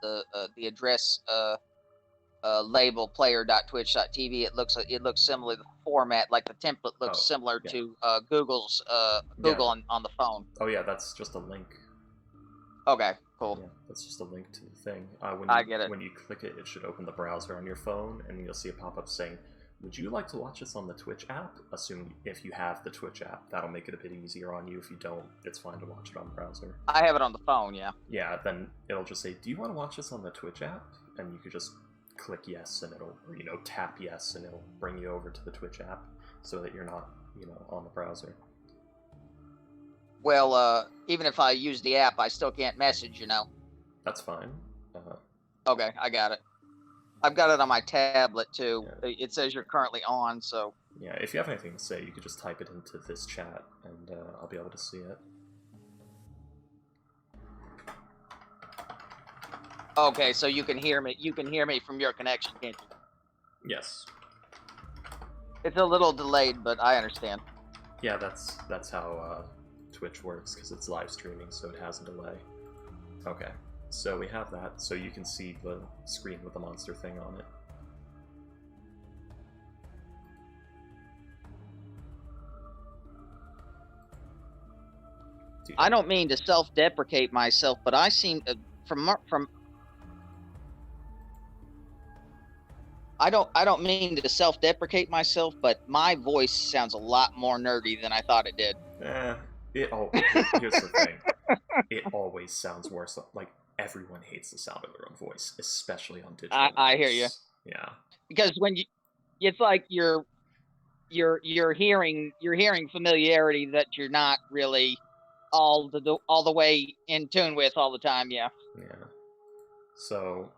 the address label player.twitch.tv. It looks similar. The format, like the template, looks similar to Google's Google on the phone. Oh yeah, that's just a link. Okay, cool. Yeah, that's just a link to the thing. I get it. When you click it, it should open the browser on your phone, and you'll see a pop-up saying, "Would you like to watch this on the Twitch app?" Assuming if you have the Twitch app, that'll make it a bit easier on you. If you don't, it's fine to watch it on the browser. I have it on the phone, yeah. Yeah, then it'll just say, "Do you want to watch this on the Twitch app?" And you could just click yes, and it'll, or, tap yes, and it'll bring you over to the Twitch app, so that you're not, on the browser. Well, even if I use the app, I still can't message, That's fine. Okay, I got it. I've got it on my tablet, too. Yeah. It says you're currently on, so... Yeah, if you have anything to say, you could just type it into this chat, and I'll be able to see it. Okay, so you can hear me. You can hear me from your connection, can't you? Yes. It's a little delayed, but I understand. Yeah, that's how Twitch works, because it's live streaming, so it has a delay. Okay, so we have that, so you can see the screen with the monster thing on it. I don't mean to self-deprecate myself, but I seem I don't mean to self-deprecate myself, but my voice sounds a lot more nerdy than I thought it did. Here's the thing. It always sounds worse. Like, everyone hates the sound of their own voice, especially on digital. I hear you. Yeah. Because when it's like you're hearing familiarity that you're not really all the way in tune with all the time. Yeah. Yeah. So,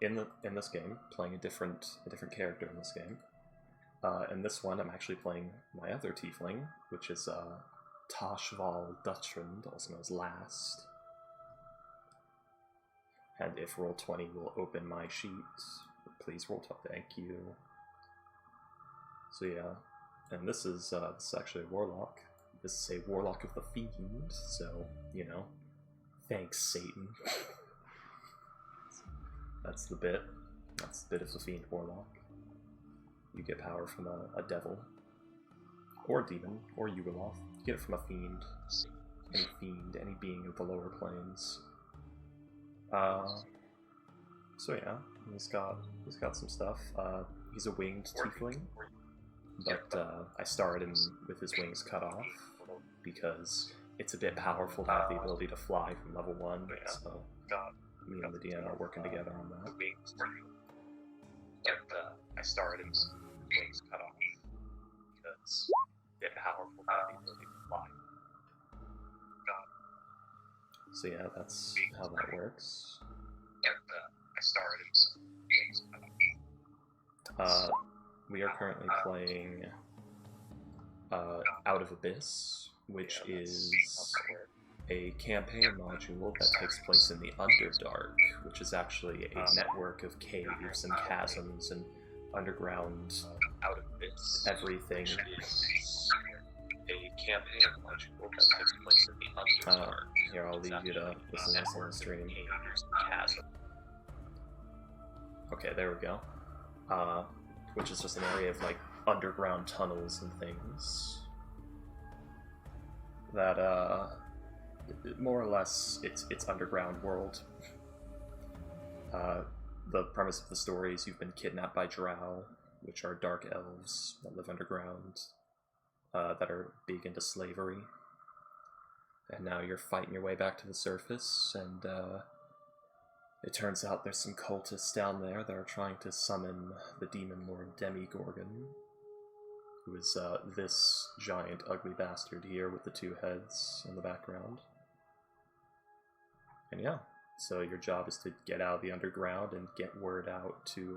in this game, playing a different character in this game. In this one, I'm actually playing my other tiefling, which is Tashval Dutchrand, also known as Last. And if Roll20 will open my sheet, please Roll20, thank you. So yeah, and this is actually a warlock. This is a warlock of the fiend, so, thanks Satan. That's the bit. That's the bit of the fiend warlock. You get power from a devil, or demon, or Yugoloth. You get it from a fiend, any being of the lower planes. So yeah, he's got some stuff. He's a winged tiefling, but I started him with his wings cut off because it's a bit powerful to have the ability to fly from level 1. So me and the DM are working together on that. I started him with wings cut off because it's a bit powerful to have the ability to fly. So yeah, that's how that works. We are currently playing Out of Abyss, which is a campaign module that takes place in the Underdark, which is actually a network of caves and chasms and underground everything. A campaign module that takes place in the Underdark. Here, I'll leave you to listen to this on the stream. Okay, there we go. Which is just an area of, like, underground tunnels and things. That, more or less, it's underground world. The premise of the story is you've been kidnapped by drow, which are dark elves that live underground, that are big into slavery. And now you're fighting your way back to the surface, and it turns out there's some cultists down there that are trying to summon the demon lord Demigorgon, who is this giant ugly bastard here with the 2 heads in the background. And yeah, so your job is to get out of the underground and get word out to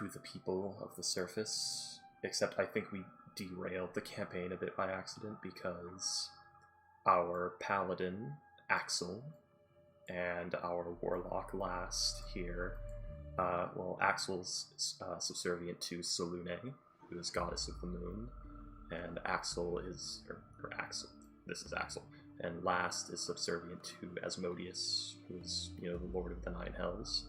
the people of the surface. Except I think we derailed the campaign a bit by accident because our paladin, Axel, and our warlock Last here, Axel's subservient to Selune, who is goddess of the moon, and Axel is, Axel, this is Axel, and last is subservient to Asmodeus, who's, you know, the Lord of the Nine Hells.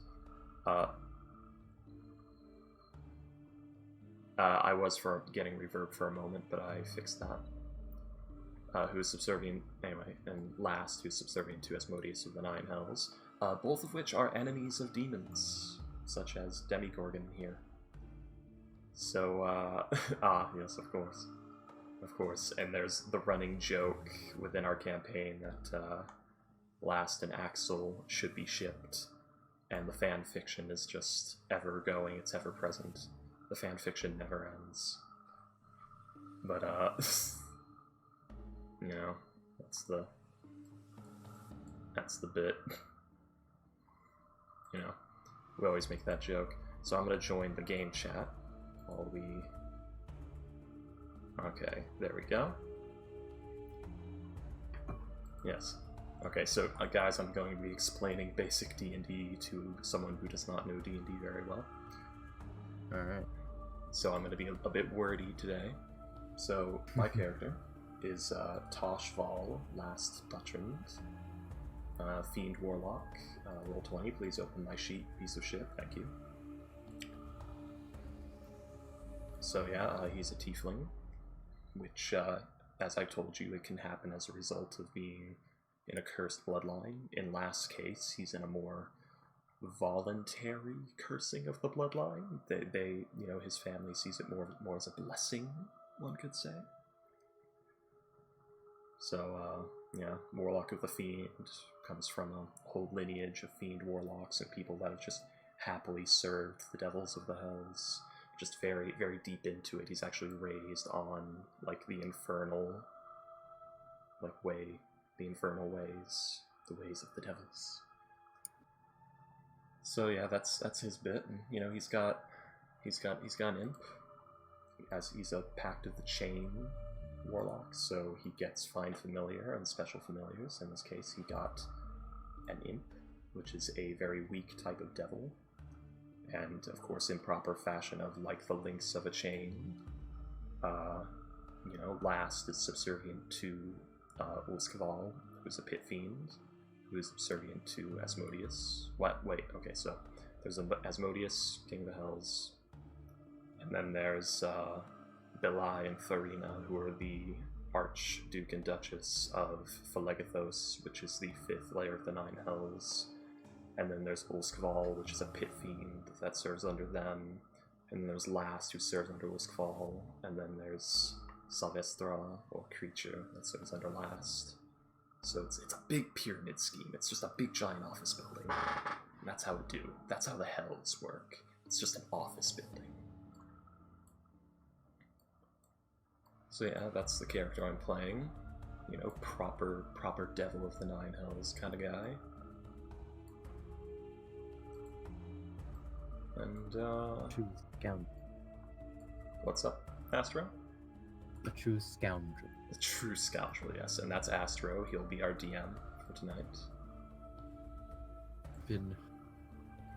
I was for getting reverb for a moment, but I fixed that. Who is subservient, anyway, and last, who's subservient to Asmodeus of the Nine Hells, both of which are enemies of demons, such as Demigorgon here. So, yes, of course. Of course, and there's the running joke within our campaign that Last and Axel should be shipped, and the fan fiction is just ever going, it's ever present. The fan fiction never ends. But, you know, that's the bit. You know, we always make that joke. So I'm gonna join the game chat while we... Okay, there we go. Yes. Okay, so guys, I'm going to be explaining basic D&D to someone who does not know D&D very well. Alright. So I'm going to be a bit wordy today. So my character is Toshval, Last Buttrend, Fiend Warlock. Roll 20, please open my sheet, piece of shit, thank you. So yeah, he's a tiefling, which, as I told you, it can happen as a result of being in a cursed bloodline. In Last's case, he's in a more voluntary cursing of the bloodline. They you know, his family sees it more as a blessing, one could say. So, yeah, Warlock of the Fiend comes from a whole lineage of Fiend Warlocks and people that have just happily served the devils of the hells. Just very, very deep into it. He's actually raised on, like, the infernal, like, the infernal ways, the ways of the devils. So yeah, that's his bit, and you know, he's got an imp, as he's a Pact of the Chain warlock, so he gets Find Familiar and Special Familiars. In this case, he got an imp, which is a very weak type of devil, and of course, in proper fashion of like the links of a chain, you know, Last is subservient to Ulskval, who's a pit fiend, who is subservient to Asmodeus. What? Wait, okay, so there's Asmodeus, King of the Hells, and then there's Belai and Farina, who are the Archduke and Duchess of Phalegathos, which is the 5th layer of the Nine Hells. And then there's Ulskval, which is a pit fiend that serves under them. And then there's Last, who serves under Ulskval. And then there's Salvestra, or Creature, that serves under Last. So it's a big pyramid scheme. It's just a big giant office building. And that's how the Hells work. It's just an office building. So yeah, that's the character I'm playing. You know, proper Devil of the Nine Hells kind of guy. And, True scoundrel. what's up, Astro? A true scoundrel. A true scoundrel, yes, and that's Astro. He'll be our DM for tonight. Been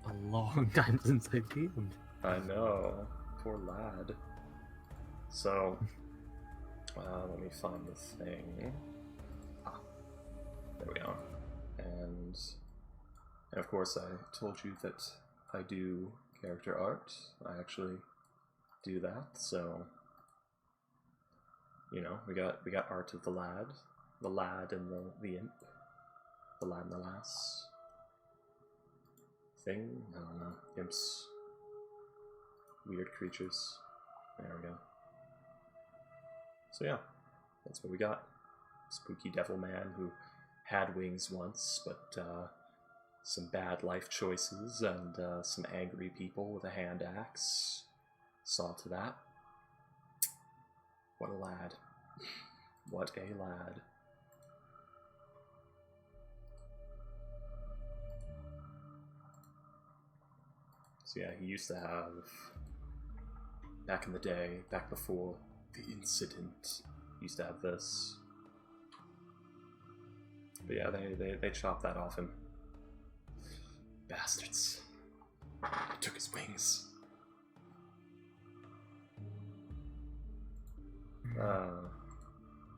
a long time since I've DM'd. I know, poor lad. So, let me find the thing. Ah, there we are. And of course, I told you that I do character art. I actually do that, so you know, we got art of the lad and the imp, the lad and the lass thing. I don't know, imps, weird creatures. There we go. So yeah, that's what we got. Spooky devil man who had wings once, but some bad life choices and some angry people with a hand axe saw to that. What a lad. What a lad. So yeah, he used to have, back in the day, back before the incident, he used to have this. But yeah, they chopped that off him. Bastards. They took his wings.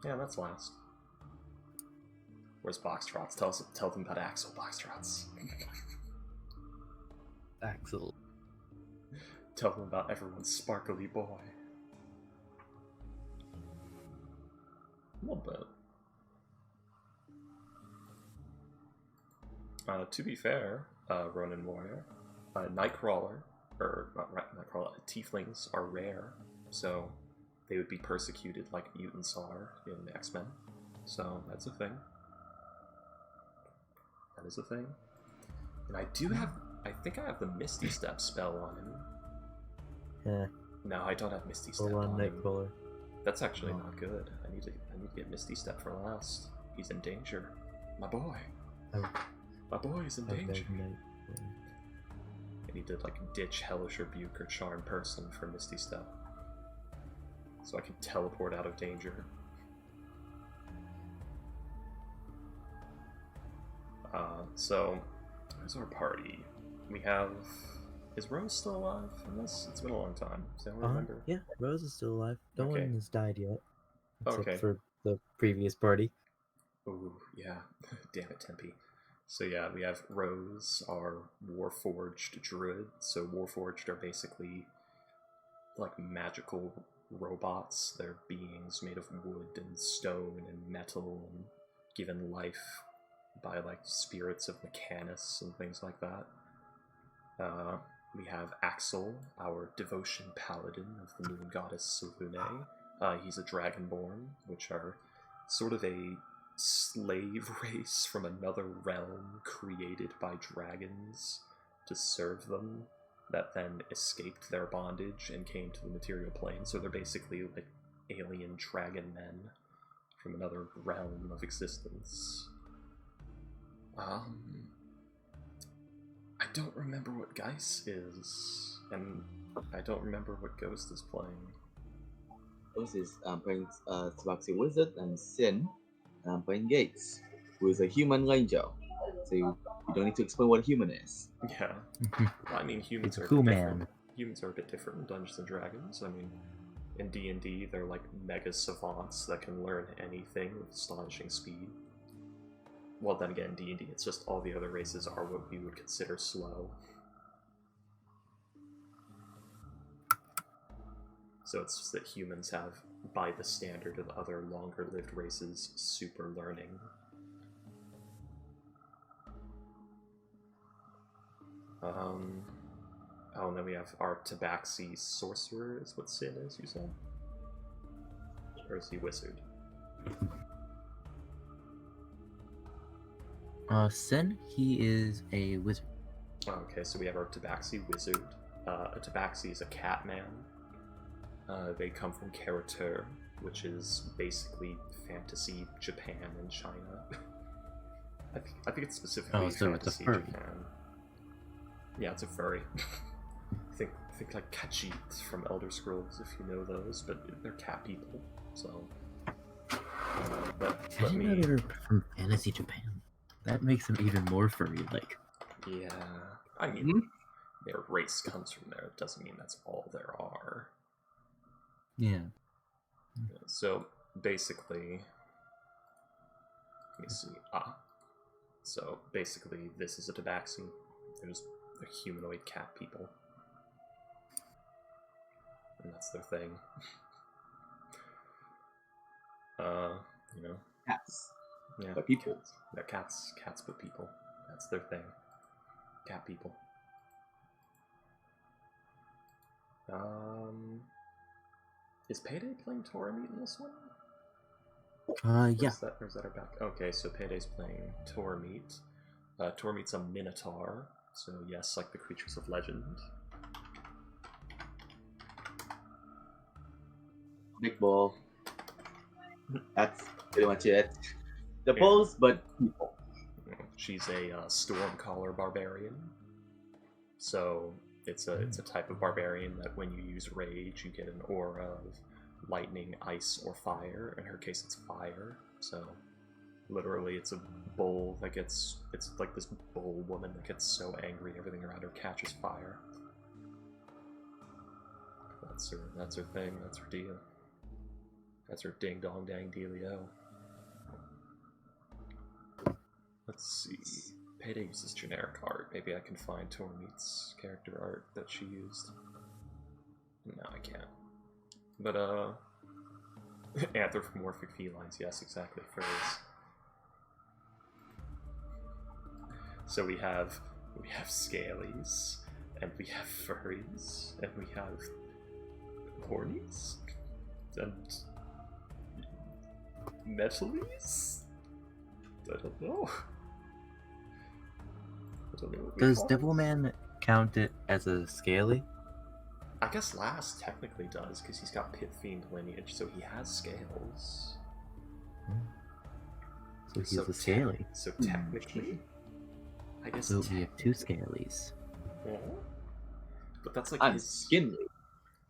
Yeah, that's Last. Where's Boxtrots? Tell them about Axel Boxtrots. Axel. Tell them about everyone's sparkly boy. A little bit. To be fair, Ronin Warrior, Nightcrawler, or not Nightcrawler, Tieflings are rare, so they would be persecuted like mutants are in X-Men. So that's a thing. That is a thing. And I think I have the Misty Step spell on him. Yeah. No, I don't have Misty Step Full on on him. Nightcrawler. That's actually not good. I need to get Misty Step for last. He's in danger. My boy. Oh. My boy is in danger. Nightcrawler. I need to like ditch Hellish Rebuke or Charm Person for Misty Step. So I can teleport out of danger. So, where's our party? We have... Is Rose still alive in this? It's been a long time, so I don't remember. Yeah, Rose is still alive. No Okay. one has died yet. Except Okay. for the previous party. Ooh, yeah. Damn it, Tempe. So yeah, we have Rose, our Warforged druid. So Warforged are basically like magical robots. They're beings made of wood and stone and metal and given life by like spirits of Mechanus and things like that. We have Axel, our devotion paladin of the moon goddess Selune. He's a dragonborn, which are sort of a slave race from another realm created by dragons to serve them, that then escaped their bondage and came to the material plane. So they're basically like alien dragon men from another realm of existence. I don't remember what Geis is, and I don't remember what Ghost is playing. Ghost is playing Tabaxi Wizard, and Sin playing Gates, who is a human ranger. So you don't need to explain what a human is. Yeah. I mean, humans It's are a cool different. man. Humans are a bit different in Dungeons and Dragons. I mean, in D&D, they're like mega savants that can learn anything with astonishing speed. Well, then again, D&D, it's just all the other races are what we would consider slow. So it's just that humans have, by the standard of other longer-lived races, super learning. Oh, and then we have our Tabaxi Sorcerer, is what Sin is, you said? Or is he Wizard? Sin, he is a wizard. Okay, so we have our Tabaxi Wizard. A Tabaxi is a cat man. They come from Karatur, which is basically fantasy Japan and China. I think it's specifically so it's a fantasy furry. Japan. Yeah, it's a furry. think like Khajiit from Elder Scrolls, if you know those, but they're cat people. So, I didn't know they were from fantasy Japan. That makes them even more furry-like. Yeah, I mean, their race comes from there. It doesn't mean that's all there are. Yeah. So basically, let me see. So basically, this is a Tabaxi. There's the humanoid cat people, and that's their thing. You know, Cats. yeah, But people. they're cats but people. That's their thing. Cat people. Is Payday playing Tormund in this one? Yeah. Or is that our back? Okay, so Payday's playing Tormund. Tormund's a Minotaur, so yes, like the creatures of legend. Big ball. That's pretty much it. The balls, but people. She's a Stormcaller barbarian. So it's a type of barbarian that when you use rage, you get an aura of lightning, ice, or fire. In her case, it's fire. So literally, it's a bull that gets... It's like this bull woman that gets so angry, everything around her catches fire. That's her thing. That's her deal. That's her ding dong dang dealio. Let's see. Payday uses generic art. Maybe I can find Tormeet's character art that she used. No, I can't. But, anthropomorphic felines, yes, exactly, furries. So we have scalies, and we have furries, and we have hornies, and metalies? I don't know. Does Devilman count it as a scaly? I guess Last technically does, because he's got Pit Fiend lineage, so he has scales. So he's a scaly. So technically, I guess. So we have 2 scalies. Yeah. But that's like I'm his skinly.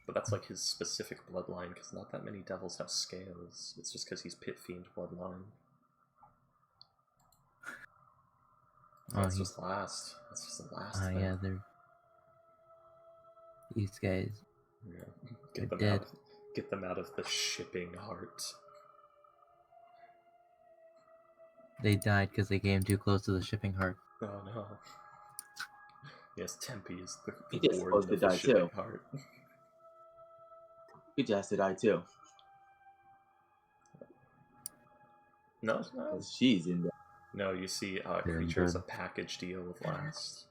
But that's like his specific bloodline, because not that many devils have scales. It's just because he's Pit Fiend bloodline. That's just Last. That's just the last thing. Yeah, they're... These guys... Yeah. They're dead. Get them out of the shipping heart. They died because they came too close to the shipping heart. Oh no. Yes, Tempe is the just warden supposed to of the die shipping too. heart. Kuja has to die too. No. Because she's in there. No, you see, creatures a package deal with Last.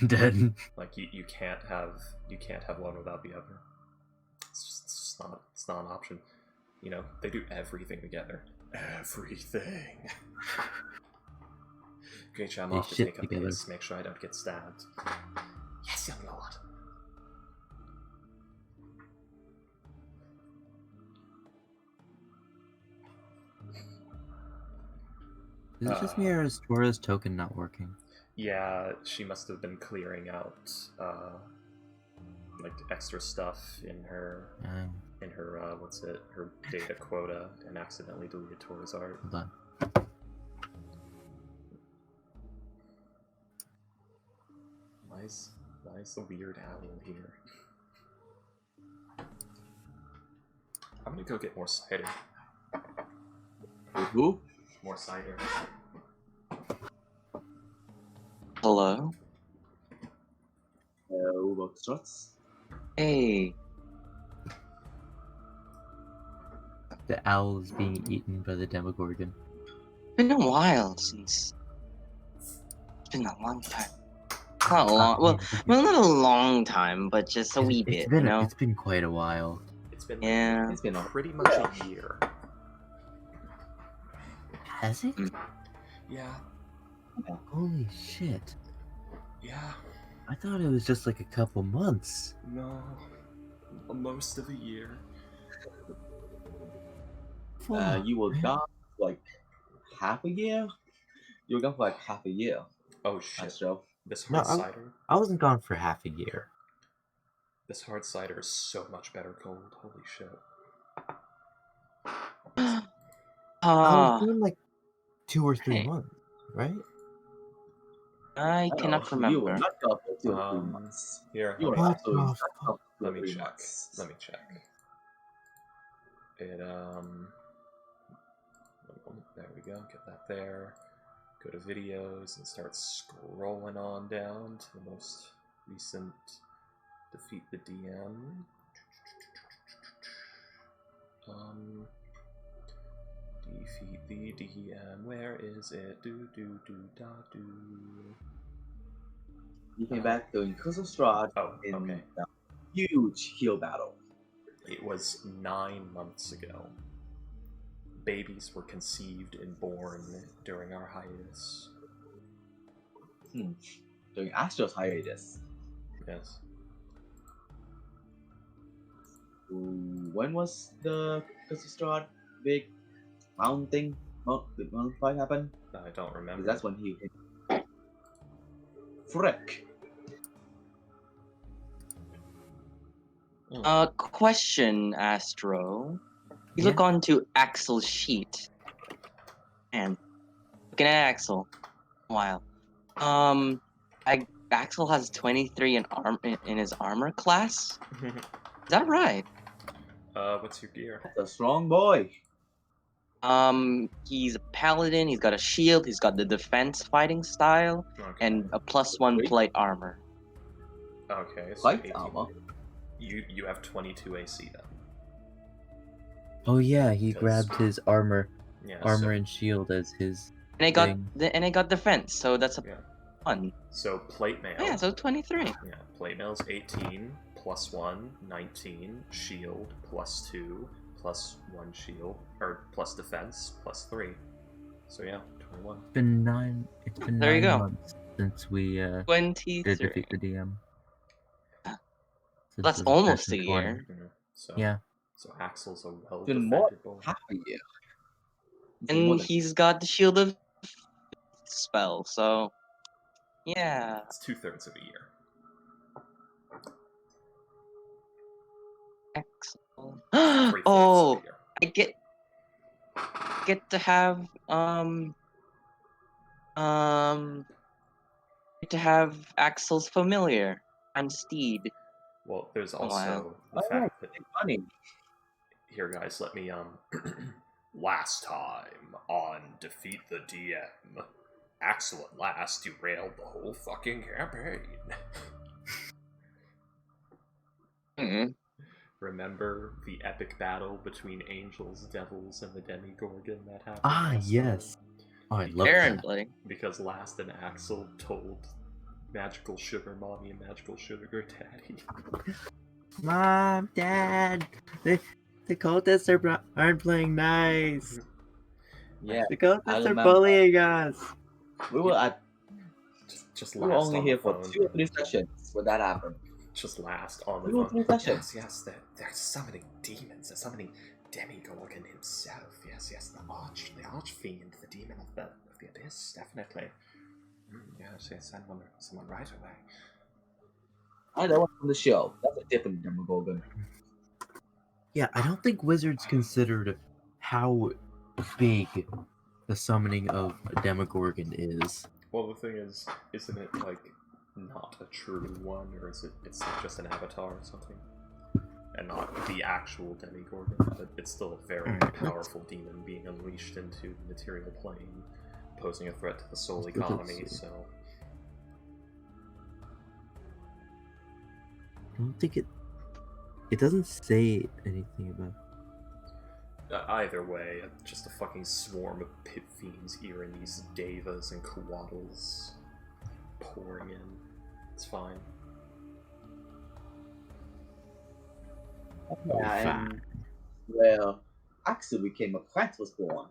Dead. Like you can't have one without the other. It's not an option. You know, they do everything together. Everything. Great, I'm They off to shit take up together. pace, make sure I don't get stabbed. Yes, young lord. Is it just me or is Tora's token not working? Yeah, she must have been clearing out like extra stuff in her her data quota and accidentally deleted Tora's art. Hold on. Why is the weird owl here? I'm gonna go get more cider. Who? More cider. Hello? Boxtrots. Hey. The owl is being eaten by the Demogorgon. It's been a while since... It's been a long time. Not a long... Well, not a long time, but just a wee bit, you know? It's been quite a while. It's been Yeah. It's been pretty much a year. Has it? Yeah. Holy shit. Yeah. I thought it was just like a couple months. No. Most of a year. You were gone for like half a year? You were gone for like half a year. Oh shit. Astro. This No, hard cider. I wasn't gone for half a year. This hard cider is so much better cold. Holy shit. I was doing like 2 or 3 Hey. months, right? I No, cannot You were remember. not gone for 2 or 3 months. Here, You were What absolutely the not gone for 2 let or me 3 check. months. Let me check. It there we go. Get that there. Go to videos and start scrolling on down to the most recent defeat the DM. Defeat the DM. Where is it? Do do do da do. You came back doing Curse Strahd Oh, in okay. a huge heal battle. It was 9 months ago. Babies were conceived and born during our hiatus. During Astro's hiatus. Yes. When was the Curse Strahd big mounting fight happen? I don't remember. Because that's when he hit. Frick. Question, Astro. You look onto Axel's sheet. And looking at Axel. Wow. Axel has 23 in his armor class? Is that right? What's your gear? That's a strong boy. He's a paladin. He's got a shield. He's got the defense fighting style, Okay. and a +1 Wait. plate armor. Okay, so Light 18. armor. You have 22 AC then. Oh yeah, he Because- grabbed his armor Yeah. and shield as his And I got thing. and I got defense, so that's a Yeah. 1. So plate mail. Yeah, so 23. Yeah, plate mail's 18 +1, 19, shield +2, +1 shield, or plus defense +3. So yeah, 21. It's been 9. It's been There you 9 go. months since we did 23. defeat the DM. Since That's it was almost a session 20. year. Mhm. So Yeah. So Axel's a well Been more defended boy. half a year. And he's got the shield of spell, so yeah. It's 2/3 of a year. Excellent. 3/4 Oh, of a year. I get to have get to have Axel's familiar and steed. Well, there's Oh, wow. also the Oh, fact that funny. here, guys, let me last time on Defeat the DM, Axel at last derailed the whole fucking campaign. Mm-hmm. Remember the epic battle between angels, devils, and the Demigorgon that happened? Ah, last yes. time? Oh, I love that. Apparently. Because Last and Axel told Magical Sugar Mommy and Magical Sugar Daddy. Mom, Dad, the cultists aren't playing nice. Yeah, The cultists I are remember. bullying us. we were at Just we were last only on here the for phone. 2 or 3 sessions when that happened. Just last on the 2 or phone. 3 sessions. Yes, they're summoning demons. They're summoning Demigorgon himself. Yes, the archfiend, the demon of the abyss, definitely. Yes, send someone right away. I know from the show. That's a different Demogorgon. Yeah, I don't think wizards considered how big the summoning of a Demogorgon is. Well, the thing is, isn't it like not a true one, or is it's just an avatar or something? And not the actual Demigorgon, but it's still a very powerful demon being unleashed into the material plane, posing a threat to the soul economy, so... I don't think it doesn't say anything about. Either way, just a fucking swarm of pit fiends here and these devas and coatls pouring in. It's fine. Yeah, and well, Axel became a plant was born.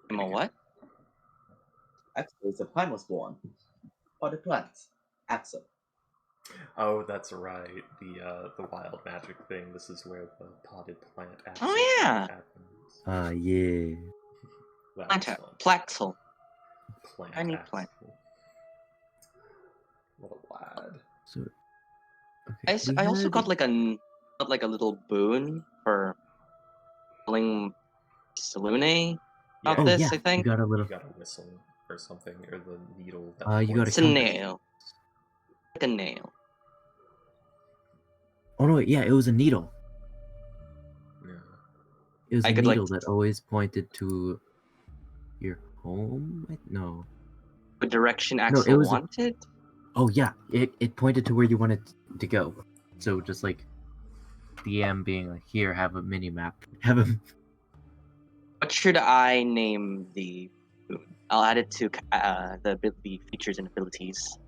Am I what? Axel is a plant was born. Or the plant. Axel. Oh, that's right. The wild magic thing. This is where the potted plant actually Oh, yeah. happens. Yeah. That's fun. Plaxel. Plant I need axle. plant. What a lad. So. Okay. I also got like a little boon for killing Salune out Yeah, this, yeah, I think. You got a you little. got a whistle or something, or the needle that You got points It's a compass. nail. Like a nail. Oh no! Yeah, it was a needle. Yeah. It was I a could, like- needle that always pointed to your home. No. The direction it Axel was a- wanted? Oh yeah, it pointed to where you wanted to go. So just like DM being like, here, have a mini map. Have a. What should I name the boon? I'll add it to the features and abilities.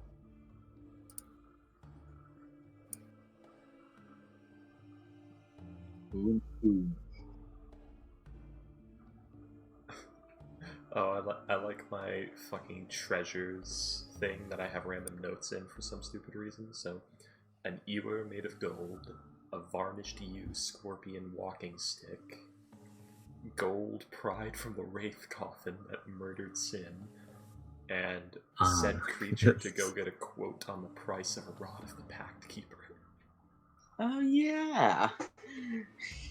Boom, boom. Oh, I like my fucking treasures thing that I have random notes in for some stupid reason. So, an ewer made of gold, a varnished yew scorpion walking stick, gold pried from the wraith coffin that murdered Sin, and said creature to go get a quote on the price of a rod of the Pact Keeper. Oh yeah.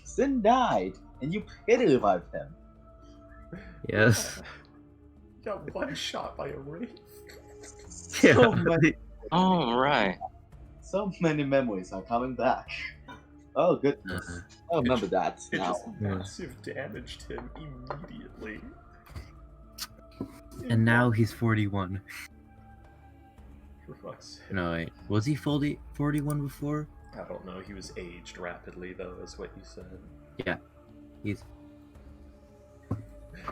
Sin died, and you pity revived him. Yes. Got one shot by a wraith. So many, Oh, right. so many memories are coming back. Oh goodness. I remember that It now. just massive damaged him immediately. And now he's 41. For fuck's sake. No, wait. Was he 41 before? I don't know. He was aged rapidly, though, is what you said. Yeah. He's.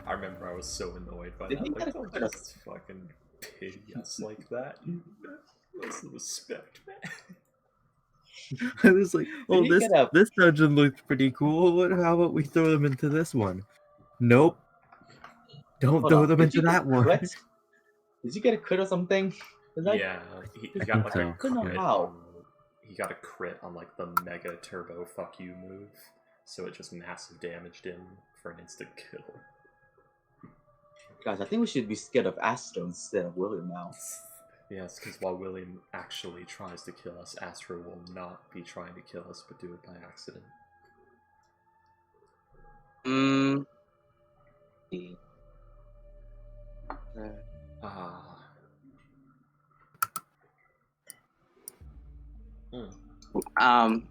I remember I was so annoyed by Did that. he Like, get a don't credit? just fucking pity us like that. That's the respect, man. I was like, oh, he this get a- this dungeon looks pretty cool. How about we throw them into this one? Nope. Don't Hold throw on, them did into you get that one. crit? Did you get a crit or something? 'Cause I Yeah, he I got think like so. a I don't know crit how. on. He got a crit on like the mega turbo fuck you move, so it just massive damaged him for an instant kill. Guys, I think we should be scared of Astro instead of William now. Yes, because while William actually tries to kill us, Astro will not be trying to kill us, but do it by accident. Ah.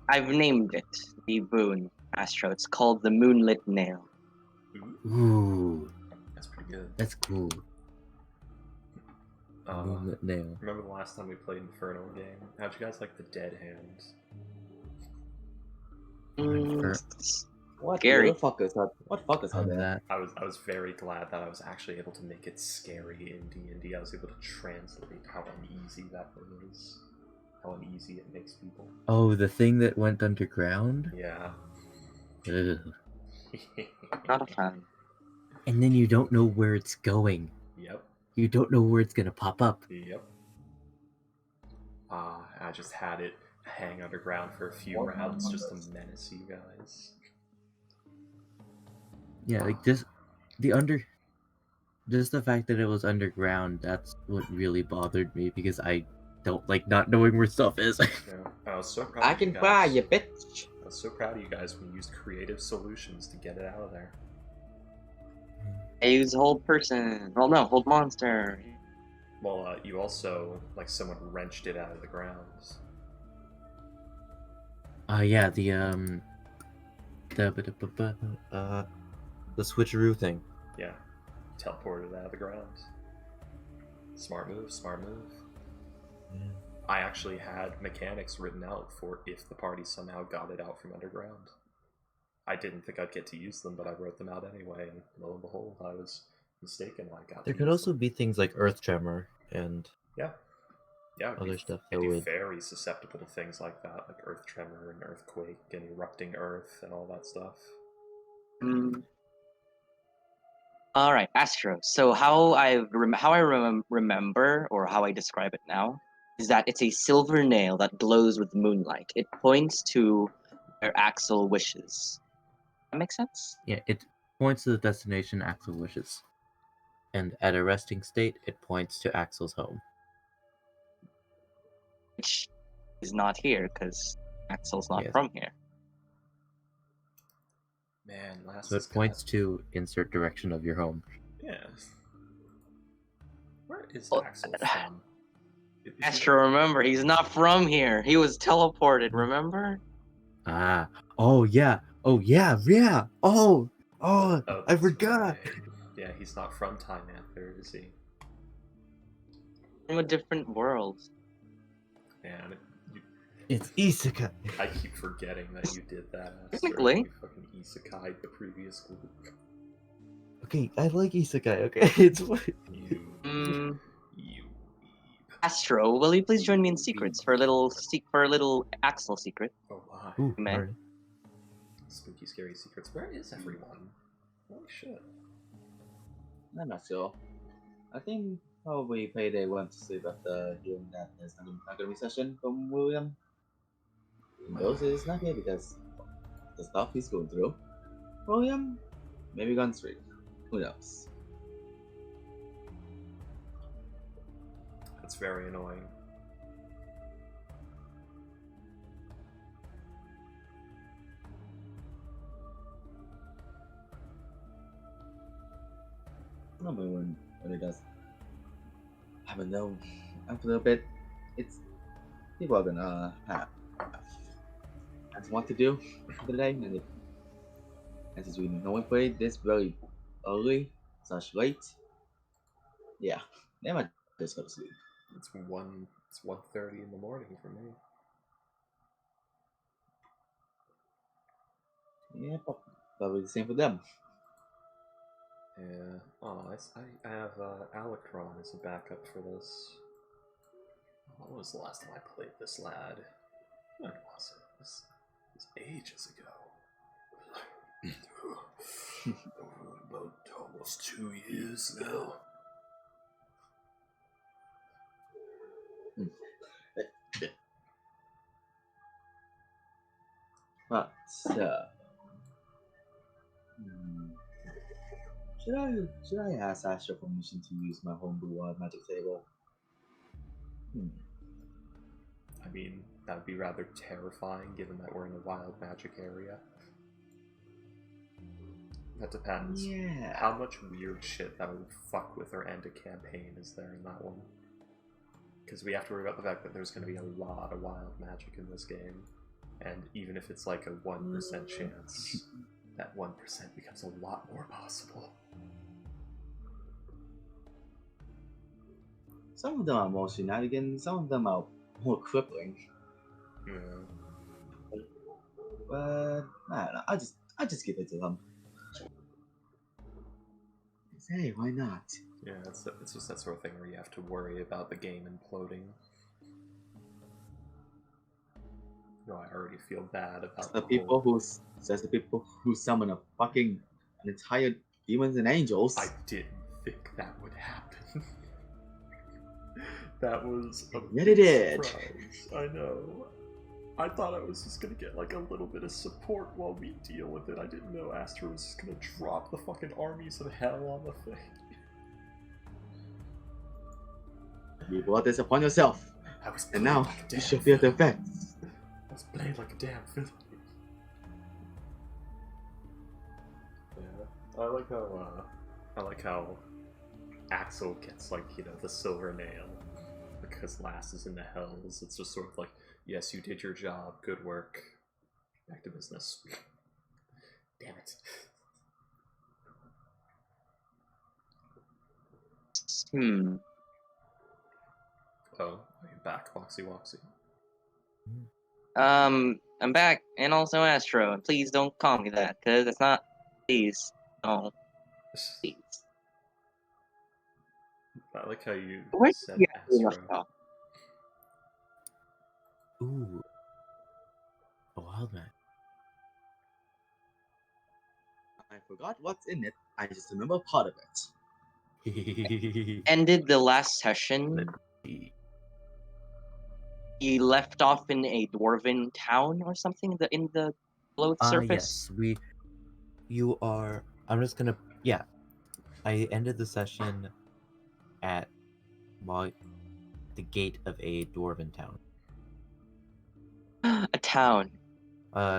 I've named it the boon, Astro. It's called the Moonlit Nail. Ooh, That's pretty good. that's cool. Moonlit nail. Remember the last time we played Infernal game? How'd you guys like the dead hands? What Scary. fuckers are there? That. I was very glad that I was actually able to make it scary in D&D. I was able to translate how uneasy that thing is. How uneasy it makes people. Oh, the thing that went underground? Yeah. Ugh. Not a fan. And then you don't know where it's going. Yep. You don't know where it's gonna pop up. Yep. I just had it hang underground for a few rounds just to menace you guys. Yeah, like just the fact that it was underground, that's what really bothered me because I don't like not knowing where stuff is. Yeah, I was so proud I of you can guys. fly, you bitch. I was so proud of you guys when you used creative solutions to get it out of there. I use hold person. Well, no, hold monster. Well, you also, like, someone wrenched it out of the ground. Yeah, the switcheroo thing. Yeah, teleported it out of the ground. Smart move, smart move. Yeah. I actually had mechanics written out for if the party somehow got it out from underground. I didn't think I'd get to use them, but I wrote them out anyway, and lo and behold, I was mistaken. I got. There to could use also them. be things like earth tremor and Yeah, other stuff that it'd be would. very susceptible to things like that, like earth tremor and earthquake and erupting earth and all that stuff. All right, Astro. So how I remember, or how I describe it now, is that it's a silver nail that glows with moonlight. It points to where Axel wishes. That makes sense? Yeah, it points to the destination Axel wishes, and at a resting state, it points to Axel's home. Which is not here because Axel's not Yes. from here. Man, last So it points to insert direction of your home. Yeah. Where is Oh, Axel from? Is he- Astro, remember, he's not from here. He was teleported, remember? Ah. Oh yeah. Oh yeah. Yeah. Oh. Oh. I that's forgot. right. Yeah, he's not from Time Anther, is he? From a different world. Man, It's Isekai. I keep forgetting that you did that. Technically. You fucking isekai the previous group. Okay, I like Isekai. Okay, it's what. You. Astro, will you please join me in secrets for a little Axel secret? Oh my. Ooh, Man. alright. Spooky, scary secrets. Where is everyone? Holy shit. I'm not sure. I think probably Payday went to sleep after hearing that there's not gonna be session from William. Those is not here because the stuff he's going through. William, maybe gone straight. Who knows? That's very annoying. Normally when it does happen though, after a bit, it's people are gonna have as want to do today, and since we know we played this very early / late, yeah, they might just go to sleep. It's 1:30 in the morning for me. Yeah, probably the same for them. Yeah. Oh, I have Alacron as a backup for this. When was the last time I played this lad? When was it? It was ages ago. About almost 2 years now. But should I ask Astra permission to use my homebrew magic table? I mean, that would be rather terrifying given that we're in a wild magic area. That depends. Yeah. How much weird shit that would fuck with or end a campaign is there in that one? Because we have to worry about the fact that there's going to be a lot of wild magic in this game. And even if it's like a 1% chance, that 1% becomes a lot more possible. Some of them are more shenanigans, some of them are more crippling. Yeah. But I don't know. I just give it to them. Hey, why not? Yeah, it's just that sort of thing where you have to worry about the game imploding. No, I already feel bad about The people who summon an entire demons and angels. I didn't think that would happen. That was a Yet big it did. surprise. I know. I thought I was just gonna get like a little bit of support while we deal with it. I didn't know Astra was just gonna drop the fucking armies of hell on the thing. You brought this upon yourself, and now like you shall feel the effects. I was played like a damn villain. Yeah, I like how Axel gets like, you know, the silver nail because Lass is in the hells. It's just sort of like, yes, you did your job, good work, back to business. Damn it. Oh, are you back, Woxy Woxy? I'm back, and also Astro. And please don't call me that, because it's not. Please, no. Please. I like how you Where said did you Astro. Ooh. A wild man. I forgot what's in it. I just remember part of it. Ended the last session. He left off in a dwarven town or something in the below the surface. Yes, you are. I'm just gonna. Yeah, I ended the session at the gate of a dwarven town. A town.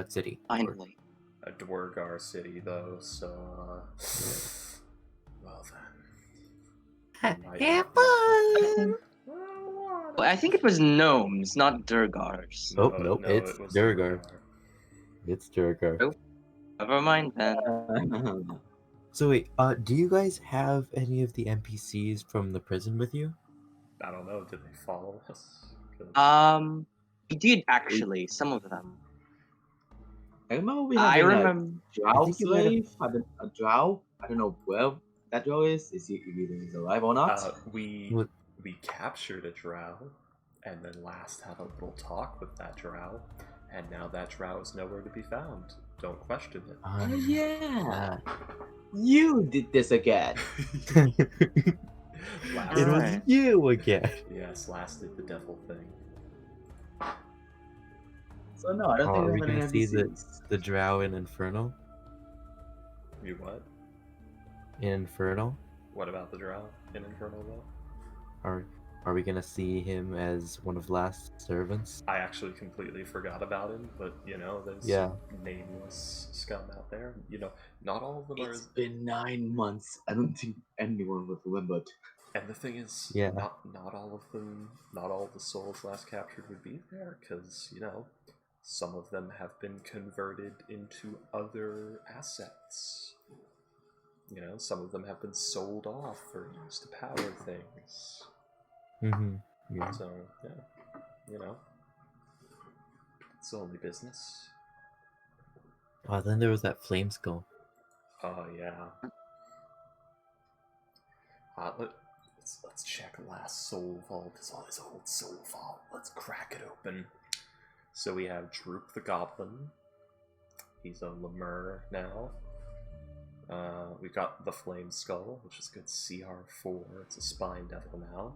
City. Finally. A Dwargar city, though, so, well then. Have fun! I think it was gnomes, not Durgars. Nope, it's it was Durgar. It's Durgar. Nope. Never mind then. So wait, do you guys have any of the NPCs from the prison with you? I don't know, did they follow us? 'Cause- We did actually, some of them. I remember we I had remember. a drow think you might have- slave. A drow. I don't know where that drow is. Is he either he's alive or not? We What? captured a drow, and then last had a little talk with that drow, and now that drow is nowhere to be found. Don't question it. Oh yeah. You did this again. Last, It was Alright. you again. yes, last did the devil thing. So no, I don't Oh, think are we we have any gonna see NPCs. the drow in Infernal? You what? In Infernal? What about the drow in Infernal, though? Are we gonna see him as one of Last's servants? I actually completely forgot about him, but, you know, there's Yeah. nameless scum out there. You know, not all of them are... It's been 9 months. I don't think anyone would remember. And the thing is, Yeah. not all of them, not all of the souls last captured would be there, because, you know, Some of them have been converted into other assets. You know, some of them have been sold off or used to power things. Yeah. So, yeah, you know, it's only business. Oh, then there was that flame skull. Oh, yeah. Let's check last soul vault. It's all this old soul vault. Let's crack it open. So we have Droop the Goblin. He's a lemur now. We've got the Flame Skull, which is good CR4. It's a Spine Devil now.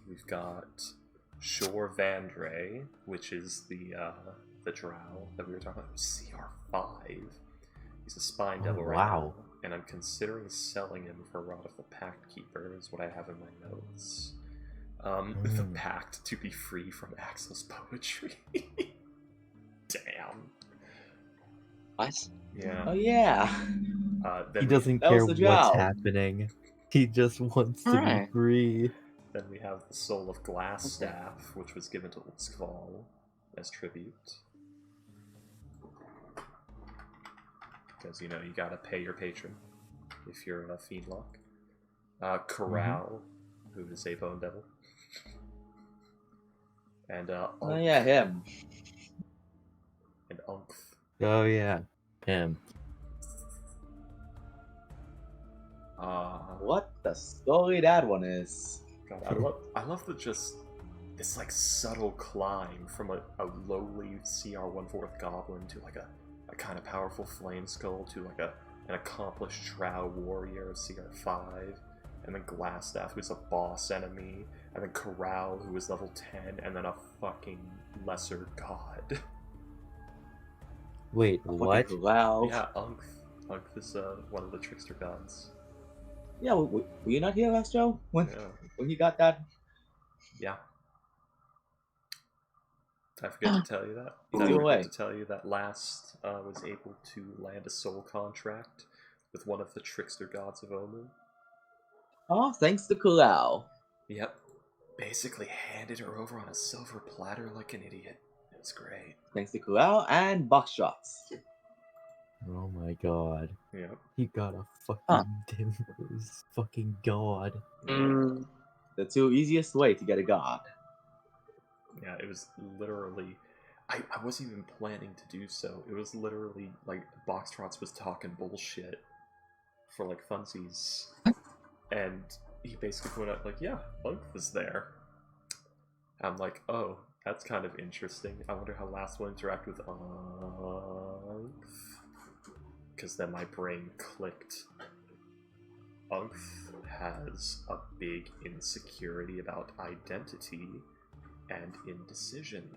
We've got Shore Vandre, which is the drow that we were talking about. CR5. He's a Spine Devil right now. And I'm considering selling him for Rod of the Pact Keeper, is what I have in my notes. The Pact to be free from Axel's poetry. Damn. What? Yeah. Oh yeah. He doesn't care what's drow. happening. He just wants to be free. Then we have the Soul of Glassstaff, which was given to Ulskval as tribute. Because, you know, you gotta pay your patron if you're a Fiendlock. Corral, who is a Bone Devil. And, Oh yeah, him. And Umph. Oh yeah, him. What the story that one is. God, I love the just this like subtle climb from a lowly CR1/4 goblin to like a kind of powerful flame skull to like an accomplished drow warrior of CR5, and then Glassstaff, who's a boss enemy, and then Corral, who is level 10, and then a fucking lesser god. Wait, what? Wow. Yeah, Umph. Umph is one of the trickster gods. Yeah, were you not here last show when he got that? Yeah. Did I forget to tell you that? Did I Go forget away. to tell you that last was able to land a soul contract with one of the trickster gods of Omen? Oh, thanks to Kulao. Yep. Basically handed her over on a silver platter like an idiot. It was great. Thanks to Kulao and box shots. Oh my god. Yep. He got a fucking Dimmer's fucking god. The two easiest way to get a god. Yeah, it was literally... I wasn't even planning to do so. It was literally, like, Boxtrots was talking bullshit for, like, funsies. And he basically pointed out, like, yeah, Umph was there. I'm like, oh, that's kind of interesting. I wonder how last will interact with Umph. Because then my brain clicked. Umph has a big insecurity about identity and indecision.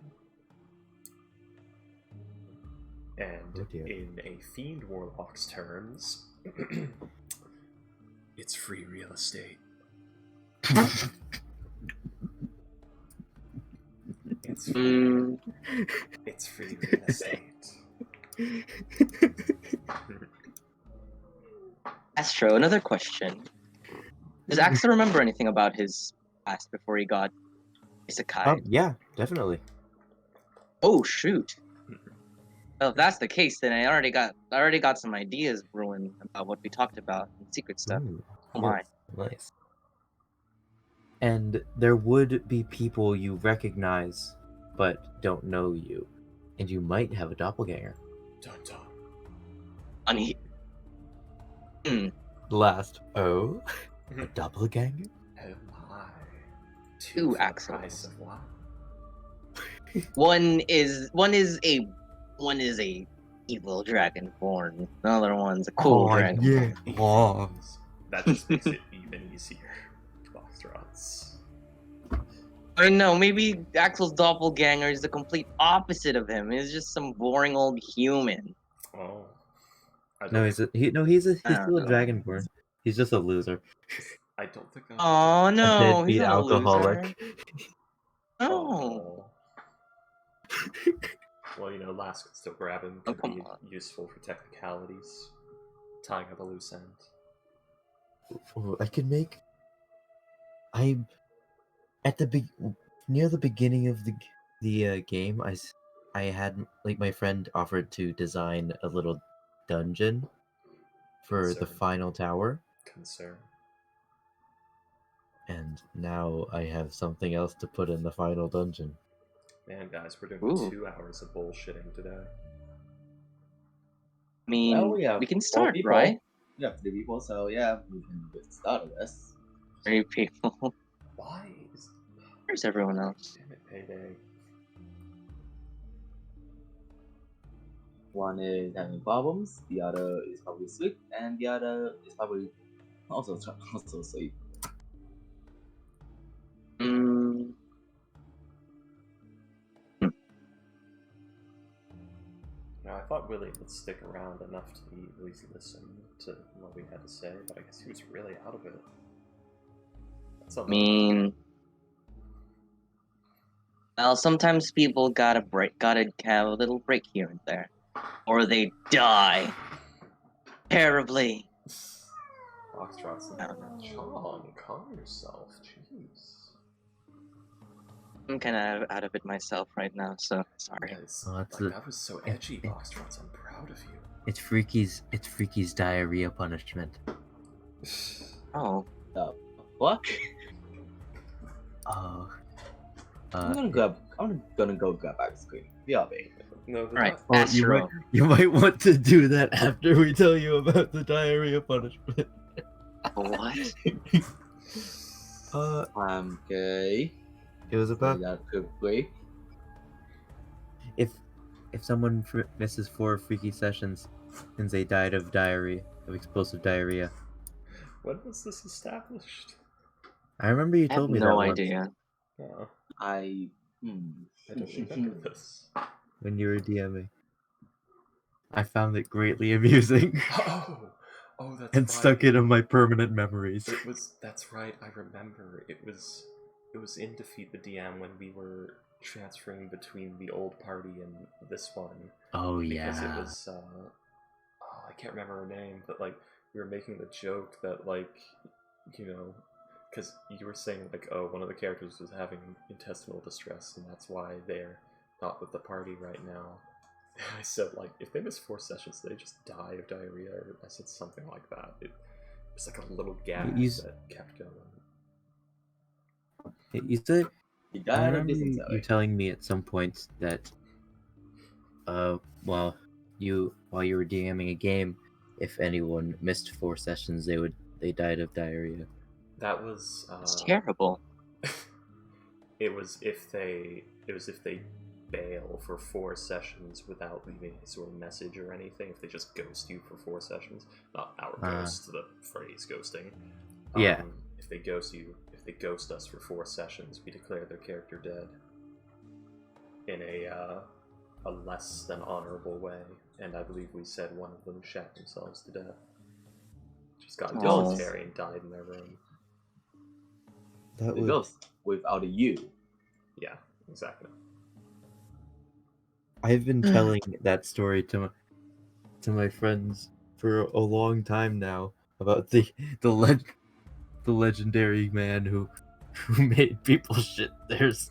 And in a Fiend Warlock's terms, it's free real estate. It's free real estate. Astro, another question. Does Axel remember anything about his past before he got Isekai? Yeah, definitely. Oh shoot. Well, if that's the case, then I already got some ideas brewing about what we talked about in secret stuff. Oh my. Nice. And there would be people you recognize but don't know you. And you might have a doppelganger. Dun dun. Last. Oh? A doppelganger? Oh my. Two Axels. Price of what? One is a evil dragonborn. The other one's a cool dragon. Yeah. Oh. That just makes it even easier. Boxtrots. I know, maybe Axel's doppelganger is the complete opposite of him. He's just some boring old human. Oh. No, he's still a dragonborn. He's just a loser. I don't think I'm... Oh no, a he's deadbeat not alcoholic. a loser. No. Well, you know, Lask could still grab him. Could be useful for technicalities. Tying up a loose end. Oh, I could make... near the beginning of the game, I had like my friend offered to design a little dungeon for the Concern. final tower, Concern. and now I have something else to put in the final dungeon. Man, guys, we're doing Ooh. 2 hours of bullshitting today. I mean, Well, we have we can 4 start, people. right? We have 3 people, so yeah, we can get started this. 3 people. Why is... Where's everyone else? Damn it, Payday. One is having problems, the other is probably asleep, and the other is probably also asleep. Mm, Now, I thought Willie would stick around enough to at least listen to what we had to say, but I guess he was really out of it. That's I mean, well, sometimes people gotta have a little break here and there, or they die terribly. Foxtrot's in there. Sean, calm yourself. Jeez. I'm kind of out of it myself right now, so sorry. Guys, Oh, that's like, a- that was so edgy, Foxtrots. I'm proud of you. It's Freaky's diarrhea punishment. Oh, What? Oh. I'm gonna go grab ice cream. Yeah, babe. No, all right, Oh, Astro. you might want to do that after we tell you about the diarrhea punishment. What? Okay. It was about That quickly. if someone misses 4 freaky sessions, and they died of explosive diarrhea. when was this established? I remember you I have told me no that idea. Oh, I I don't remember this. when you were DMing. I found it greatly amusing Oh, that's and right. stuck it in my permanent memories. That's right, I remember. It was in Defeat the DM when we were transferring between the old party and this one. Oh Because it yeah. was, I can't remember her name, but, like, we were making the joke that, like, you know, because you were saying, like, oh, one of the characters was having intestinal distress, and that's why they're not with the party right now. And I said, like, if they miss 4 sessions, they just die of diarrhea, or I said something like that. It was like a little gag that kept going. You said You I died of remember you dysentery. telling me at some point that while you were DMing a game, if anyone missed 4 sessions, they died of diarrhea. That was It's terrible. it was if they bail for 4 sessions without leaving a sort of message or anything. If they just ghost you for 4 sessions, not our ghost, the phrase ghosting. Yeah. If they ghost us for 4 sessions, we declare their character dead in a less than honorable way. And I believe we said one of them shat themselves to death. Just got dysentery and died in their room. That The was ghost without a you. Yeah, exactly. I've been telling that story to my friends for a long time now about the legendary man who made people shit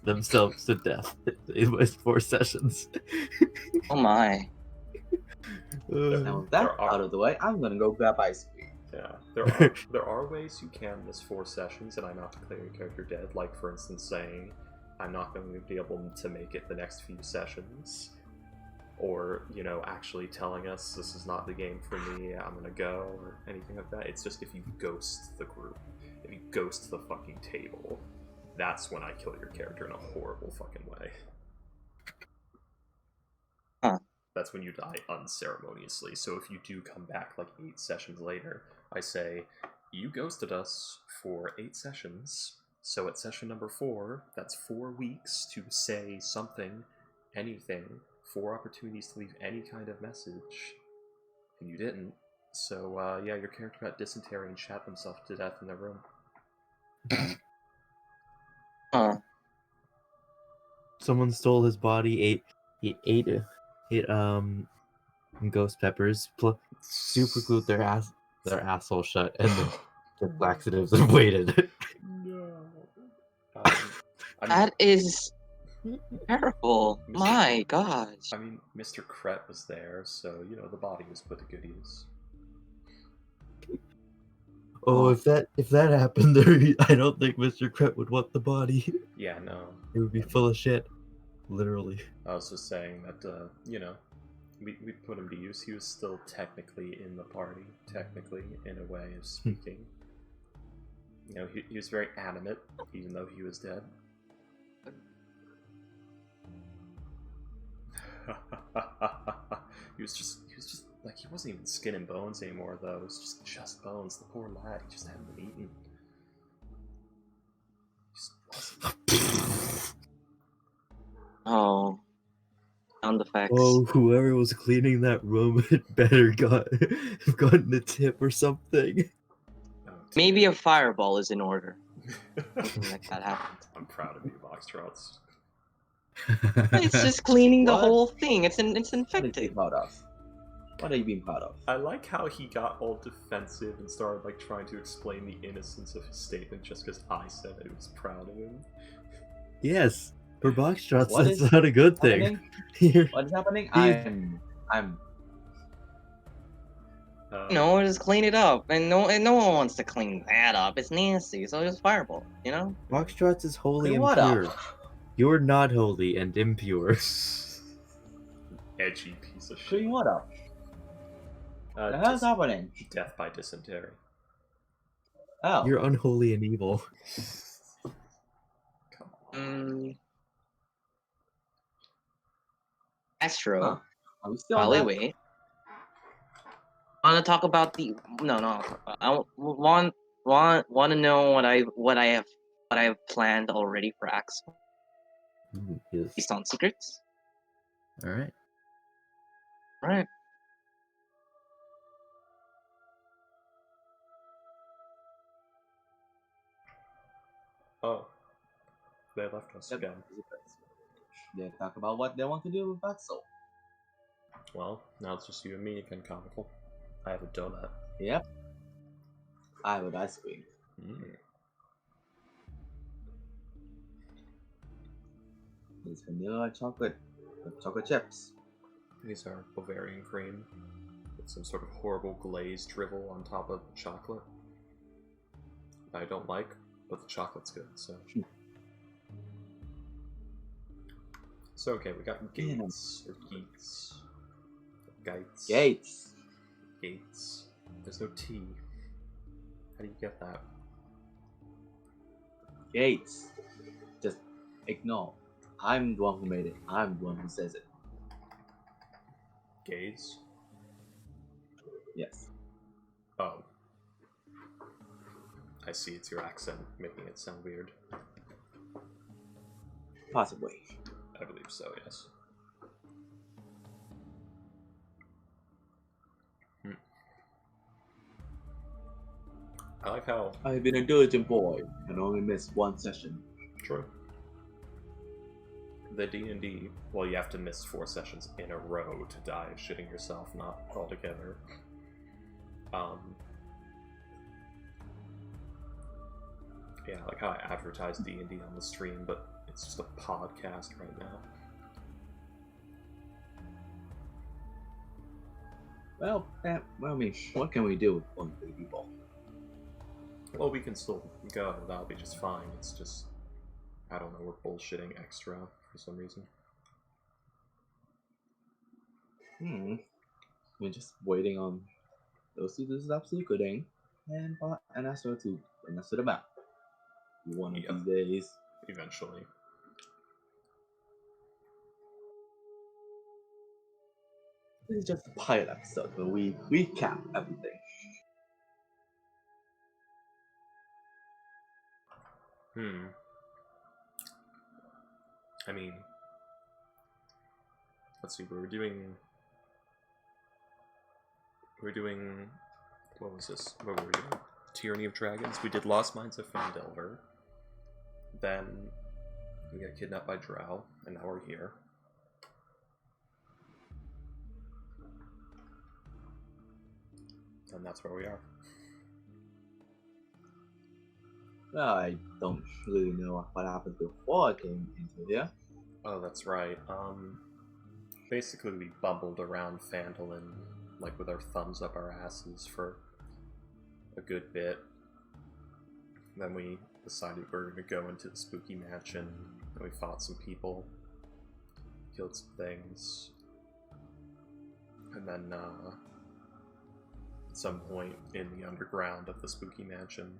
themselves to death in his 4 sessions. Oh my. Now with that out of the way, I'm gonna go grab ice cream. Yeah, there are ways you can miss 4 sessions and I not declare your character dead. Like, for instance, saying I'm not going to be able to make it the next few sessions, or, you know, actually telling us this is not the game for me, I'm gonna go, or anything like that. It's just if you ghost the group, if you ghost the fucking table, that's when I kill your character in a horrible fucking way. Huh. That's when you die unceremoniously. So if you do come back like 8 sessions later, I say, you ghosted us for 8 sessions, so at session number 4, that's 4 weeks to say something, anything, 4 opportunities to leave any kind of message, and you didn't. So, yeah, your character got dysentery and shat themselves to death in their room. Huh. Someone stole his body, ate ghost peppers, super glued their asshole shut, and then took laxatives and waited. No. That is Terrible. My gosh. I mean, Mr. Kret was there, so, you know, the body was put to good use. Oh, if that happened there, I don't think Mr. Kret would want the body. Yeah, no. It would be full of shit. Literally. I was just saying that, you know, we put him to use. He was still technically in the party, technically, in a way of speaking. You know, he was very animate, even though he was dead. he was just like, he wasn't even skin and bones anymore though. It was just bones. The poor lad, he just hadn't been eaten. He just wasn't. Oh. Sound effects. Oh, whoever was cleaning that room had better have gotten a tip or something. Oh, Maybe a fireball is in order. Something like that happens. I'm proud of you, Boxtrots. It's just cleaning the What? whole thing. It's What are you infected. proud of? What are you being proud of? I like how he got all defensive and started like trying to explain the innocence of his statement just because I said I was proud of him. Yes, for box shots, What that's is not a good thing. happening? Here, What is happening? He- I'm No, just clean it up. And no one wants to clean that up. It's nasty, so just fireball, you know? box shots is holy clean and what pure. up? You're not holy and impure. Edgy piece of shit. Clean what up? The hell's happening? Death by dysentery. Oh. You're unholy and evil. Come on. Astro. Huh. Are we still While on we that? wait. Want to talk about the I want to know what I have planned already for Axel. Yes. Based on secrets. All right. Right. Oh. They left us Yep. again. They talk about what they want to do with Axel. Well, now it's just you and me again, comical. I have a donut. Yep. I would ice cream. It's vanilla chocolate with chocolate chips. These are Bavarian cream with some sort of horrible glazed drivel on top of the chocolate. I don't like, but the chocolate's good, so. So, okay, we got Gates, or Geets. Gates. Gates. Gates. There's no T. How do you get that? Gates. Just ignore. I'm the one who made it. I'm the one who says it. Gaze? Yes. Oh. I see, it's your accent making it sound weird. Possibly. I believe so, yes. I like how... I've been a diligent boy and only missed one session. True. The D&D, well, you have to miss 4 sessions in a row to die of shitting yourself, not altogether. Yeah, like how I advertise D&D on the stream, but it's just a podcast right now. Well, I mean, what can we do with only 3 people? Well, we can still go, that'll be just fine. It's just, I don't know, we're bullshitting extra for some reason. We're just waiting on those two to stop secreting and ask her to bring us to the map. One of these days. Eventually. This is just a pilot episode where we recap everything. I mean, let's see, we're doing, what was this? What were we doing? Tyranny of Dragons. We did Lost Mines of Fandelver. Then we got kidnapped by Drow, and now we're here. And that's where we are. Well, I don't really know what happened before I came into here. Oh, that's right. Basically we bumbled around Phandalin, like with our thumbs up our asses for a good bit. Then we decided we were going to go into the spooky mansion, and we fought some people, killed some things, and then at some point in the underground of the spooky mansion,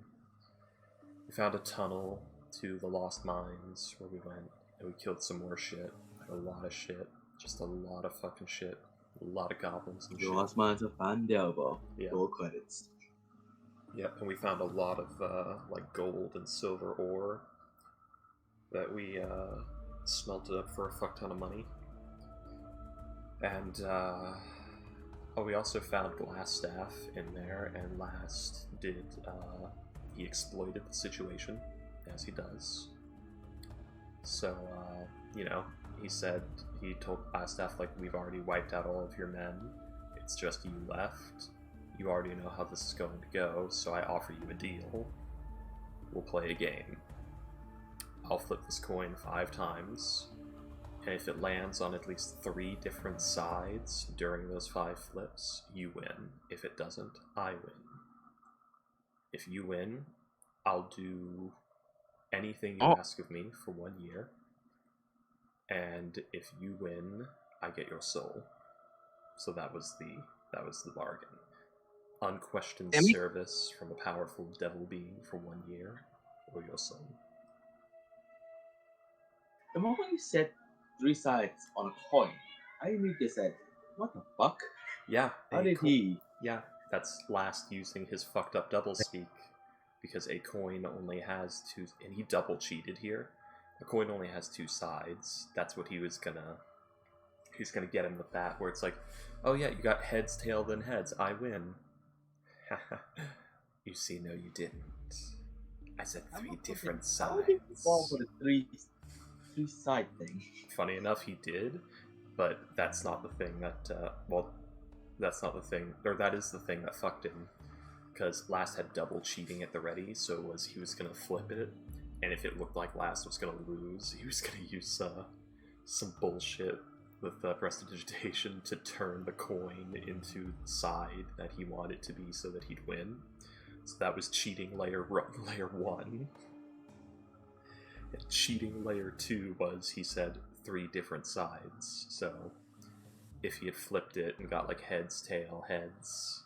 we found a tunnel to the Lost Mines where we went, and we killed some more shit. Like a lot of shit. Just a lot of fucking shit. A lot of goblins and The shit. Lost Mines of Fandelbo. Yeah. Roll credits. Yep, and we found a lot of like gold and silver ore that we smelted up for a fuck ton of money. And we also found Glassstaff in there, and Last did he exploited the situation, as he does. So you know, he told Glassstaff, like, we've already wiped out all of your men, it's just you left. You already know how this is going to go, so I offer you a deal. We'll play a game. I'll flip this coin 5 times, and if it lands on at least 3 different sides during those 5 flips, you win. If it doesn't, I win. If you win, I'll do anything you ask of me for 1 year, and if you win, I get your soul. So that was the bargain. Unquestioned service from a powerful devil being for 1 year, or your soul. The moment you said 3 sides on a coin, I immediately said, what the fuck? Yeah. How did he? Yeah, that's Last using his fucked up doublespeak, because a coin only has 2, and he double cheated here. A coin only has 2 sides. That's what he's gonna get him with that, where it's like, oh yeah, you got heads, tail, then heads, I win. You see, no you didn't. I said 3 different sides. How did he fall for the 3 side thing? Funny enough, he did, but that's not the thing that, that's not the thing, or that is the thing that fucked him, because Last had double cheating at the ready, so he was gonna flip it, and if it looked like Last was gonna lose, he was gonna use some bullshit with prestidigitation to turn the coin into the side that he wanted to be so that he'd win. So that was cheating layer 1. And cheating layer 2 was, he said, 3 different sides. So if he had flipped it and got like heads, tail, heads,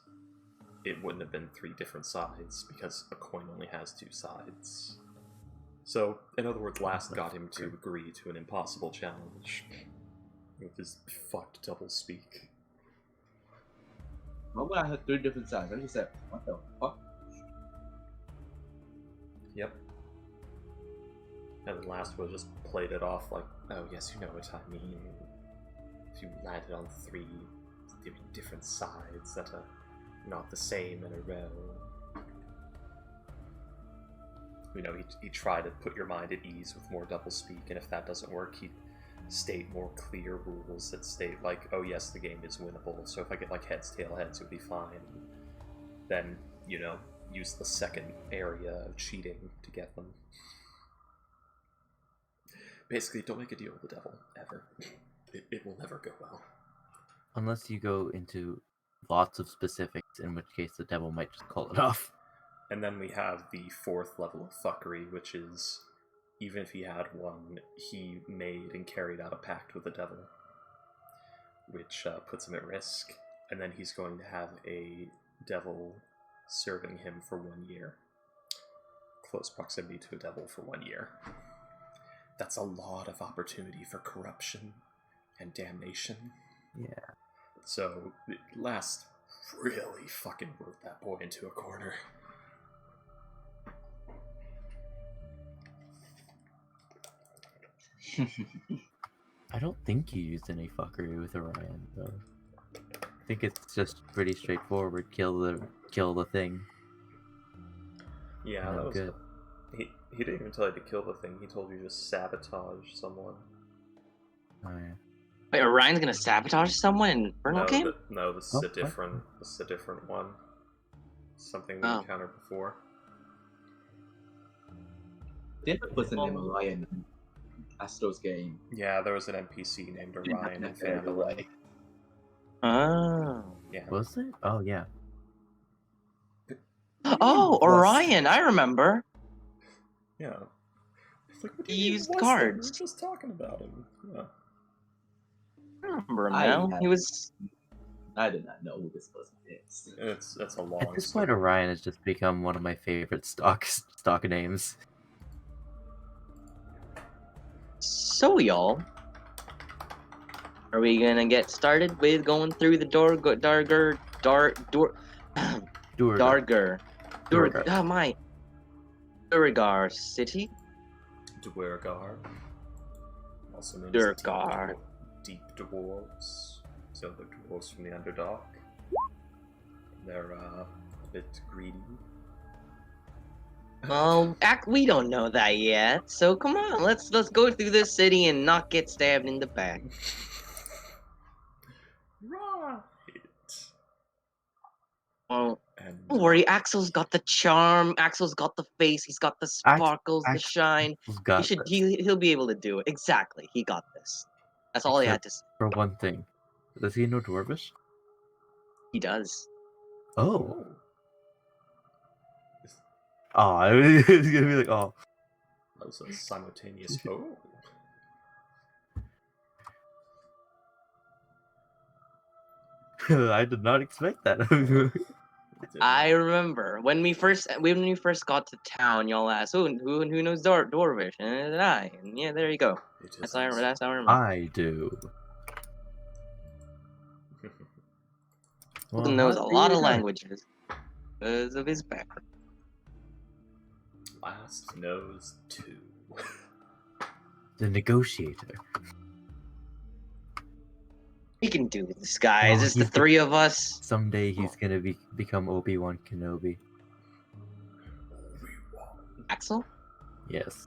it wouldn't have been 3 different sides because a coin only has 2 sides. So, in other words, Last got him to agree to an impossible challenge with his fucked doublespeak. Well, when I had 3 different sides, I just said, what the fuck? Yep. And then Last would just played it off like, oh yes, you know what I mean. If you landed on 3 different sides that are not the same in a row. You know, he tried to put your mind at ease with more doublespeak, and if that doesn't work, he'd state more clear rules that state like, oh yes, the game is winnable, so if I get like heads, tail, heads, it would be fine. Then, you know, use the second area of cheating to get them. Basically, don't make a deal with the devil, ever. It will never go well. Unless you go into lots of specifics, in which case the devil might just call it off. And then we have the 4th level of fuckery, which is, even if he had one, he made and carried out a pact with the devil, which puts him at risk. And then he's going to have a devil serving him for 1 year. Close proximity to a devil for 1 year. That's a lot of opportunity for corruption and damnation. Yeah. So, Last really fucking wrote that boy into a corner. I don't think you used any fuckery with Orion, though. I think it's just pretty straightforward. Kill the thing. Yeah, that was good. He didn't even tell you to kill the thing. He told you to sabotage someone. Oh yeah. Wait, Orion's gonna sabotage someone in Infernal game? No, this is a different. This is a different one. Something we encountered before. Didn't put the name Orion. Astro's game. Yeah, there was an NPC named Orion in Right Phantom. away. Oh. Yeah. Was it? Oh yeah. Oh, Orion, I remember. Yeah. It's like, what do He you mean, used was there? We were cards. just talking about him. Yeah. I remember him I now. had- He was. I did not know who this person is. It's a long At this story. point, Orion has just become one of my favorite stock names. So, y'all. Are we gonna get started with going through the Darger. Oh my. Durgar City? Dwergar. Also known Dwergar. as Deep Dwarves. So the dwarves from the Underdark. They're a bit greedy. Well, we don't know that yet. So come on, let's go through this city and not get stabbed in the back. Right. Well, And don't worry, Axel's got the charm. Axel's got the face. He's got the sparkles, the Axel's shine. got this. He'll be able to do it. Exactly, he got this. That's all he had to say. For one thing, does he know Dwarvish? He does. Oh. Oh, I was gonna be like, oh. that was a simultaneous oh. I did not expect that. I remember when we first got to town, y'all asked, who knows Dwarvish? And then and yeah, there you go. That's how I remember. I do. He knows a lot of languages because of his background. Last knows two. The negotiator. We can do this, guys. Oh, It's the three of us. Someday he's gonna become Obi-Wan Kenobi. Axel? Yes.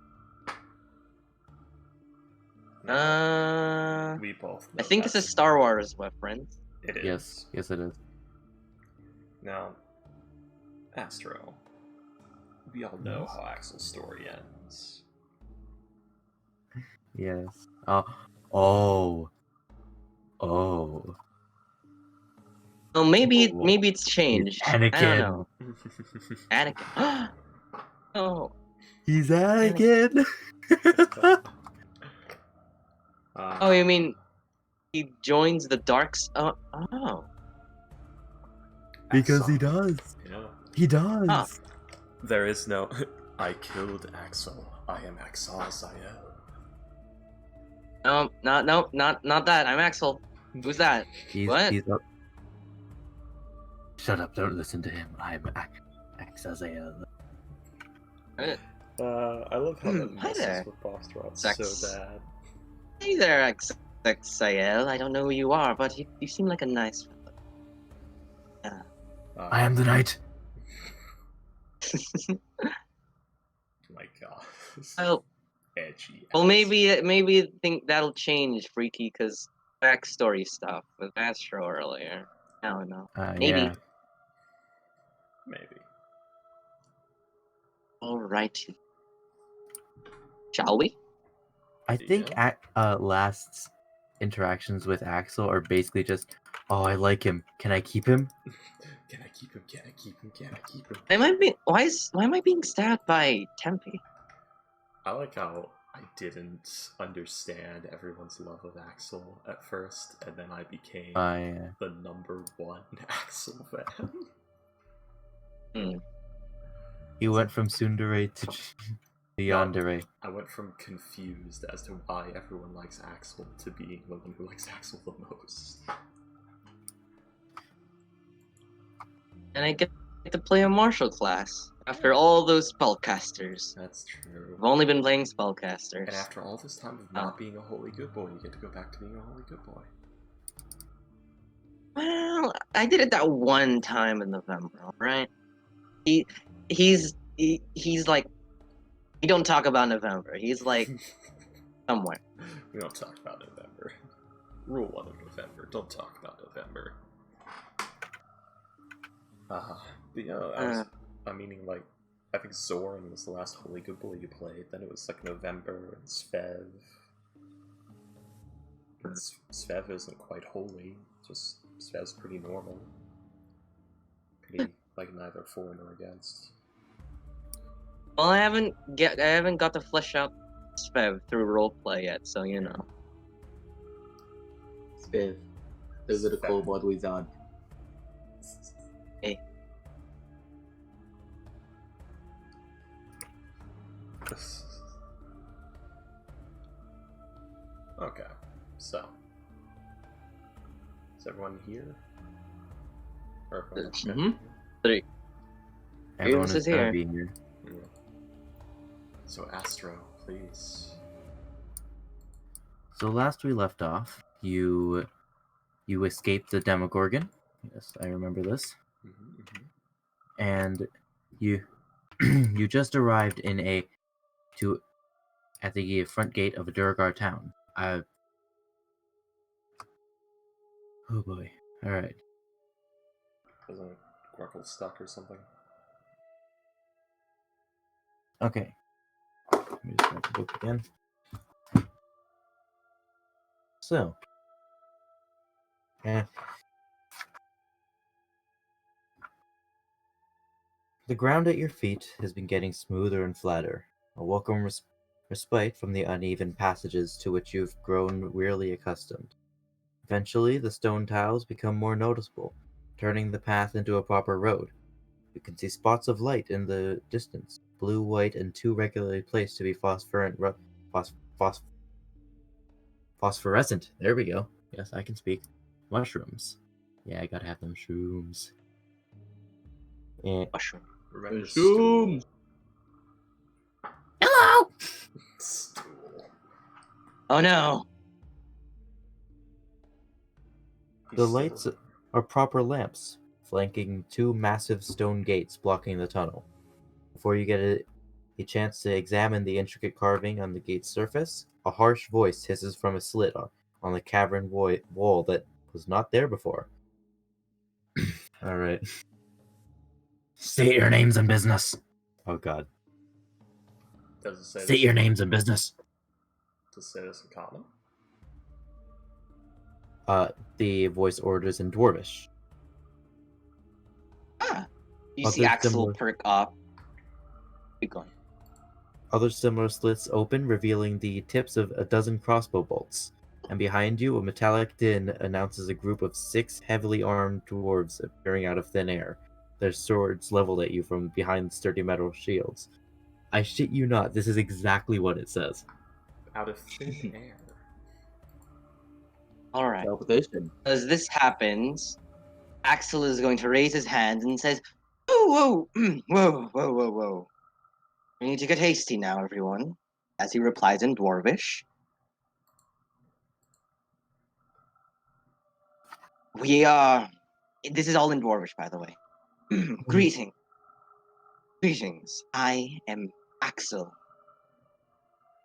We both know I think this that's- is Star Wars reference. It is. Yes. Yes, it is. Now, Astro. We all know how Axel's story ends. Yes. Oh. Well, maybe it's changed. Anakin. I don't know. Anakin. Oh. He's Anakin. Oh, you mean he joins the Oh. Because he does. Yeah. He does. Huh. There is no. I killed Axel. I am Axaziel. No, not that. I'm Axel. Who's that? What? He's up. Shut up! Don't listen to him. I'm Axaziel. I love how that Hi messes there. with Bostrop Sex. so bad. Hey there, Axel. I don't know who you are, but you seem like a nice fellow. I am the knight. My god. Well, Edgy. well, ass. maybe think that'll change, Freaky, because backstory stuff with Astro earlier. I don't know. Maybe. Yeah. Maybe. Alrighty. Shall we? I think Last's interactions with Axel are basically just, oh, I like him. Can I keep him? Can I keep him? Can I keep him? Can I keep him? Why am I being stabbed by Tempe? I like how I didn't understand everyone's love of Axel at first, and then I became the #1 Axel fan. He went from Tsundere to Yandere. I went from confused as to why everyone likes Axel to being the one who likes Axel the most. And I get to play a martial class after all those spellcasters. That's true. I've only been playing spellcasters. And after all this time of not being a holy good boy, you get to go back to being a holy good boy. Well, I did it that one time in November, alright? He's like, we don't talk about November. He's like somewhere. We don't talk about November. Rule 1 of November, don't talk about November. But yeah, I'm meaning like, I think Zoran was the last holy good boy you played, then it was like November and Svev, Svev isn't quite holy. Just Svev's pretty normal. Pretty like neither for nor against. Well, I haven't got to flesh out Svev through roleplay yet, so you know. Spiv. Those are the kobold wizard. Hey. Okay, so is everyone here? Or everyone Mhm. Three. Everyone James is is gonna here. be here. Yeah. So Astro, please. So last we left off, you escaped the Demogorgon. Yes, I remember this. And you you just arrived at the front gate of a Durgar town. Oh boy. All right. Wasn't Gruckle stuck or something? Okay. Let me just grab the book again. So. Yeah. The ground at your feet has been getting smoother and flatter, a welcome respite from the uneven passages to which you've grown wearily accustomed. Eventually, the stone tiles become more noticeable, turning the path into a proper road. You can see spots of light in the distance, blue, white, and too regularly placed to be phosphorescent. There we go. Yes, I can speak. Mushrooms. Yeah, I gotta have them shrooms. Eh. Mushroom. Red Zoom. Hello! Stool. Oh no! The lights are proper lamps, flanking two massive stone gates blocking the tunnel. Before you get a chance to examine the intricate carving on the gate's surface, a harsh voice hisses from a slit on the cavern wall that was not there before. Alright. State your names and business. Oh god. Does it say State your names and business. Does it say this in common? The voice orders in Dwarvish. You see Axel perk up. Keep going. Other similar slits open, revealing the tips of a dozen crossbow bolts. And behind you, a metallic din announces a group of 6 heavily armed dwarves appearing out of thin air, their swords leveled at you from behind sturdy metal shields. I shit you not, this is exactly what it says. Out of thin air. Alright. Teleportation. As this happens, Axel is going to raise his hand and says, "Whoa, whoa, whoa, whoa, whoa, whoa. We need to get hasty now, everyone." As he replies in Dwarvish. This is all in Dwarvish, by the way. Greetings. I am Axel,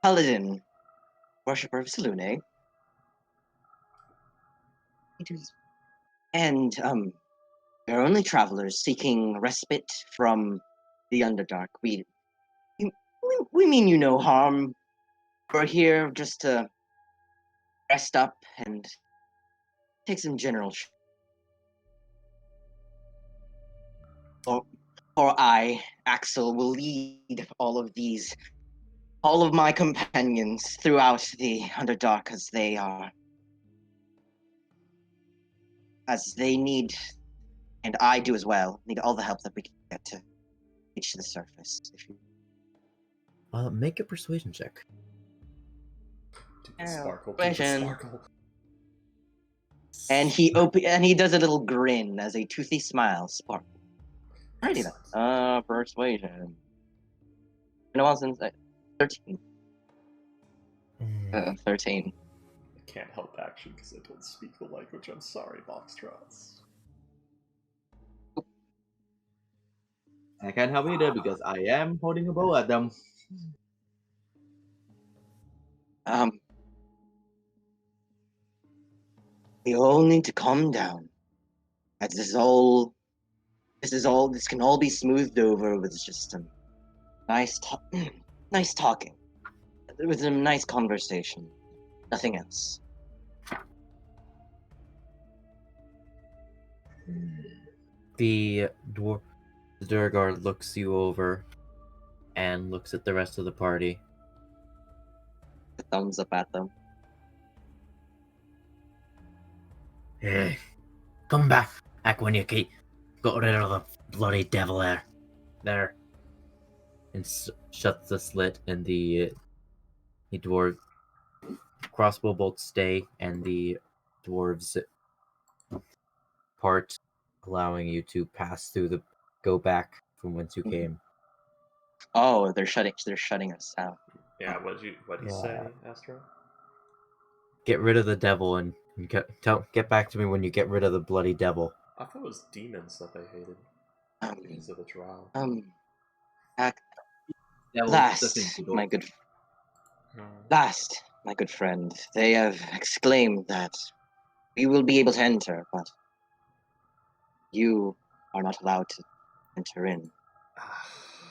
Paladin, worshipper of Selune. And, we're only travelers seeking respite from the Underdark. We mean you no harm. We're here just to rest up and take some general or I, Axel, will lead all of my companions throughout the Underdark as they need, and I do as well, need all the help that we can get to reach the surface. If you Make a persuasion check. Sparkle, persuasion. sparkle. And he does a little grin as a toothy smile sparkles. Alrighty then. Persuasion. No, since 13. 13. I can't help action because I don't speak the language. I'm sorry, Boxtrots. I can't help either because I am holding a bow at them. We all need to calm down. As this can all be smoothed over with just some nice talking. With some nice conversation. Nothing else. The Durgar looks you over and looks at the rest of the party. Thumbs up at them. Hey, come back when you got rid of the bloody devil there. And shuts the slit, and the dwarf crossbow bolts stay, and the dwarves part, allowing you to go back from whence you came. Oh, they're shutting us out. Yeah, what'd you say, Astro? Get rid of the devil and get back to me when you get rid of the bloody devil. I thought it was demons that they hated. Because of the drow. Last, my good friend, they have exclaimed that we will be able to enter, but you are not allowed to enter in.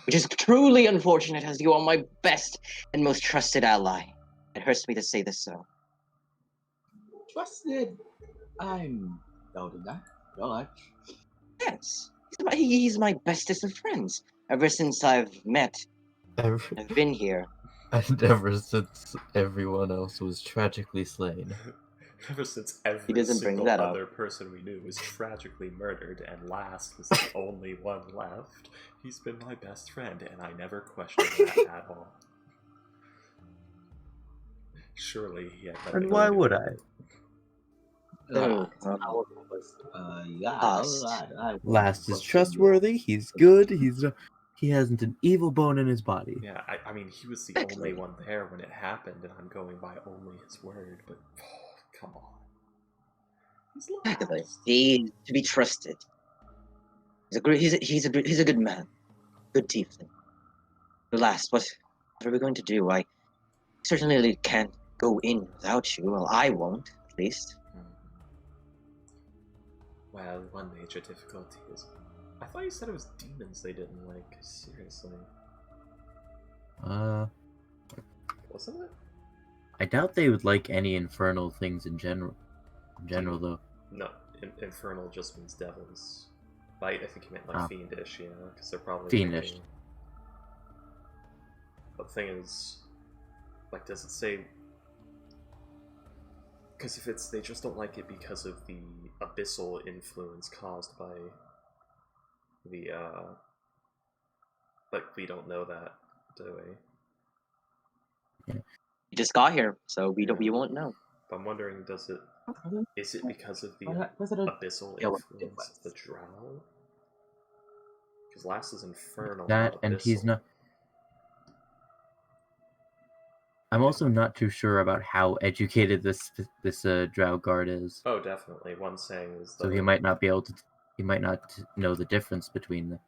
Which is truly unfortunate, as you are my best and most trusted ally. It hurts me to say this so. Trusted? I'm doubting that. Not. Yes, he's my bestest of friends. Ever since I've been here. And ever since everyone else was tragically slain. Ever since every single other person we knew was tragically murdered, and last was the only one left, he's been my best friend, and I never questioned that at all. Surely he had nothing. And why would I? Last is trustworthy. He's good. He hasn't an evil bone in his body. Yeah, I mean, he was the only one there when it happened, and I'm going by only his word. But come on, he's to be trusted. He's a good man, good tiefling. Last, what are we going to do? I certainly can't go in without you. Well, I won't, at least. Well, one major difficulty is, I thought you said it was demons they didn't like. Seriously. Wasn't it? I doubt they would like any infernal things in general. Though. No, infernal just means devils. I think you meant like fiendish, you know, because they're probably fiendish. Thinking... But the thing is, like, does it say? Because if they just don't like it because of the abyssal influence caused by the, like, we don't know that, do we? Yeah. You just got here, so we won't know. But I'm wondering, is it because of the abyssal influence of the drow? Because last is infernal. That, and he's not. I'm also not too sure about how educated this drow guard is. Oh, definitely. One saying is so he might not be able to. He might not know the difference between the.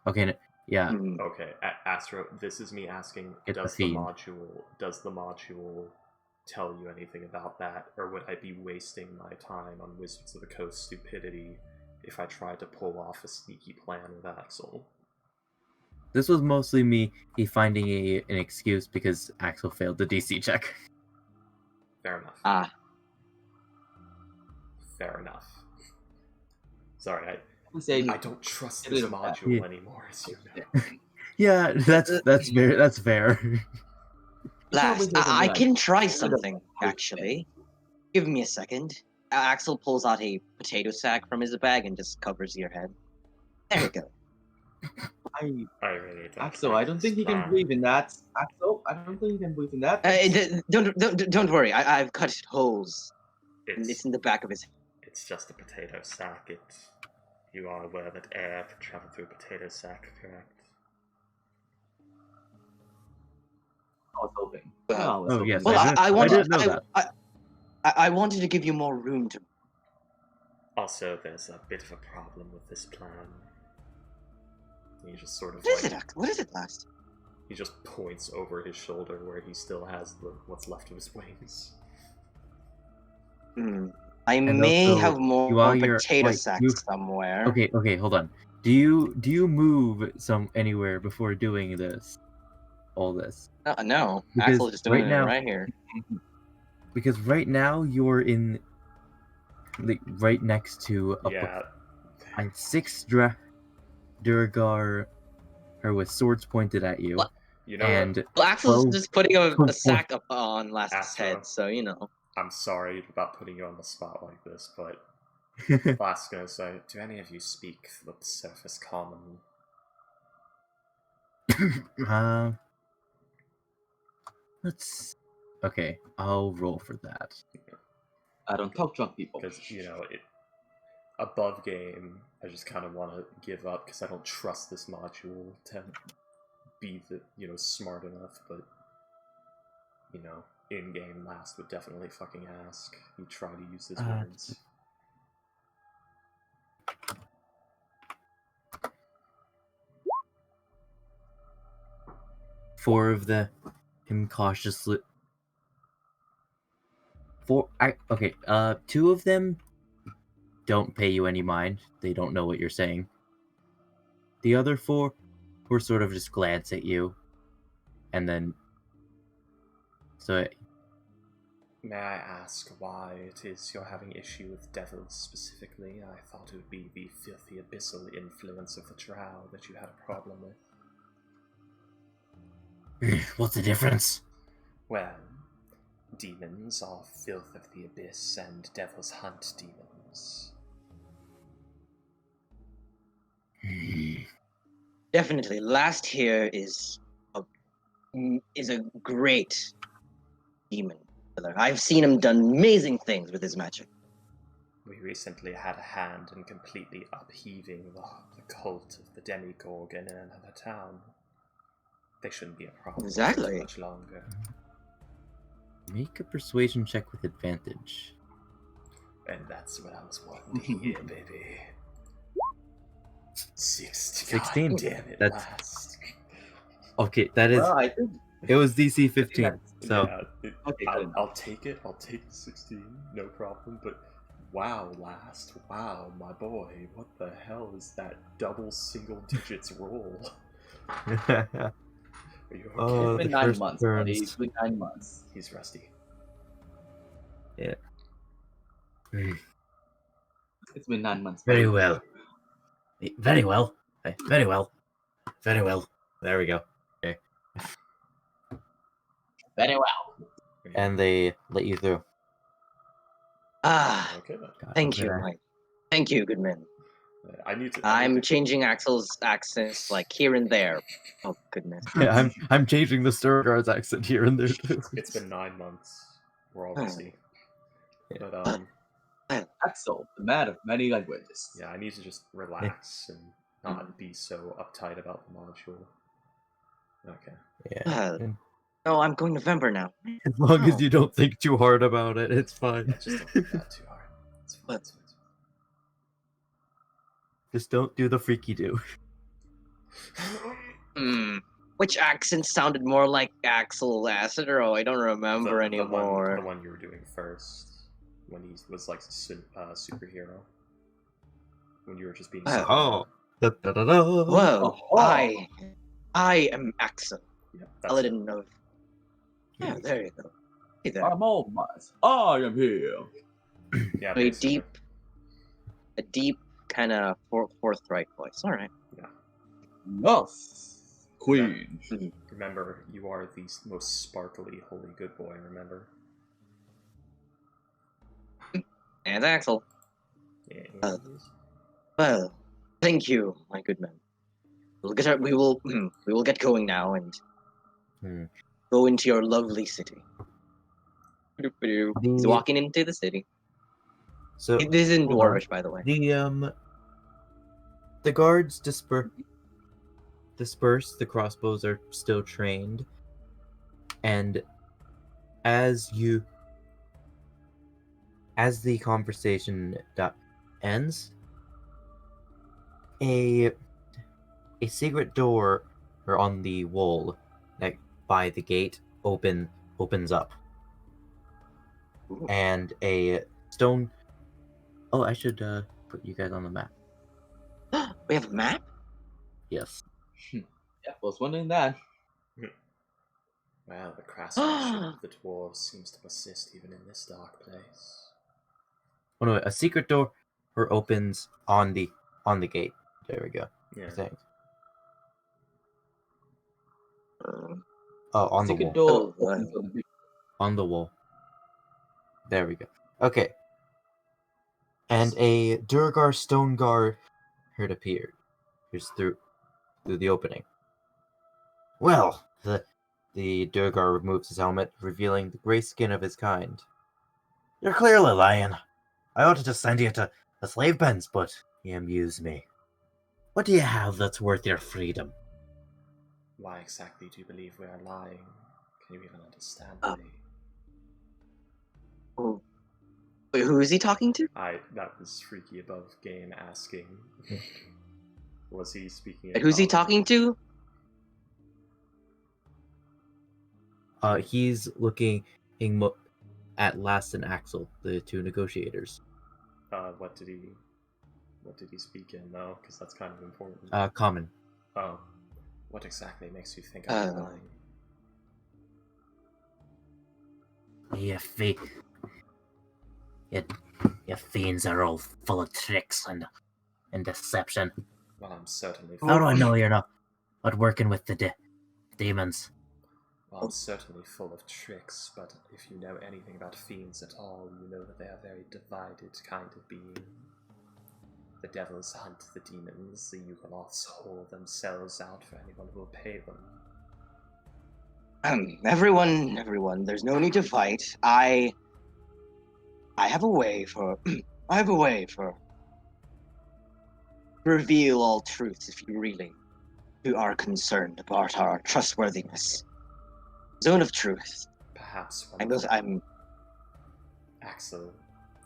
Okay, yeah. Okay, Astro. This is me asking. Does the module tell you anything about that, or would I be wasting my time on Wizards of the Coast stupidity if I tried to pull off a sneaky plan with Axel? This was mostly me finding an excuse because Axel failed the DC check. Fair enough. Fair enough. Sorry, I don't trust this module anymore, as you know. Yeah, that's fair. Last, I can try something, actually. Give me a second. Axel pulls out a potato sack from his bag and just covers your head. There we go. I really don't. Axel, I don't think he can breathe in that. Axel, I don't think he can breathe in that. Don't worry. I've cut holes. It's in the back of his head. It's just a potato sack. You are aware that air can travel through a potato sack, correct? I was hoping. Yes. Well, I didn't know that. I wanted to give you more room to. Also, there's a bit of a problem with this plan. He just sort of. What is it, Last? He just points over his shoulder where he still has what's left of his wings. I may have more potato sacks somewhere. Okay, hold on. Do you move anywhere before doing this? All this? No. Axel's just doing it right here. Because right now you're in, like, right next to and 6 Durgar are with swords pointed at you. What? You know And what? Well, Axel's 12 just putting a Astro. sack up on Last's Astro. head, so you know. I'm sorry about putting you on the spot like this, but Last's gonna say, do any of you speak the surface common? Let's. Okay, I'll roll for that. I don't talk drunk people. Because, above game, I just kind of want to give up because I don't trust this module to be smart enough, but, in-game Last would definitely fucking ask. You try to use his words. 4 of him cautiously. 2 of them don't pay you any mind. They don't know what you're saying. The other 4 who sort of just glance at you, and then. So. May I ask why it is you're having issue with devils specifically? I thought it would be the filthy abyssal influence of the drow that you had a problem with. What's the difference? Well, demons are filth of the abyss, and devils hunt demons. Definitely, Last here is a great demon killer. I've seen him done amazing things with his magic. We recently had a hand in completely upheaving the cult of the demigorgon in another town. They shouldn't be a problem Exactly. much longer. Make a persuasion check with advantage. And that's what I was wanting to hear, baby. 16. 16. God damn it, That's- Last. Okay, that is. Well, I think It was DC 15. So. Yeah, Okay, good. I'll take it. I'll take the 16, no problem. But wow, Last. Wow, my boy. What the hell is that double single digits roll? Are you okay? Oh, It's been the 9 first months, burns. buddy. It's been 9 months. He's rusty. It's been 9 months. Very buddy. well. Very well. Very well. Very well. There we go. Okay. Very well. And they let you through. Okay then. Thank you, Yeah. Mike. Thank you, good man. I need to. I'm changing Axel's accents like here and there. Oh goodness. Yeah, I'm changing the Sturgar's accent here and there too. It's been 9 months. We're all busy. Yeah. But Axel, the man of many languages. yeah, I need to just relax and not be so uptight about the module. Okay. Yeah. Oh, I'm going November now. As long as Oh. you don't think too hard about it, it's fine. Yeah, just don't think that too hard. It's fine. It's fine. Just don't do the freaky do. Which accent sounded more like Axel Lassiter? I don't remember anymore. The one you were doing first, when he was like superhero. When you were just being. Oh. Da-da-da-da. Whoa, Oh. I am Axel. Yeah, I didn't know. Yeah, there you go. Hey there. I'm all mice. I am here. Yeah, A basically. deep kind of forthright voice. All right. Yes, Queen. Remember, you are the most sparkly, holy good boy. Remember. And Axel. Yeah. Well, thank you, my good man. We will get going now and go into your lovely city. He's walking into the city. So This isn't hold on. Dwarvish, by the way. The guards disperse. The crossbows are still trained, and as the conversation ends, a secret door on the wall, like by the gate, opens up, and a stone. Oh, I should put you guys on the map. We have a map? Yes. Yeah, was wondering that. Wow, the craftsmanship of the dwarves seems to persist even in this dark place. Oh no! A secret door opens on the on the gate. There we go. Yeah. I think. Uh, Oh, on the Secret wall. door Oh, opens on the big. On the wall. There we go. Okay. And a Durgar stone guard appeared. Here's through the opening. Well, the Durgar removes his helmet, revealing the gray skin of his kind. You're clearly lying. I ought to just send you to the slave pens, but you amuse me. What do you have that's worth your freedom? Why exactly do you believe we are lying? Can you even understand Uh, me? oh. Wait, who is he talking to? That was Freaky Above Game asking. Was he speaking in And who's he common? talking to? He's looking at Last and Axel, the two negotiators. What did he speak in though? Because that's kind of important. Common. Oh. What exactly makes you think I'm lying? You fiends are all full of tricks and deception. Well, I'm certainly How do I know you're not working with the demons? Well, I'm certainly full of tricks, but if you know anything about fiends at all, you know that they are very divided kind of being. The devils hunt the demons, the Yugoloths hold themselves out for anyone who will pay them. Everyone, there's no need to fight. I have a way for reveal all truths if you really are concerned about our trustworthiness. Zone of truth. Perhaps one I'm of both, I'm Axel,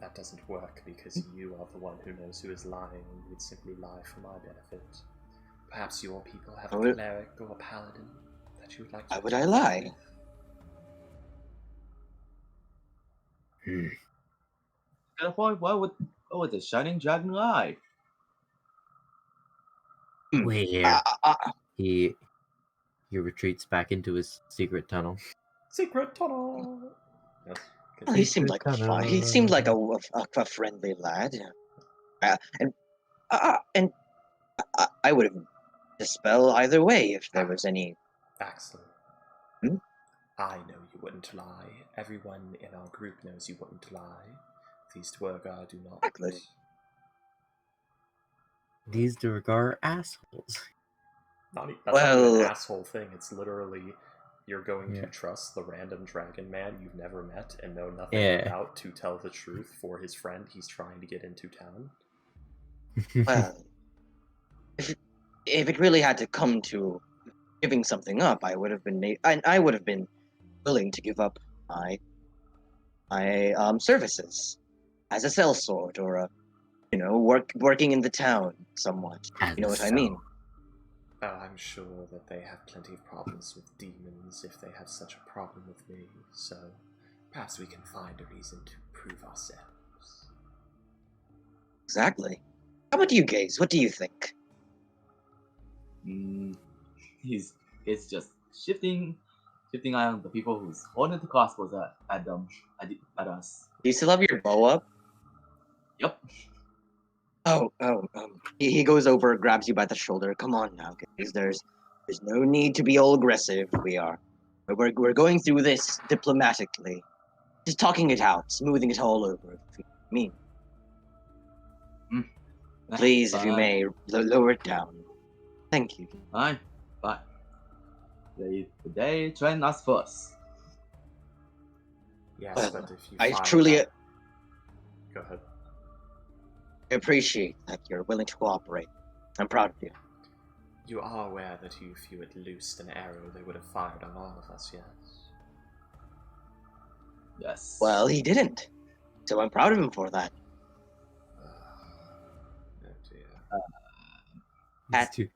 that doesn't work because you are the one who knows who is lying and you would simply lie for my benefit. Perhaps your people have a cleric or a paladin that you would like to why would I lie? Why would the Shining Dragon lie? Wait here. He retreats back into his secret tunnel. Secret tunnel. Yes. Well, he seemed like a friendly lad. And I would have dispelled either way if there was any. Axel. Hmm? I know you wouldn't lie. Everyone in our group knows you wouldn't lie. These Dwergar do not. Exactly. These Durgar are assholes. That's not even an asshole thing. It's literally you're going to trust the random dragon man you've never met and know nothing about to tell the truth for his friend he's trying to get into town. Well, if it really had to come to giving something up, I would have been willing to give up my services as a sellsword or working in the town somewhat. You know what I mean? I'm sure that they have plenty of problems with demons if they have such a problem with me, so perhaps we can find a reason to prove ourselves. Exactly. How about you, Gaze? What do you think? It's just shifting on the people who's holding the crossbows at us. Do you still have your bow up? Yep. He goes over, grabs you by the shoulder. Come on now, Gaze. There's no need to be all aggressive. We're going through this diplomatically, just talking it out, smoothing it all over. If you mean. Please, if you may, lower it down. Thank you. Fine, but they train us first. Yes, Well, but if you I find truly that... Go ahead. appreciate that you're willing to cooperate. I'm proud of you. You are aware that if you had loosed an arrow, they would have fired on all of us, yes? Yes. Well, he didn't, so I'm proud of him for that. Oh dear.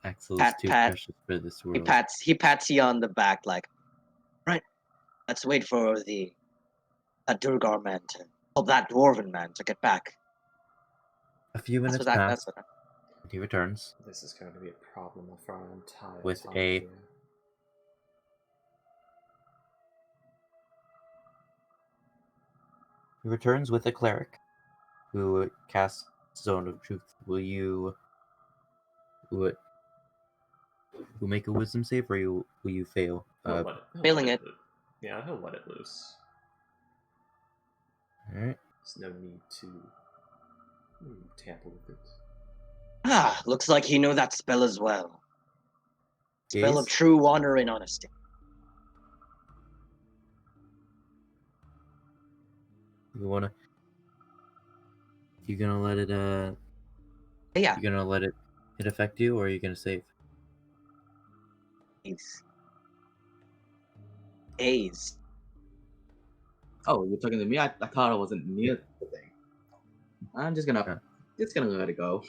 Axel's too precious for this world. He pats you on the back like, right, let's wait for that Durgar man that Dwarven man to get back. A few minutes pass, and he returns. This is going to be a problem for our entire with time a here. He returns with a cleric who casts Zone of Truth, will you make a wisdom save, or will you fail? He'll Failing let it. Yeah, he'll let it loose. Alright. There's no need to tamper with it. Ah, looks like you know that spell as well. Spell of Gaze? true honor and honesty. You gonna let it Yeah, you gonna let it affect you, or are you gonna save? A's. Oh, you're talking to me? I thought I wasn't near the thing. I'm just gonna let it go.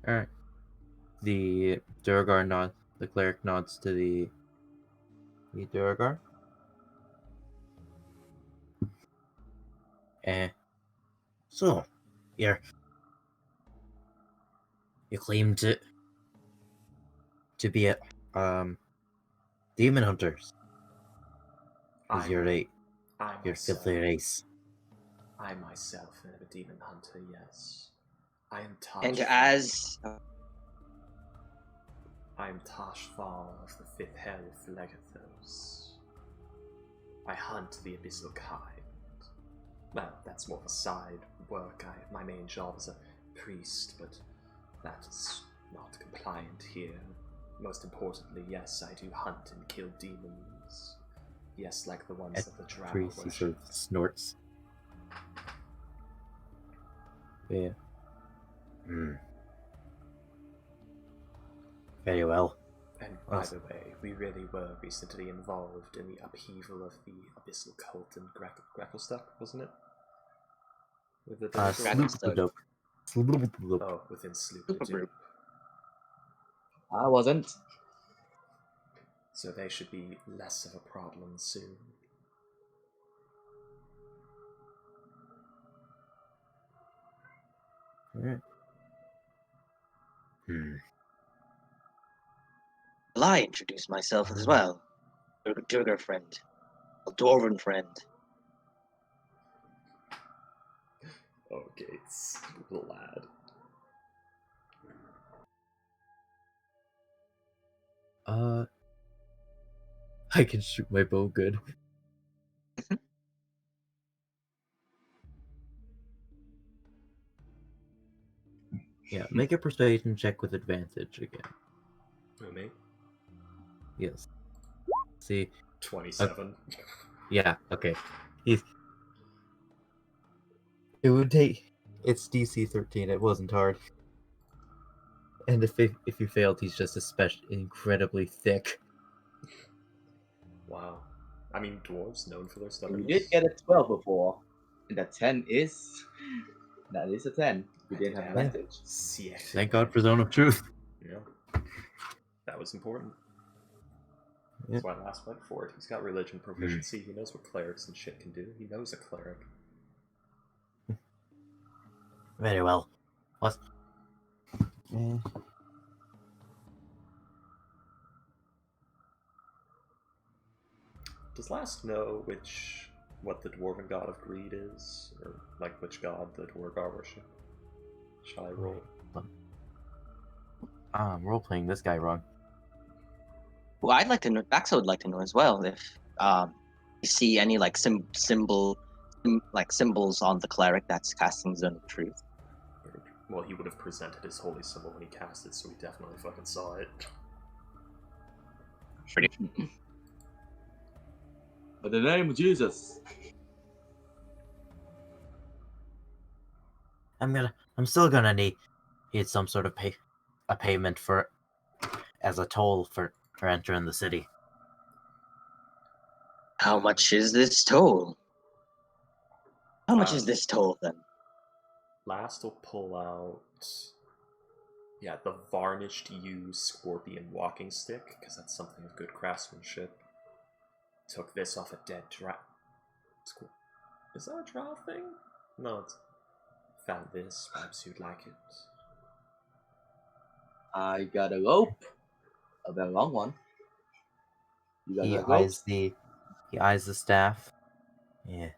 Alright. The Durgar nod. The cleric nods to the Durgar. So, you claim to be a demon hunters. Is your filthy race? I myself am a demon hunter, yes. I am And Tashfal. I am Tashfal of the Fifth Hell of Legathos. I hunt the abyssal kind. Well, that's more of a side work. My main job is a priest, but that is not compliant here. Most importantly, yes, I do hunt and kill demons. Yes, like the ones that the drow Priest, he worship. sort of snorts. Yeah. Very well. And by the way, we really were recently involved in the upheaval of the abyssal cult in Gracklestug, wasn't it? With the Gracklestug. Oh, within Sloop. I wasn't. So they should be less of a problem soon. Alright. Well, I introduce myself as well. Durgar friend. A dwarven friend. Oh, Gates, lad. I can shoot my bow good. Yeah, make a persuasion check with advantage again. Who, me? Yes. See. 27. Yeah. Okay. It would take. It's DC 13. It wasn't hard. And if you failed, he's just incredibly thick. Wow. I mean, dwarves known for their You stubbornness. did get a 12 before, and that 10 is... That is a 10. You didn't have advantage. Thank God for Zone of Truth. Yeah. That was important. Yeah. That's why last went for it. He's got religion proficiency. He knows what clerics and shit can do. He knows a cleric. Very well. What? Does Last know what the dwarven god of greed is? Or, like, which god the dwargar worship? Shall I roll? I'm role-playing this guy wrong. Well, I'd like to know. Baxo would like to know as well if you see any like symbols on the cleric that's casting Zone of Truth. Well, he would have presented his holy symbol when he cast it, so he definitely fucking saw it. But the name of Jesus. I'm still gonna need some sort of payment as a toll for entering the city. How much is this toll? How much is this toll then? Last will pull out, the varnished used scorpion walking stick, because that's something of good craftsmanship. Took this off a dead drow. Is that a drow thing? No, it's... Found this, perhaps you'd like it. I got a rope. A very long one. You got He that rope? eyes the staff. Yeah.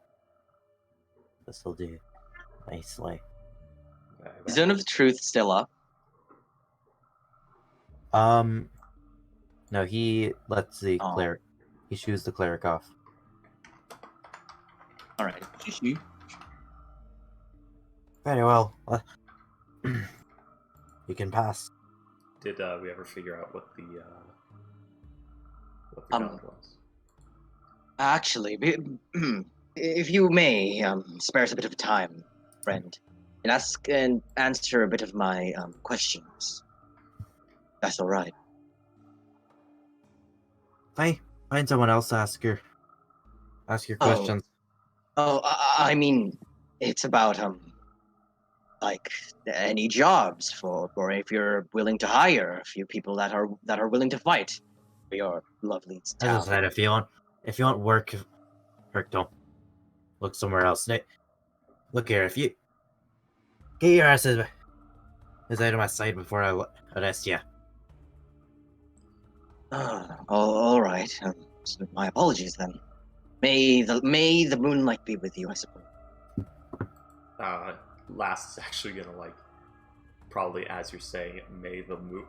This'll do. Nicely. Is Zone of Truth still up? No, he lets the Oh. cleric. He shoos the cleric off. All right. Very well. You can pass. Did we ever figure out what the god was? Actually, if you may spare us a bit of time, friend, and ask and answer a bit of my questions. That's all right. Find someone else to ask your questions. Oh, I mean, it's about like any jobs for, or if you're willing to hire a few people that are willing to fight for your lovely As I town. said, if you want work, don't look somewhere else. Look here, if you get your asses out of my sight before I arrest you. All right. So my apologies then. May the moonlight be with you, I suppose. Last is actually gonna probably as you're saying it, may the moon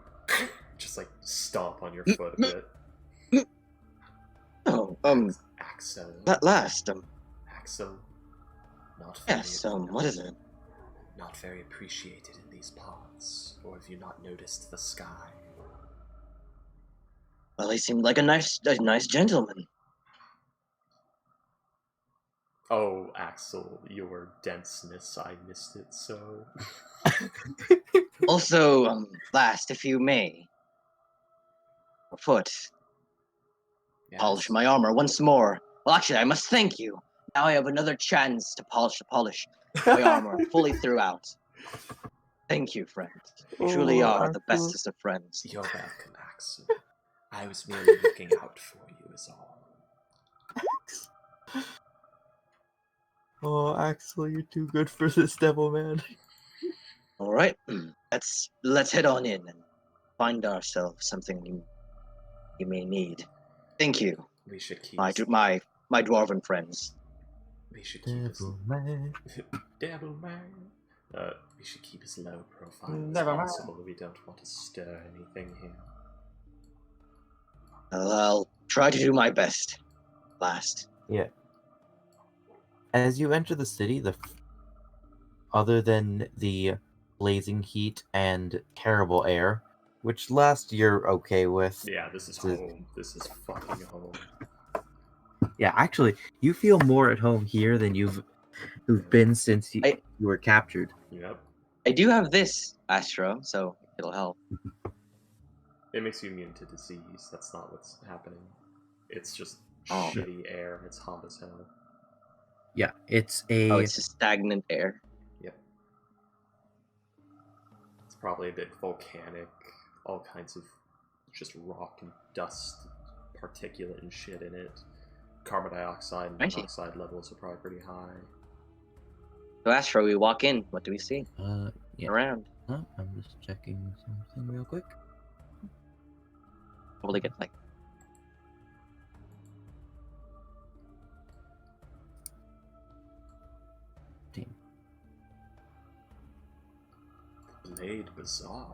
just stomp on your foot a bit. Oh, Axel. that last, Axel. Not very, yes, what is it? Not very appreciated in these parts, or have you not noticed the sky? Well, he seemed like a nice gentleman. Oh, Axel, your denseness, I missed it so. Also, last, if you may, foot, Yes. polish my armor once more. Well, actually, I must thank you. Now I have another chance to polish my armor fully throughout. Thank you, friend. You truly are the bestest of friends. You're welcome, Axel. I was merely looking out for you is all. Oh, Axel, you're too good for this devil, man. All right, let's head on in and find ourselves something you may need. Thank you, We should keep my dwarven friends. We should keep Devil man. Devil man. We should keep as low profile as Never mind. possible. We don't want to stir anything here. I'll try to do my best. Last. Yeah. As you enter the city, other than the blazing heat and terrible air, which last you're okay with. Yeah, this is home. This is fucking home. Yeah, actually, you feel more at home here than you've been since you were captured. Yep. I do have this, Astro, so it'll help. It makes you immune to disease. That's not what's happening. It's just Oh. shitty air. It's hot as hell. Yeah, it's a... Oh, it's just stagnant air. Yep. It's probably a bit volcanic. All kinds of just rock and dust, particulate and shit in it. Carbon dioxide and monoxide levels are probably pretty high. So Astro, we walk in. What do we see? Yeah. Around. Oh, I'm just checking something real quick. Probably get Blade Bazaar.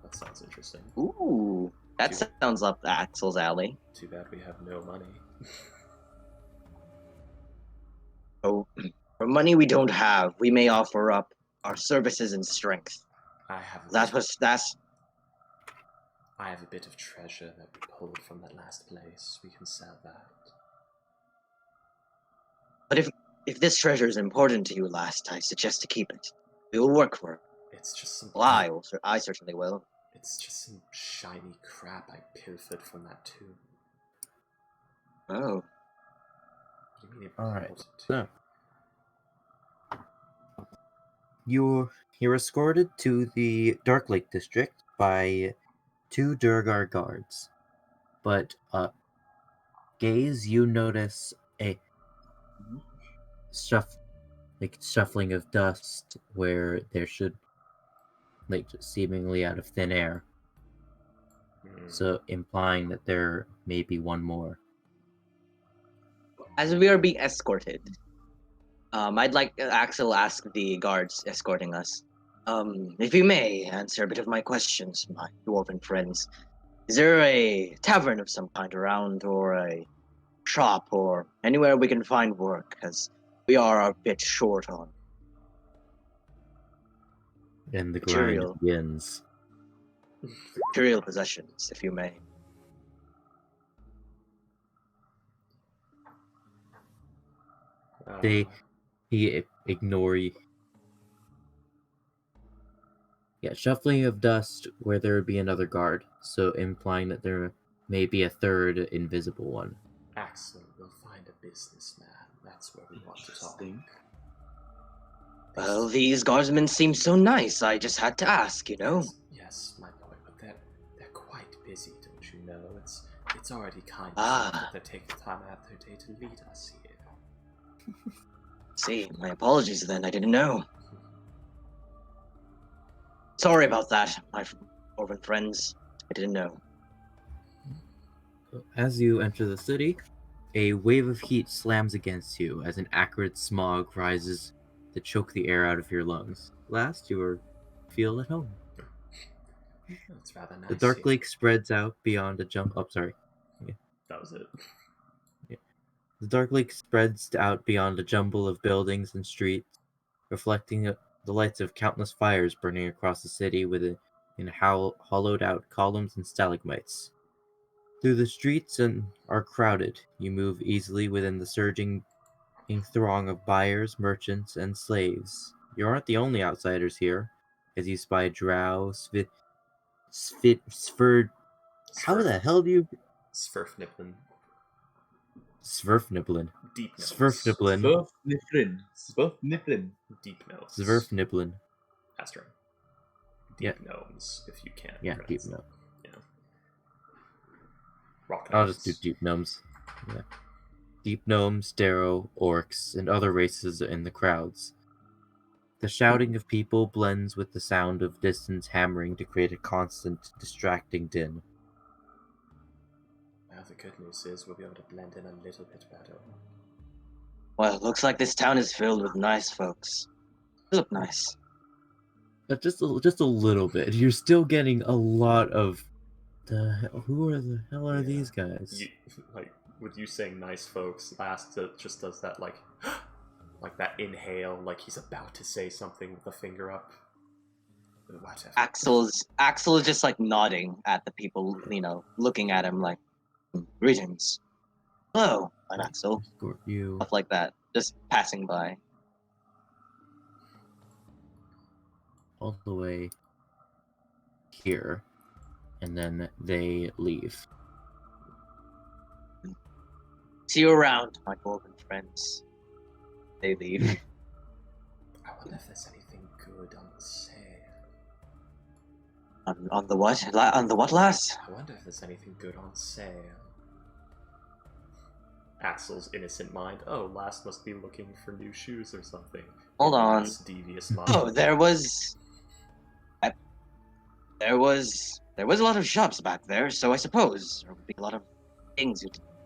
That sounds interesting. Ooh, that sounds up Axel's alley. Too bad we have no money. Oh, for money we don't have, we may offer up our services and strength. I have a bit of treasure that we pulled from that last place. We can sell that. But if this treasure is important to you, last, I suggest to keep it. We will work for it. It's just some. Well, I certainly will. It's just some shiny crap I pilfered from that tomb. Oh. What do you mean Alright, so you're escorted to the Dark Lake District by 2 Durgar guards. But Gaze, you notice a shuffling of dust where there should just seemingly out of thin air. So implying that there may be one more. As we are being escorted, I'd like Axel ask the guards escorting us. If you may answer a bit of my questions, my dwarven friends. Is there a tavern of some kind around, or a shop, or anywhere we can find work? As we are a bit short on And the Material. grind begins. material possessions, if you may. He ignore you. Yeah, shuffling of dust where there would be another guard, so implying that there may be a third invisible one. Axel, we'll find a businessman. That's where we want to talk. Interesting. Well, these guardsmen seem so nice. I just had to ask, you know. Yes, my boy, but they're quite busy, don't you know? It's already kind of Ah. that they're taking time out of their day to lead us here. See, my apologies then. I didn't know. Sorry about that, my dwarven friends. I didn't know. As you enter the city, a wave of heat slams against you as an acrid smog rises to choke the air out of your lungs. Last, you feel at home. That's rather nice. The dark here. lake spreads out beyond a jump. Oh, sorry. That was it. The dark lake spreads out beyond a jumble of buildings and streets, reflecting the lights of countless fires burning across the city in hollowed-out columns and stalagmites. Through the streets are crowded. You move easily within the surging throng of buyers, merchants, and slaves. You aren't the only outsiders here, as you spy Drow, How the hell do you... Sverfniblin. Sverfniblin. Deep nose. Sverfniblin. Sverfniblin. Deep nose. Sverfniblin. Astro. Yeah. Deep nose, if you can. Yeah, deep pronounce it. nose. Yeah. Rock I'll nose. just do deep gnomes. Yeah. Deep gnomes, Darrow, orcs, and other races in the crowds. The shouting of people blends with the sound of distant hammering to create a constant, distracting din. Well, the good news is we'll be able to blend in a little bit better. Well, it looks like this town is filled with nice folks. They look nice. But just a little bit. You're still getting a lot of who are the hell are Yeah. these guys? With you saying nice folks, Last just does that, like that inhale, like he's about to say something with the finger up. Whatever. Axel is just like nodding at the people, you know, looking at him like, greetings. Hello, I'm Axel. You Stuff like that. Just passing by. all the way here, and then they leave. See you around, my dwarven friends. They leave. I wonder if there's anything good on sale. On the what? On the what, lass? I wonder if there's anything good on sale. Axel's innocent mind. Oh, Last must be looking for new shoes or something. Hold on. Last's devious mind. Oh, there was a lot of shops back there, so I suppose there would be a lot of things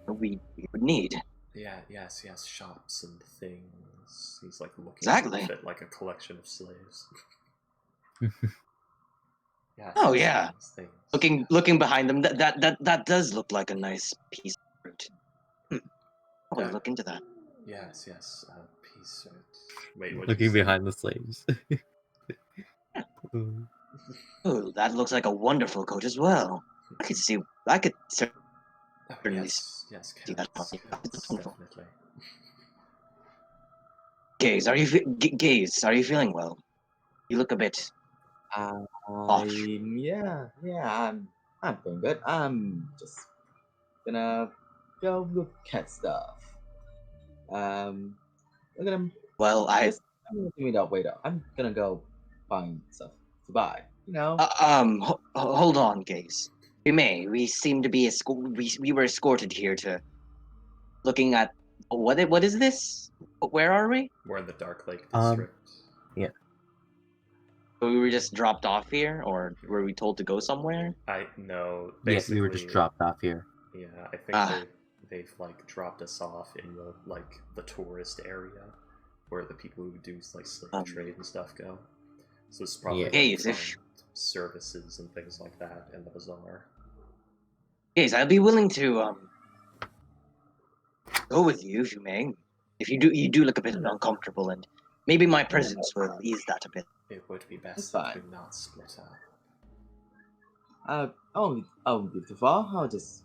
we would need. Yeah, yes, shops and things. He's like looking Exactly. at like a collection of slaves. Yeah. Oh yeah. Things. Looking behind them, that does look like a nice piece of fruit. I'll Yeah. look into that. Yes, piece of... Wait, what did Looking you say? behind the slaves. Oh, that looks like a wonderful coat as well. I could certainly Oh, yes, see that. cats, Wonderful. definitely. Gaze, are you feeling well? You look a bit off. Yeah, I'm doing good. I'm just gonna go look at stuff. Look at him. Well, I'm gonna give me that wait up. I'm gonna go find stuff to buy. You know. Hold on, Gaze. We seem to be we were escorted here to looking at what is this? Where are we? We're in the Dark Lake Um, district. We were just dropped off here, or were we told to go somewhere? No, Yes, basically. we were just dropped off here. Yeah, I think they've like dropped us off in the tourist area where the people who do like slave trade and stuff go. So it's probably Yeah. like Yes, find if- services and things like that in the bazaar. Yes, I'd be willing to go with you if you may. If you do look a bit uncomfortable, and maybe my presence will ease that a bit. It would be best It's if fine. we not split up. I'll be too far. I'll just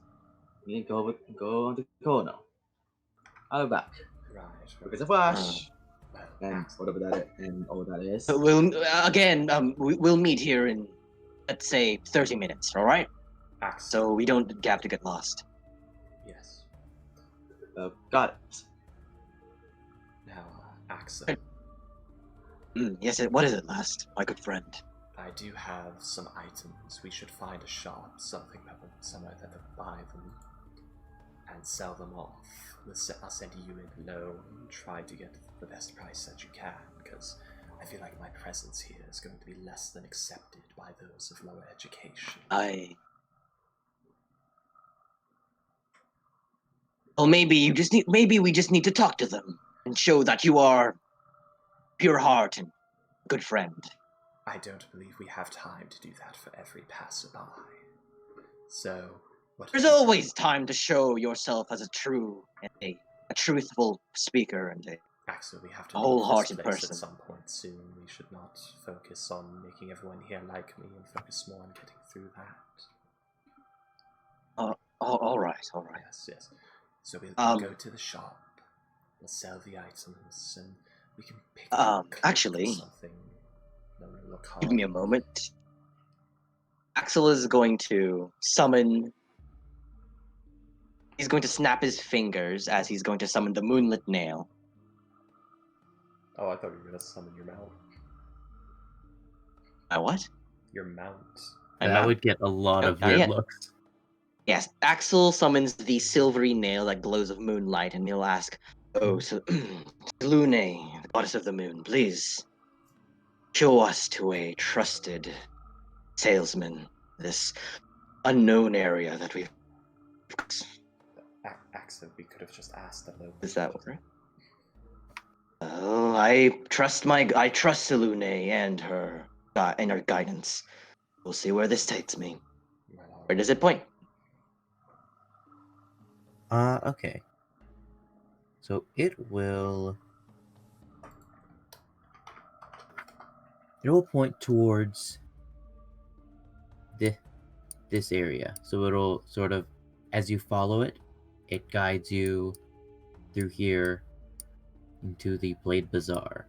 go on the corner. I'll be back. Right. Because of Flash Well, and whatever that and all that is. So we'll we'll meet here in, let's say, 30 minutes. All right. Axel. So we don't have to get lost. Yes. Got it. Now, Axel, Yes. What is it, last, my good friend? I do have some items. We should find a shop, somewhere that will buy them and sell them off. I'll send you in low and try to get the best price that you can, because I feel like my presence here is going to be less than accepted by those of lower education. Well, maybe we just need to talk to them and show that you are pure heart and good friend. I don't believe we have time to do that for every passerby. So, what? There's always time to show yourself as a truthful speaker and a Axel, we have to a leave wholehearted this place person. at some point soon. We should not focus on making everyone here like me and focus more on getting through that. All right. Yes. So we'll go to the shop. We'll sell the items, and we can pick up a cloak or actually, something. No, look hard. Give me a moment. Axel is going to summon. He's going to snap his fingers as he's going to summon the Moonlit Nail. Oh, I thought you were going to summon your mount. My what? Your mount. That would get a lot Nope, of not weird yet. looks. Yes, Axel summons the silvery nail that glows of moonlight, and he'll ask, "Oh, so Lune, the goddess of the moon, please show us to a trusted salesman this unknown area that we've." Axel, we could have just asked the local. Is that work? Oh, I trust Lune and her guidance. We'll see where this takes me. Where does it point? Okay. So it will point towards this area. So it'll sort of, as you follow it, it guides you through here into the Blade Bazaar.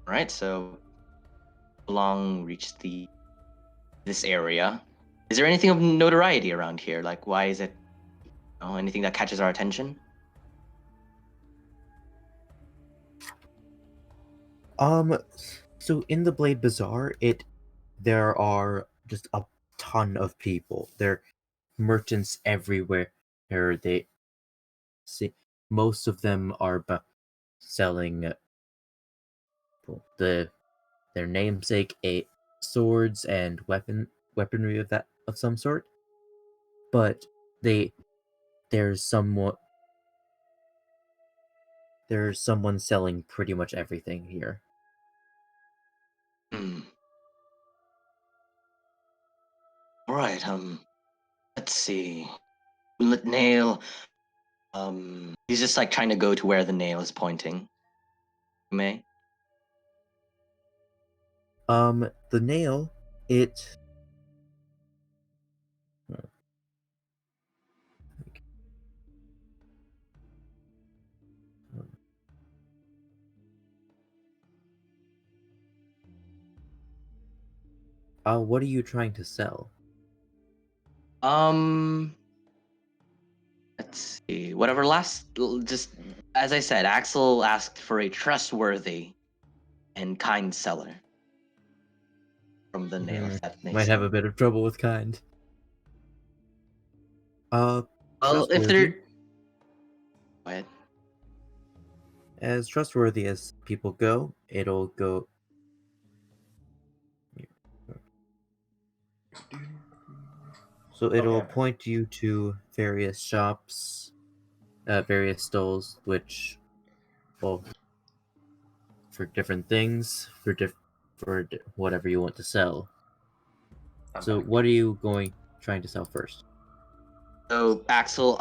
Alright, so Looooong reached this area. Is there anything of notoriety around here? Like, why is it anything that catches our attention? So in the Blade Bazaar, there are just a ton of people. There are merchants everywhere. Most of them are selling their namesake swords and weaponry of some sort. But there's someone selling pretty much everything here. Alright, let's see. Moonlit nail. He's just like trying to go to where the nail is pointing. May? The nail, it what are you trying to sell? Let's see. Whatever just as I said, Axel asked for a trustworthy and kind seller from the nail. If that makes Might have sense. a bit of trouble with kind. Well, if trustworthy. they're go ahead. As trustworthy as people go, it'll go. So it'll point you to various shops various stalls, which, well, for different things, for whatever you want to sell. So, what are you trying to sell first? So, Axel,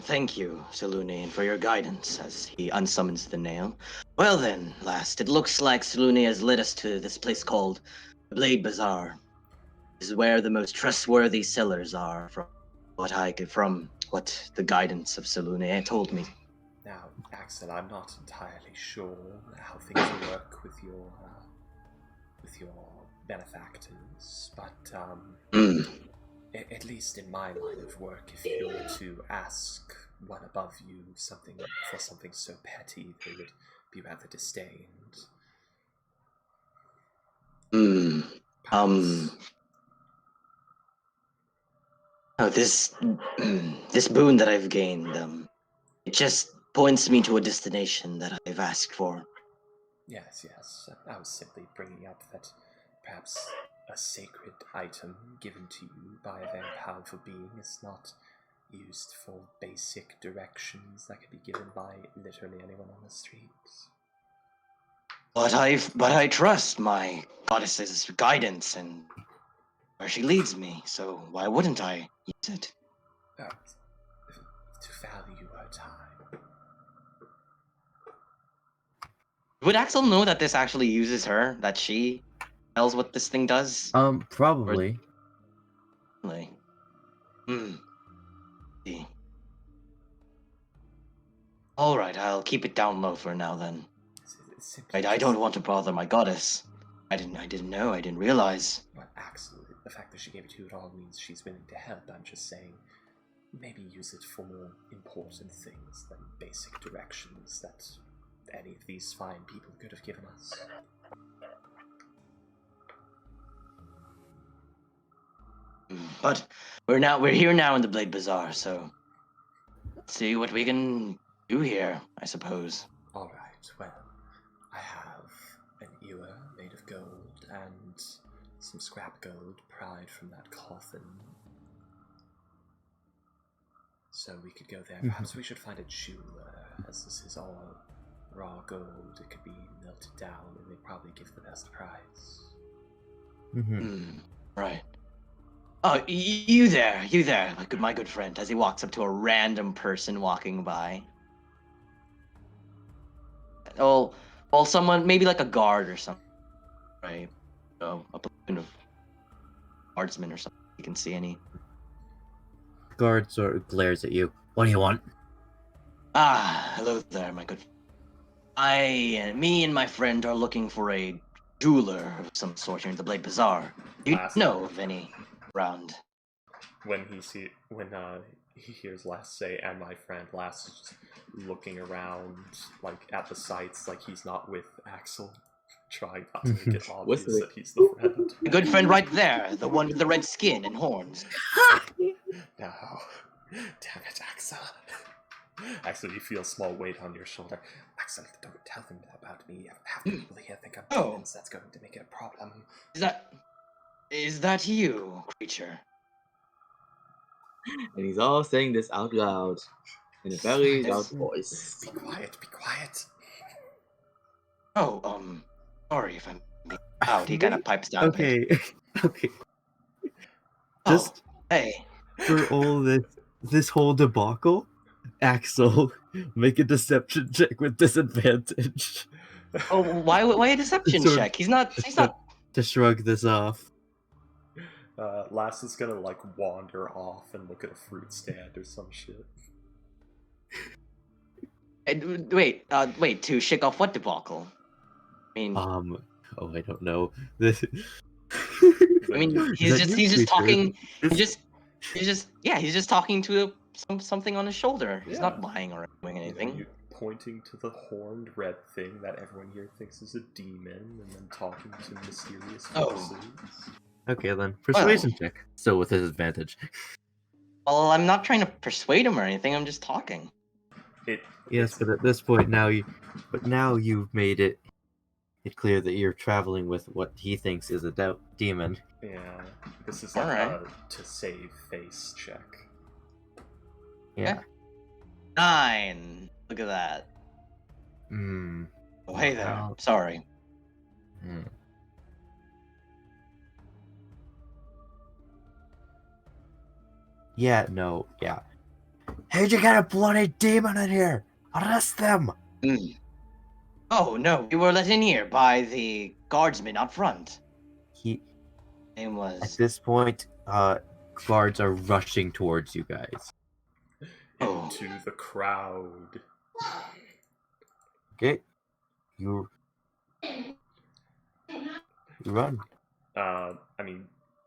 thank you, Selune, for your guidance as he unsummons the nail. Well then, last, it looks like Selune has led us to this place called the Blade Bazaar. This is where the most trustworthy sellers are, from what the guidance of Selune told me. Now, Axel, I'm not entirely sure how things work with your benefactors, but at least in my line of work, if you were to ask one above you for something so petty, they would be rather disdained. This boon that I've gained, it just points me to a destination that I've asked for. Yes. I was simply bringing up that perhaps a sacred item given to you by a very powerful being is not used for basic directions that could be given by literally anyone on the streets. But I trust my goddess's guidance and where she leads me, so why wouldn't I use it? To value her time. Would Axel know that this actually uses her? That she tells what this thing does? Probably. Like, See. All right, I'll keep it down low for now then. I don't want to bother my goddess. I didn't know. I didn't realize. But Axel, the fact that she gave it to you at all means she's willing to help. I'm just saying, maybe use it for more important things than basic directions that any of these fine people could have given us. But we're here now in the Blade Bazaar, so let's see what we can do here, I suppose. Alright, well, I have an ewer made of gold and some scrap gold pried from that coffin. So we could go there. Perhaps we should find a jeweler, as this is all raw gold. It could be melted down and they'd probably give the best price. Right. Oh, you there, my good friend, as he walks up to a random person walking by. Oh, well, someone, maybe like a guard or something, right? So, a kind of guardsman or something. You can see any. Guard sort of glares at you. What do you want? Hello there, my good. Me and my friend are looking for a jeweler of some sort here in the Blade Bazaar. Do you know of any around? When he hears Lass say, "and my friend," Lass is just looking around, like at the sights, like he's not with Axel, trying not to make it obvious that he's the friend. A good friend right there, the one with the red skin and horns. No, damn it, Axel. Axel, you feel a small weight on your shoulder. Axel, don't tell them about me. Half the people here think I'm demons. That's going to make it a problem. Is that you, creature? And he's all saying this out loud in a very loud voice. Be quiet, be quiet. Oh, sorry if I'm being loud. He kind of pipes down. Okay. Just hey. For all this whole debacle, Axel, make a deception check with disadvantage. Oh, why a deception check? He's not. To shrug this off. Lass is gonna like wander off and look at a fruit stand or some shit. Wait, to shake off what debacle? I mean, I don't know. This. I mean, he's just talking. He's just talking to something on his shoulder. He's not lying or doing anything. You're pointing to the horned red thing that everyone here thinks is a demon, and then talking to mysterious forces. Okay, then persuasion check. Still with disadvantage. Well, I'm not trying to persuade him or anything. I'm just talking. Yes, but at this point now you've made it clear that you're traveling with what he thinks is a demon. Yeah, this is like a to save face check. Yeah. 9. Look at that. Hmm. Oh, hey there. Wow. Sorry. Hmm. Yeah, no, yeah. How'd you get a bloody demon in here? Arrest them! Mm. Oh no, we were let in here by the guardsman out front. He Name At was. this point, guards are rushing towards you guys. Oh. Into the crowd. Okay, you run. I mean,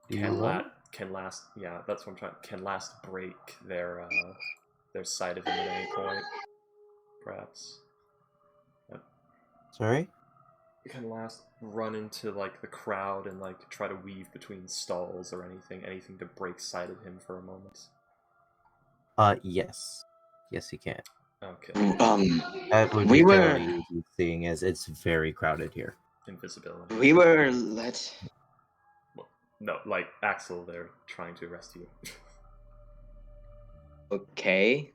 Do you run? can last. Yeah, that's what I'm trying. Can last break their sight of him at any point, perhaps. Sorry. Can last run into like the crowd and like try to weave between stalls or anything to break sight of him for a moment. Yes, he can. Okay. That would We be were. fairly easy, seeing as it's very crowded here. Invisibility. We were let. Well, no, like Axel, they're trying to arrest you. Okay.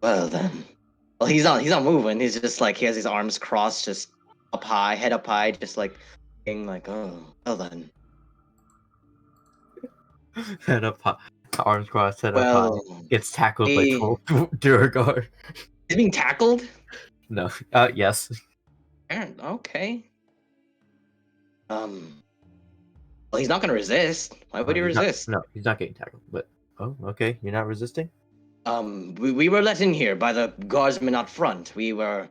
Well then. Well, he's not moving. He's just like, he has his arms crossed, just up high, head up high, just like being like, oh, well then. Head up high, arms crossed, head up Well, high. Gets tackled by he- 12 Duragard. he's being tackled. No. Yes. Okay. Well, he's not gonna resist. Why would he resist? No, he's not getting tackled. But okay, you're not resisting. We were let in here by the guardsmen out front. They were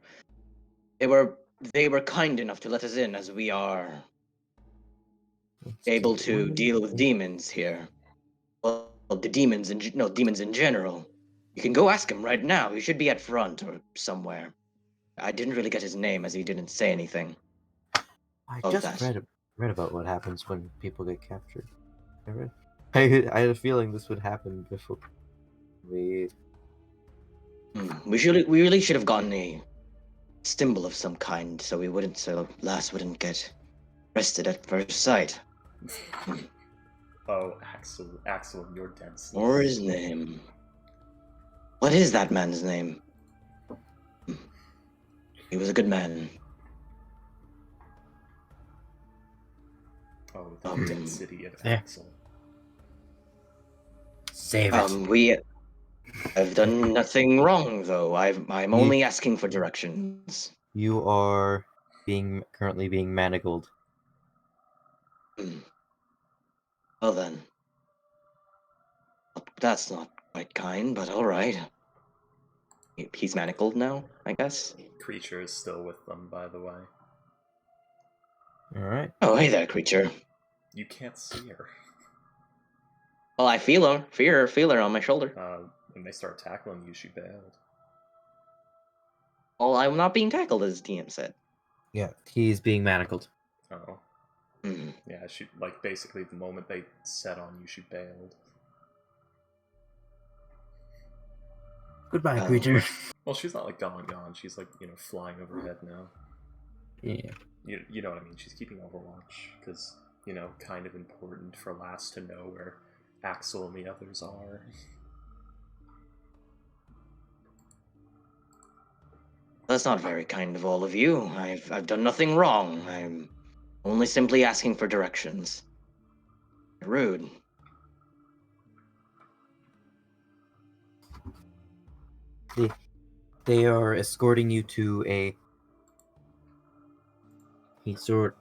kind enough to let us in, as we are able to deal with demons here. Well, the demons in general. You can go ask him right now. He should be at front or somewhere. I didn't really get his name, as he didn't say anything. I of just that. read about what happens when people get captured. I had a feeling this would happen before we. We really should have gotten a symbol of some kind, so Lass wouldn't get arrested at first sight. Oh, Axel, you're dead. Or his name. What is that man's name? He was a good man. Oh, the dead city of Yeah. Axel. Save it. I've done nothing wrong, though. I'm only asking for directions. You are currently being manacled. Well then. That's not quite kind, but alright. He's manacled now, I guess. Creature is still with them, by the way. All right. Oh, hey there, creature. You can't see her. Well, I feel her on my shoulder. When they start tackling you, she bailed. Well, I'm not being tackled, as DM said. Yeah, he's being manacled. Oh. Hmm. Yeah, she basically the moment they set on you, she bailed. Goodbye, creature. Well, she's not like gone. She's like flying overhead now. Yeah. You know what I mean? She's keeping Overwatch because kind of important for Lass to know where Axel and the others are. That's not very kind of all of you. I've done nothing wrong. I'm only simply asking for directions. Rude. They are escorting you to a sort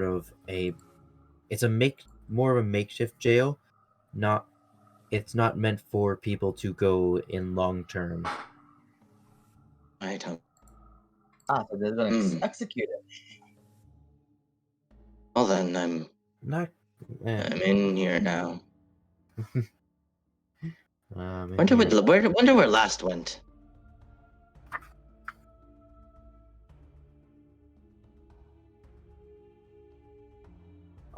of a. It's more of a makeshift jail. It's not meant for people to go in long term. I don't. So they're gonna execute it. Well then, I'm in here now. Wonder where last went.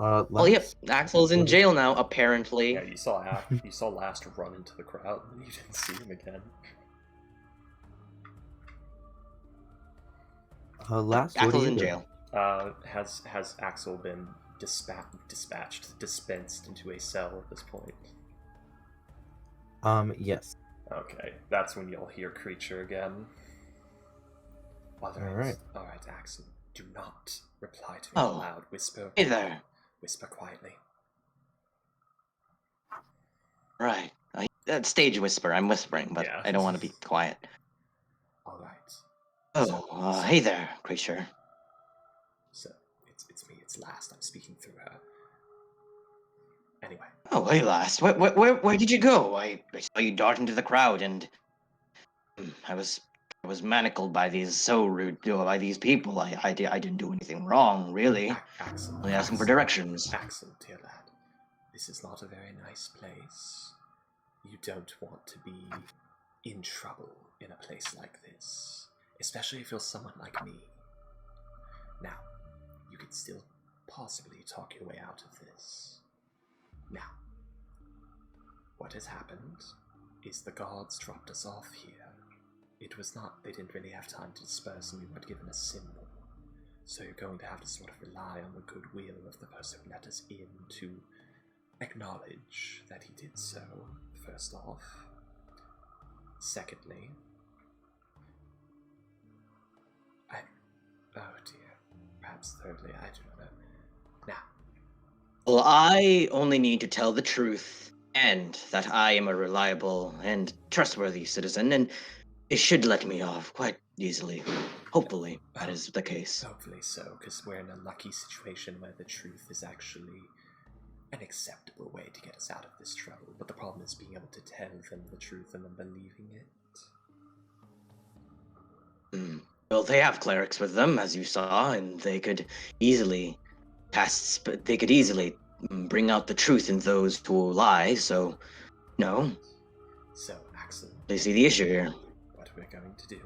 Oh yep, Axel's in jail now, apparently. Yeah, you saw Last run into the crowd, and you didn't see him again. Last, Axel's in jail. Has Axel been dispensed into a cell at this point? Yes. Okay, that's when you'll hear Creature again. Alright. Alright, Axel. Do not reply to me loud. Whisper. Hey there. Whisper quietly. Right. Stage whisper. I'm whispering, but Yeah. I don't want to be quiet. Alright. Oh, hey there, Creature. So, it's me, it's Last. I'm speaking through her. Anyway. Oh, hey, Last. Where did you go? I saw you dart into the crowd, and I was manacled by these by these people. I didn't do anything wrong, really. Axel. Only asking for directions. Axel, dear lad. This is not a very nice place. You don't want to be in trouble in a place like this. Especially if you're someone like me. Now, you can still possibly talk your way out of this. Now, what has happened is the guards dropped us off here. They didn't really have time to disperse and we weren't given a symbol. So you're going to have to sort of rely on the goodwill of the person who let us in to acknowledge that he did so, first off. Secondly, oh dear, perhaps thirdly, I do not know. Now. Well, I only need to tell the truth, and that I am a reliable and trustworthy citizen, and it should let me off quite easily. Hopefully, that is the case. Hopefully so, because we're in a lucky situation where the truth is actually an acceptable way to get us out of this trouble. But the problem is being able to tell them the truth and then believing it. Well, they have clerics with them, as you saw, and they could easily bring out the truth in those who lie. So, no. So, Axel, They see the issue here. What we're going to do?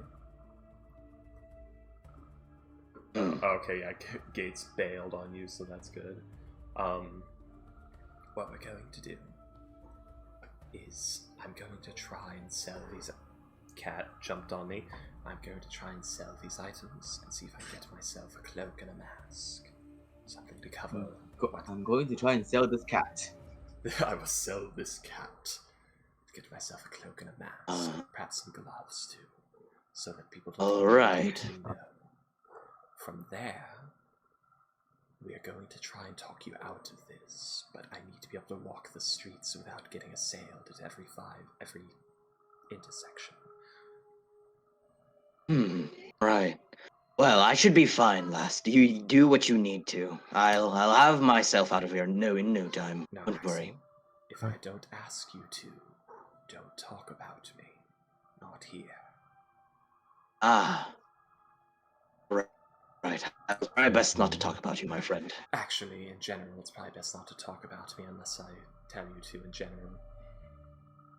Okay, yeah, Gates bailed on you, so that's good. What we're going to do is I'm going to try and sell these. Cat jumped on me. I'm going to try and sell these items and see if I can get myself a cloak and a mask. Something to cover. I'm going to try and sell this cat. I will sell this cat. Get myself a cloak and a mask. Perhaps some gloves too. So that people don't immediately know. From there, we are going to try and talk you out of this, but I need to be able to walk the streets without getting assailed at every intersection. Right. Well, I should be fine, Last. You do what you need to. I'll have myself out of here in no time. Now, Don't worry. If I don't ask you to, don't talk about me. Not here. Right. It's probably best not to talk about you, my friend. Actually, in general, it's probably best not to talk about me unless I tell you to in general.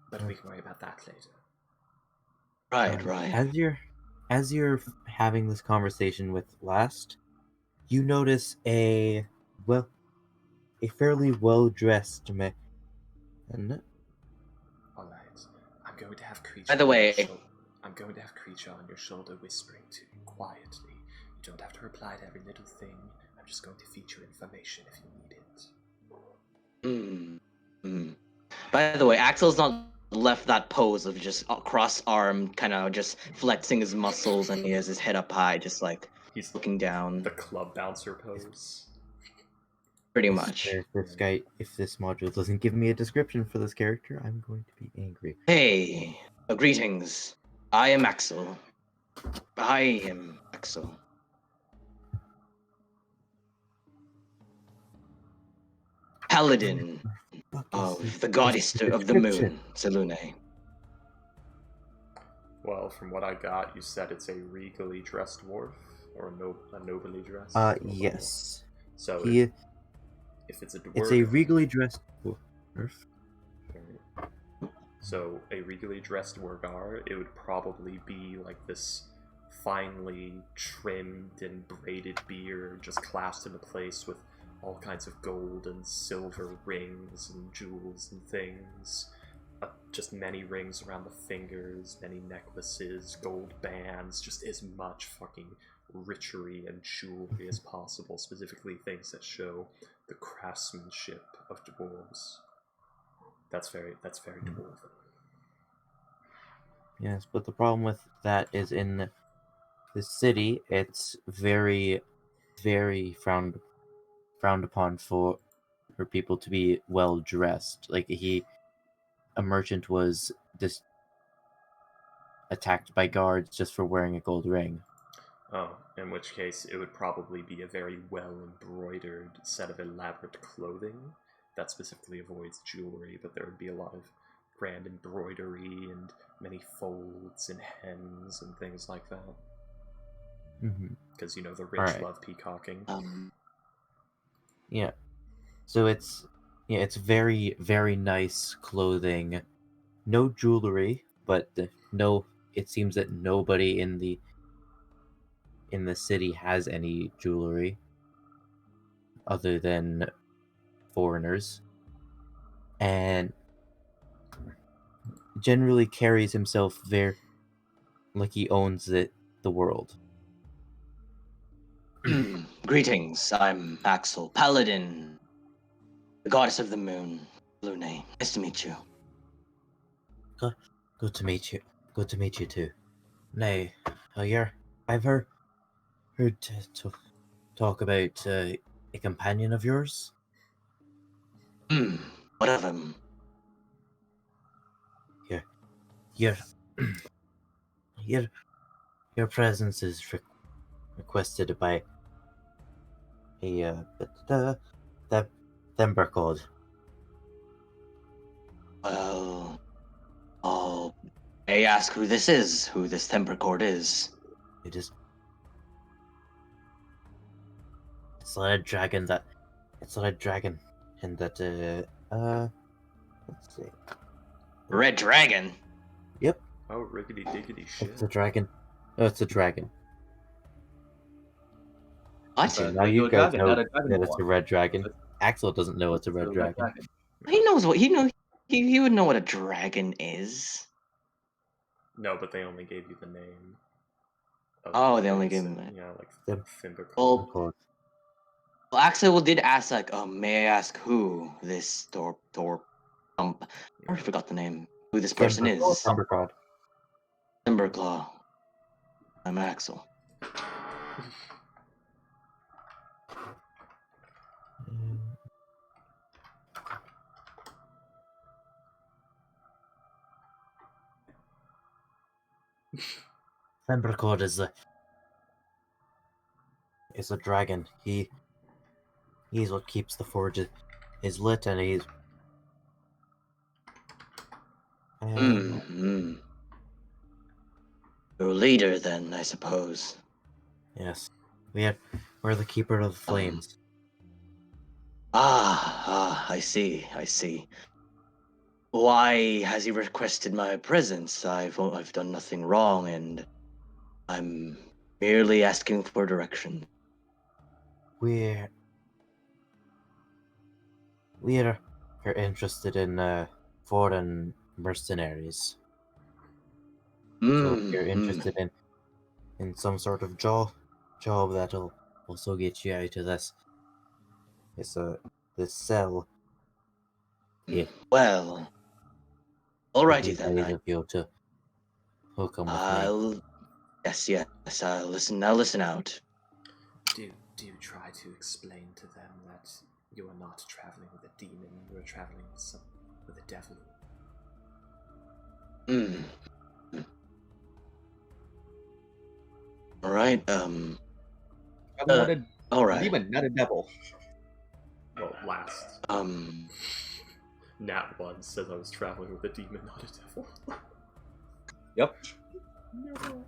But we can worry about that later. Right. As you're having this conversation with Last, you notice a fairly well-dressed man. Alright. I'm going to have Creature. By the way, I'm going to have Creature on your shoulder whispering to you quietly. You don't have to reply to every little thing. I'm just going to feed you information if you need it. By the way, Axel's not left that pose of just cross-armed, kind of just flexing his muscles, and he has his head up high, just like he's looking down. The club bouncer pose. Pretty much. If this module doesn't give me a description for this character, I'm going to be angry. Hey, greetings. I am Axel. Paladin of the goddess of the moon, Selune. Well, from what I got, you said it's a regally dressed dwarf, or a nobly dressed? Yes. So, if it's a dwarf... It's a regally dressed dwarf. So, a regally dressed dwargar, it would probably be like this finely trimmed and braided beard, just clasped into place with all kinds of gold and silver rings and jewels and things. Just many rings around the fingers, many necklaces, gold bands, just as much fucking richery and jewelry as possible, specifically things that show the craftsmanship of dwarves. That's very dwarven. Yes, but the problem with that is in the city, it's very, very frowned upon for people to be well dressed. Like a merchant was just attacked by guards just for wearing a gold ring. Oh, in which case it would probably be a very well embroidered set of elaborate clothing that specifically avoids jewelry, but there would be a lot of grand embroidery and many folds and hems and things like that. Because, the rich love peacocking. Yeah. So it's very, very nice clothing. No jewelry, but it seems that nobody in the city has any jewelry other than foreigners, and generally carries himself very like he owns the world. Greetings, I'm Axel, Paladin, the goddess of the moon, Lune. Nice to meet you. Good to meet you. Good to meet you too. Now, I've heard talk about a companion of yours. What of him? Your presence is requested by a the Thember code. Well, may I ask who this is? Who this temper cord is? It's like a dragon that. It's like a dragon, and that let's see. Red dragon. Yep. Oh, riggedy diggity shit. It's a dragon. Oh, it's a dragon. What? So now you guys know that it's a red dragon. Axel doesn't know it's a red dragon. He knows what he would know what a dragon is. No, but they only gave you the name. Oh, they only gave him that. Yeah, like The Thimber. Well, Axel did ask, like, may I ask who this I already forgot the name. Who this person is? Themberclaw. Timberclaw. I'm Axel. Themberclaw is a dragon. He's what keeps the forge is lit, and he's Your leader, then, I suppose. yes. We're the keeper of the flames. I see. Why has he requested my presence? I've done nothing wrong, and I'm merely asking for direction. We're interested in foreign mercenaries. So if you're interested in some sort of job that'll also get you out of this cell. Yeah. Well, alrighty then. Of you to hook 'em with me. Yes. I'll listen out. Do try to explain to them that you are not traveling with a demon. You are traveling with a devil. All right. All right. Demon, not a devil. Well, last. Nat 1 says I was traveling with a demon, not a devil. Yep. All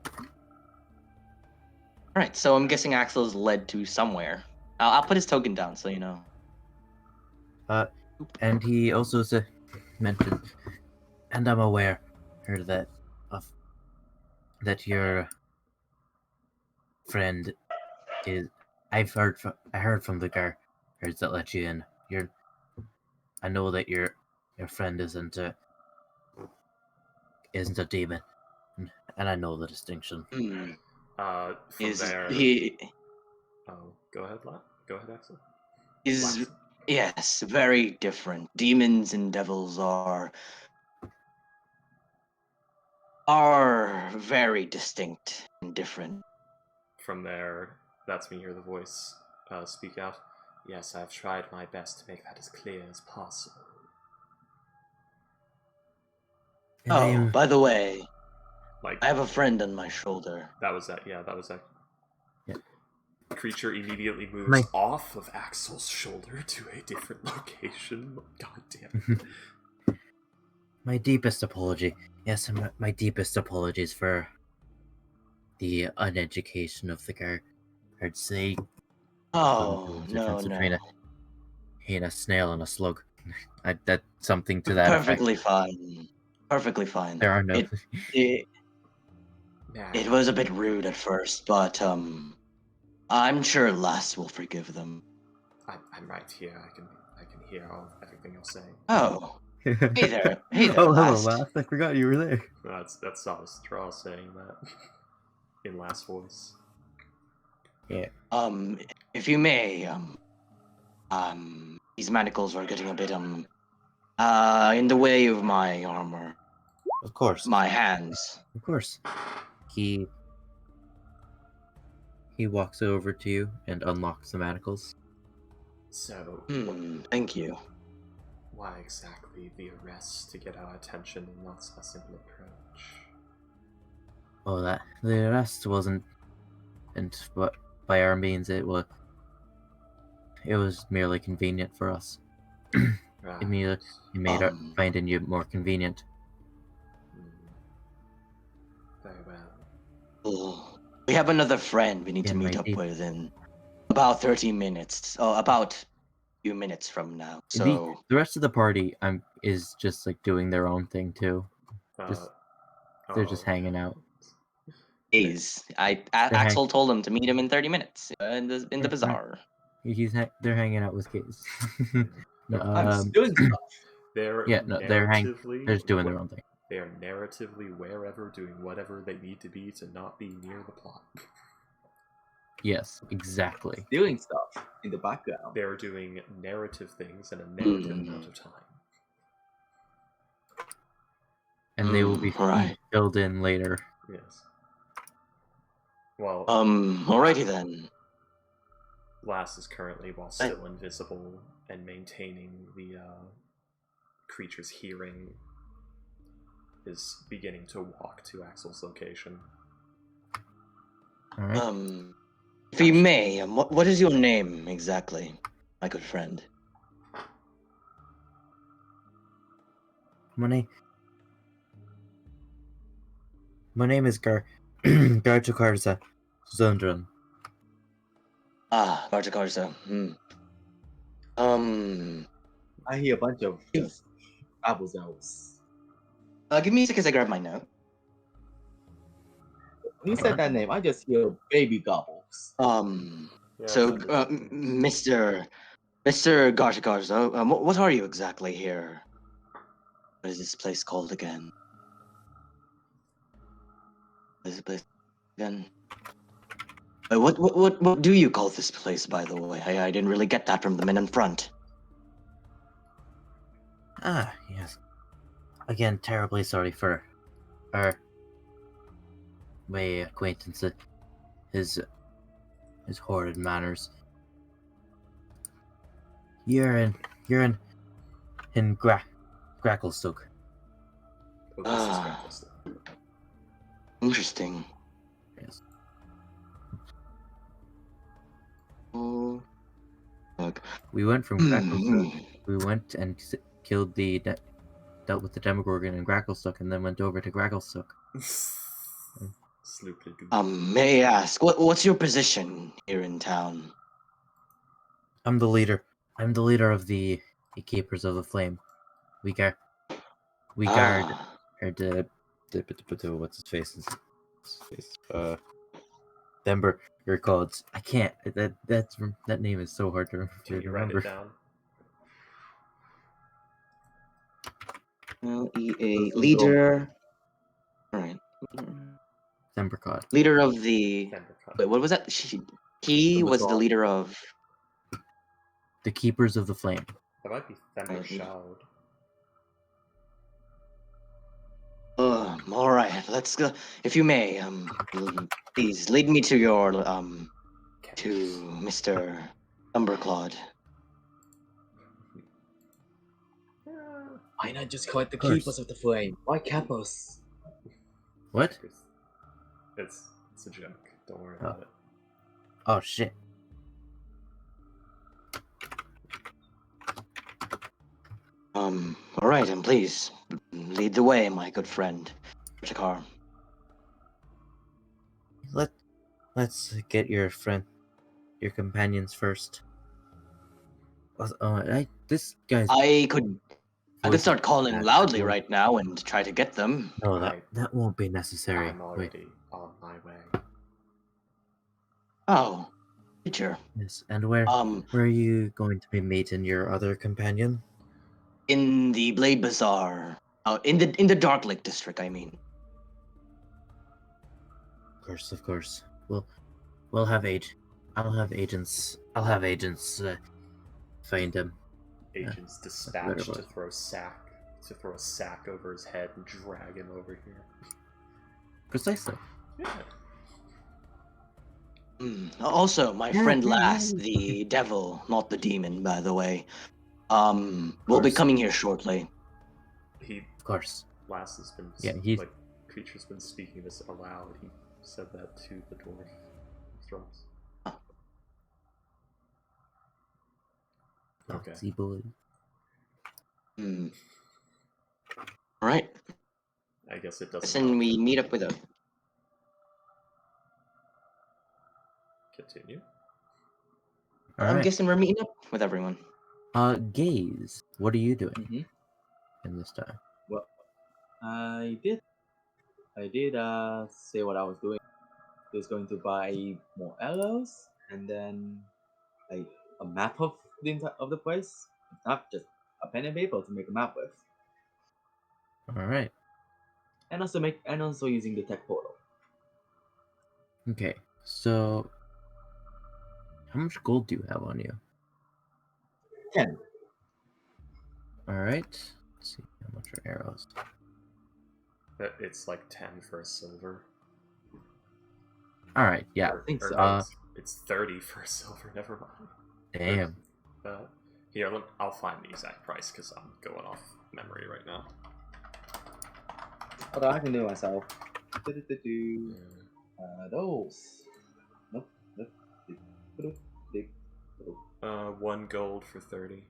right. So I'm guessing Axel is led to somewhere. I'll put his token down so you know. And he also mentioned, and I'm aware that your friend is. I heard from the guards that let you in. I know that your friend isn't a demon, and I know the distinction. From Is there. he Oh, go ahead, Go ahead, Axel. is Laxon. yes, very different. Demons and devils are very distinct and different. From there, that's when you hear the voice speak out. Yes, I've tried my best to make that as clear as possible. And I Oh, am by the way, Like, I have a friend on my shoulder. that was that. Yeah, that was that. Yeah. Creature immediately moves My- off of Axel's shoulder to a different location. God damn it. my deepest apology. Yes, my deepest apologies for the uneducation of the guards. They Oh, couldn't tell the no, difference between a snail and a slug. That's something to that Perfectly effect. fine. Perfectly fine. There are no. It was a bit rude at first, but I'm sure Lass will forgive them. I'm right here. I can hear everything you're saying. Oh, hey there, Oh, hello, Last. Last. I forgot you were there. That's Straw saying that in last voice. If you may, these manacles are getting a bit in the way of my armor, Of course. my hands. Of course. He walks over to you and unlocks the manacles. So, Thank you. why exactly the arrest to get our attention and not a simple approach? Oh, that the arrest wasn't, and but by our means it was merely convenient for us. Right. It made finding you more convenient. Very well. Oh, we have another friend we need to Again, meet my up deep- with in about 30 minutes. Oh, about a few minutes from now. So the rest of the party is just like doing their own thing too. They're just hanging out. Axel told him to meet him in 30 minminutes in the Yeah, bazaar. They're hanging out with kids. I'm just doing stuff. They're they're just doing their own thing. They are narratively wherever, doing whatever they need to be to not be near the plot. Yes, exactly. Doing stuff in the background. They're doing narrative things in a narrative amount of time. And they will be filled in later. Yes. Well, alrighty then. Lass is currently, while still invisible and maintaining the creature's hearing, is beginning to walk to Axel's location. All right. If we may, what is your name exactly, my good friend? My name is Garchakarza Zundran. Ah, Garza. I hear a bunch of just apples. Give me a second as I grab my note. When you said that name, I just hear baby gobbles. Mr. Garza, what are you exactly here? What is this place called again? What is this place again? What do you call this place, by the way? I didn't really get that from the men in front. Ah, yes. Again, terribly sorry for our acquaintance. His horrid manners. You're in Gracklestoke. Oh, this is Gracklestoke. Interesting. Yes. Oh, look. We went from Gracklestoke. We went and killed dealt with the Demogorgon in Gracklestoke, and then went over to Gracklestoke. May I ask, what's your position here in town? I'm the leader. I'm the leader of the Keepers of the Flame. We guard what's his face? Denver, your codes. I can't. That name is so hard to remember. Can you write it down? LEA leader. All right. Thembercod. Leader of the. Thembercod. Wait, what was that? He was the Thembercod. leader of. The Keepers of the Flame. That might be Thembershroud. All right, let's go. If you may, please lead me to your to Mr. Thumberclad. Why not just call it the Of course. Keepers of the Flame? Why Capos? What? It's a joke. Don't worry Oh. about it. Oh shit. All right, and please lead the way, my good friend, Chakar. Let's get your companions first. This guy's. I could start calling bad. loudly right now and try to get them. No, that won't be necessary. I'm Wait. already on my way. Oh, teacher. Yes, and where are you going to be meeting your other companion? In the Blade Bazaar. In the Dark Lake district, I mean. Of course. I'll have agents find him. Agents dispatched to throw a sack over his head and drag him over here. Precisely. Yeah. Also, my friend Lass, the devil, not the demon, by the way, will be coming here shortly. Of course. Lass has been Creature's been speaking this aloud. He said that to the dwarf. Thrones. Okay. Foxy boy. All right. I guess it doesn't. Listen, we meet up with him. Continue. I'm guessing we're meeting up with everyone. Gaze. What are you doing in this time? Well, I did say what I was doing. I was going to buy more arrows and then a map of the place. Not just a pen and paper to make a map with. Alright. And also using the tech portal. Okay. So how much gold do you have on you? 10. Alright. Let's see how much are arrows. It's like 10 for a silver. Alright, yeah. I think so. No, it's 30 for a silver. Never mind. Damn. Here, I'll find the exact price because I'm going off memory right now. Although I can do it myself. Those. Nope. 1 gold for 30.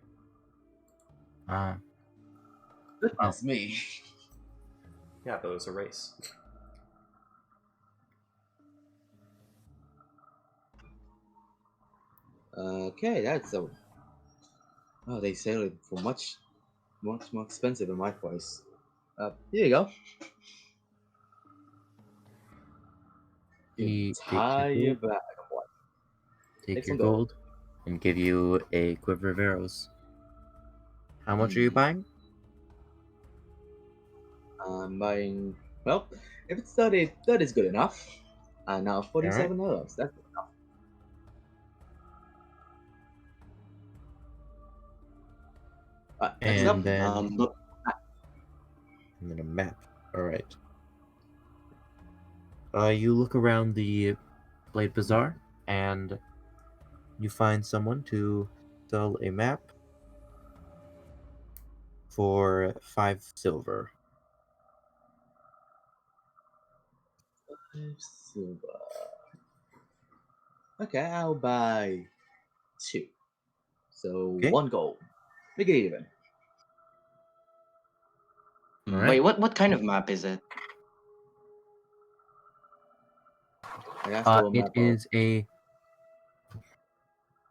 Goodness me. Yeah, but it was a race. Okay, that's a. Oh, they sell it for much more expensive than my price. Here you go. Entire bag of what? Take Take your some gold. gold and give you a quiver of arrows. How much are you buying? I'm buying. Well, if it's 30, that is good enough. Now 47 arrows. That's good enough. Next up, And then a map. Alright. You look around the Blade Bazaar and you find someone to sell a map for 5 silver. silver. Okay, I'll buy 2. So Okay. 1 gold. Make it even. Wait, what kind of map is it? I asked for a It map is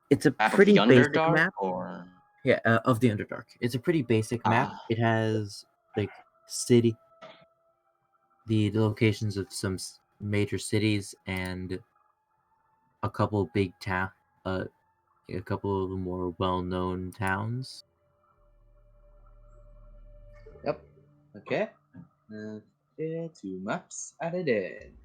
it's a Map of pretty the basic Underdark, map. or Yeah, of the Underdark. It's a pretty basic map. It has like the locations of some major cities and a couple big a couple of the more well-known towns. Yep. Okay. 2 maps added in.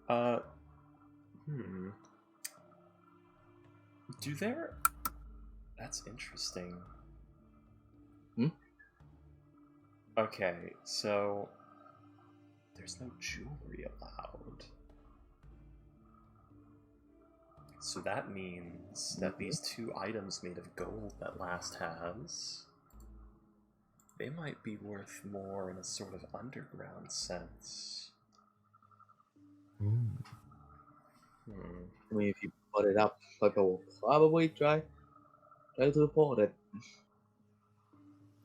Uh, Do there... That's interesting. Okay, so... There's no jewelry allowed. So that means that these two items made of gold that Last has... They might be worth more in a sort of underground sense. I mean, if you put it up, people will probably try to report it.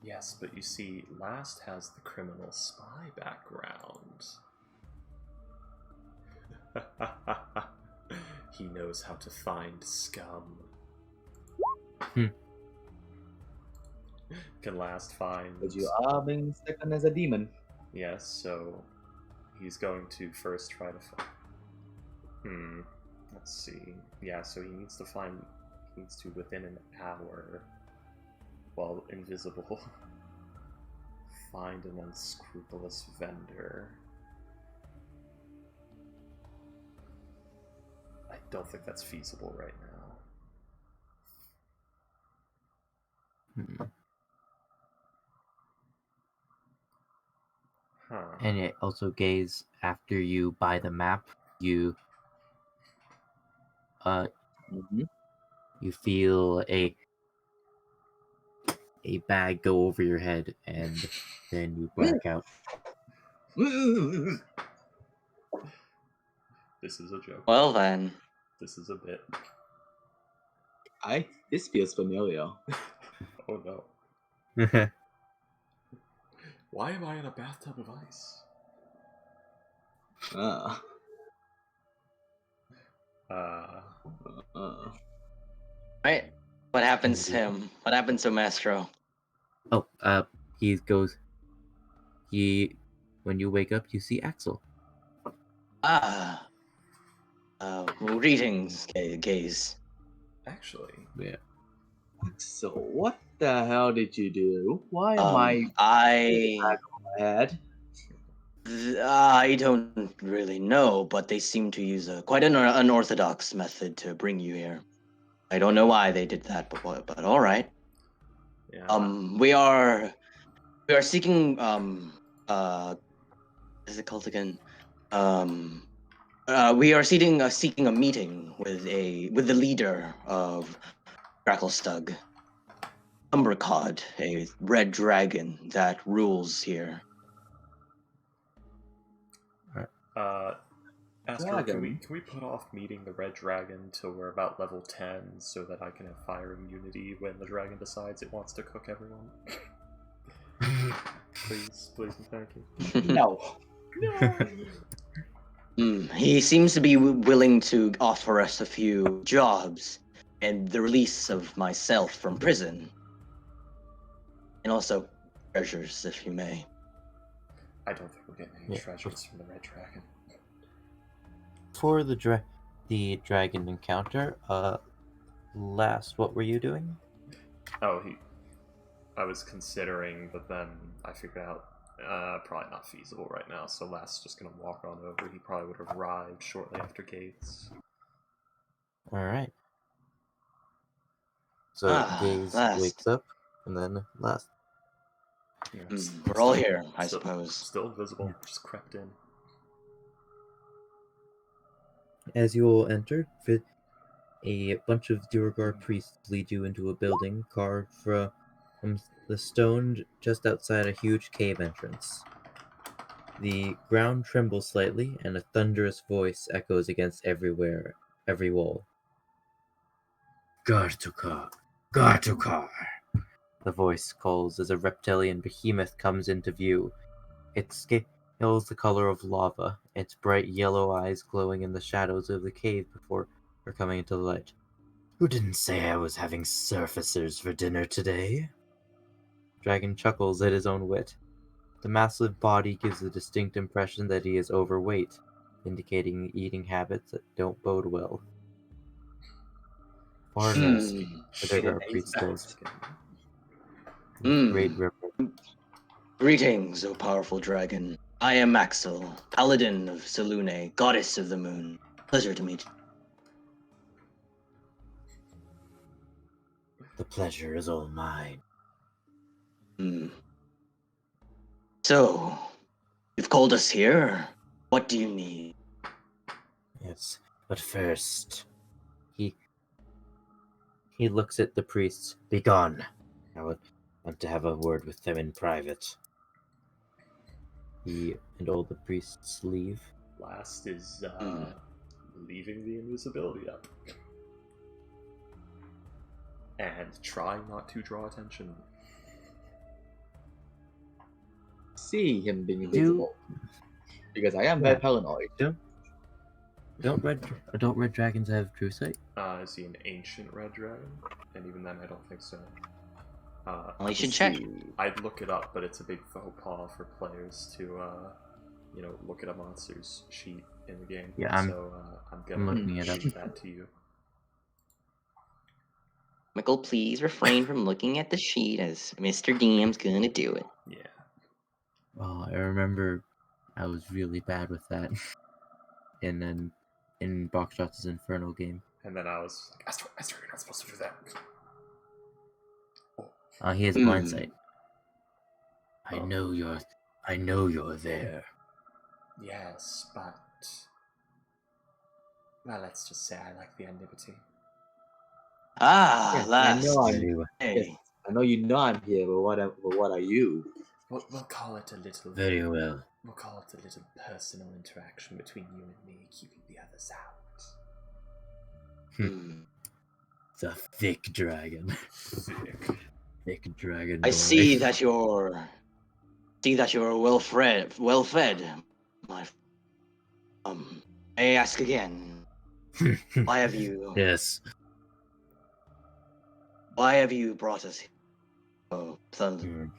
Yes, but you see, Last has the criminal spy background. He knows how to find scum. Can Last find... But you are being mistaken as a demon. Yes, so he's going to first try to find... Let's see. Yeah, so he needs to find... He needs to, within an hour, while invisible, find an unscrupulous vendor. I don't think that's feasible right now. And it also gaze after you buy the map, you you feel a bag go over your head, and then you black out. This is a joke. Well then. This is a bit. This feels familiar. Oh no. Why am I in a bathtub of ice? Right. What happens to him? What happens to Maestro? He goes. When you wake up, you see Axel. Greetings, Gaze. Actually. Yeah. So what the hell did you do? Why am I don't really know, but they seem to use quite an unorthodox method to bring you here. I don't know why they did that, but all right. Yeah. We are seeking what is it called again? We are seeking a meeting with the leader of Drackelstug, Umbercod, a red dragon that rules here. Astro, can we put off meeting the red dragon till we're about level 10 so that I can have fire immunity when the dragon decides it wants to cook everyone? Please, and thank you. No. He seems to be willing to offer us a few jobs and the release of myself from prison. And also treasures, if you may. I don't think we're getting any treasures from the red dragon. For the dragon encounter, Last, what were you doing? I was considering, but then I figured out probably not feasible right now, so Last's just gonna walk on over. He probably would have arrived shortly after Gates. Alright. So Gaze wakes up, and then Last. We're all here, I suppose. Still invisible, just crept in. As you all enter, a bunch of Duergar priests lead you into a building carved from the stone just outside a huge cave entrance. The ground trembles slightly, and a thunderous voice echoes against every wall. Gartukar! Gartukar! The voice calls as a reptilian behemoth comes into view. Its scale is the color of lava, its bright yellow eyes glowing in the shadows of the cave before coming into the light. Who didn't say I was having surfacers for dinner today? Dragon chuckles at his own wit. The massive body gives a distinct impression that he is overweight, indicating eating habits that don't bode well. Foreigners, the Duergar priest goes. Great river. Greetings, O powerful dragon. I am Axel, paladin of Selune, goddess of the moon. Pleasure to meet The pleasure is all mine. you. So, you've called us here? What do you need? Yes, but first, he looks at the priests. Begone. I would want to have a word with them in private. He and all the priests leave. Last is leaving the invisibility up. And try not to draw attention. See him being invisible. Because I am very paranoid. Don't red dragons have true sight? Is he an ancient red dragon? And even then, I don't think so. Well, you should check. I'd look it up, but it's a big faux pas for players to, look at a monster's sheet in the game. Yeah, I'm gonna looking it up. leave that to you. Michael, please refrain from looking at the sheet as Mr. DM's gonna do it. Yeah. Oh, I remember I was really bad with that. in Boxshot's Infernal game. And then I was like, Astro, you're not supposed to do that. He has blind sight. I know you're there. Yes, but well, let's just say I like the anonymity. Yes, last. I know you know I'm here, but what are you? We'll call it a little. Very well. We'll call it a little personal interaction between you and me, keeping the others out. The thick dragon. Thick dragon. I see that you're well fed. My may I ask again? Why have you? Yes. Why have you brought us here? Oh, son.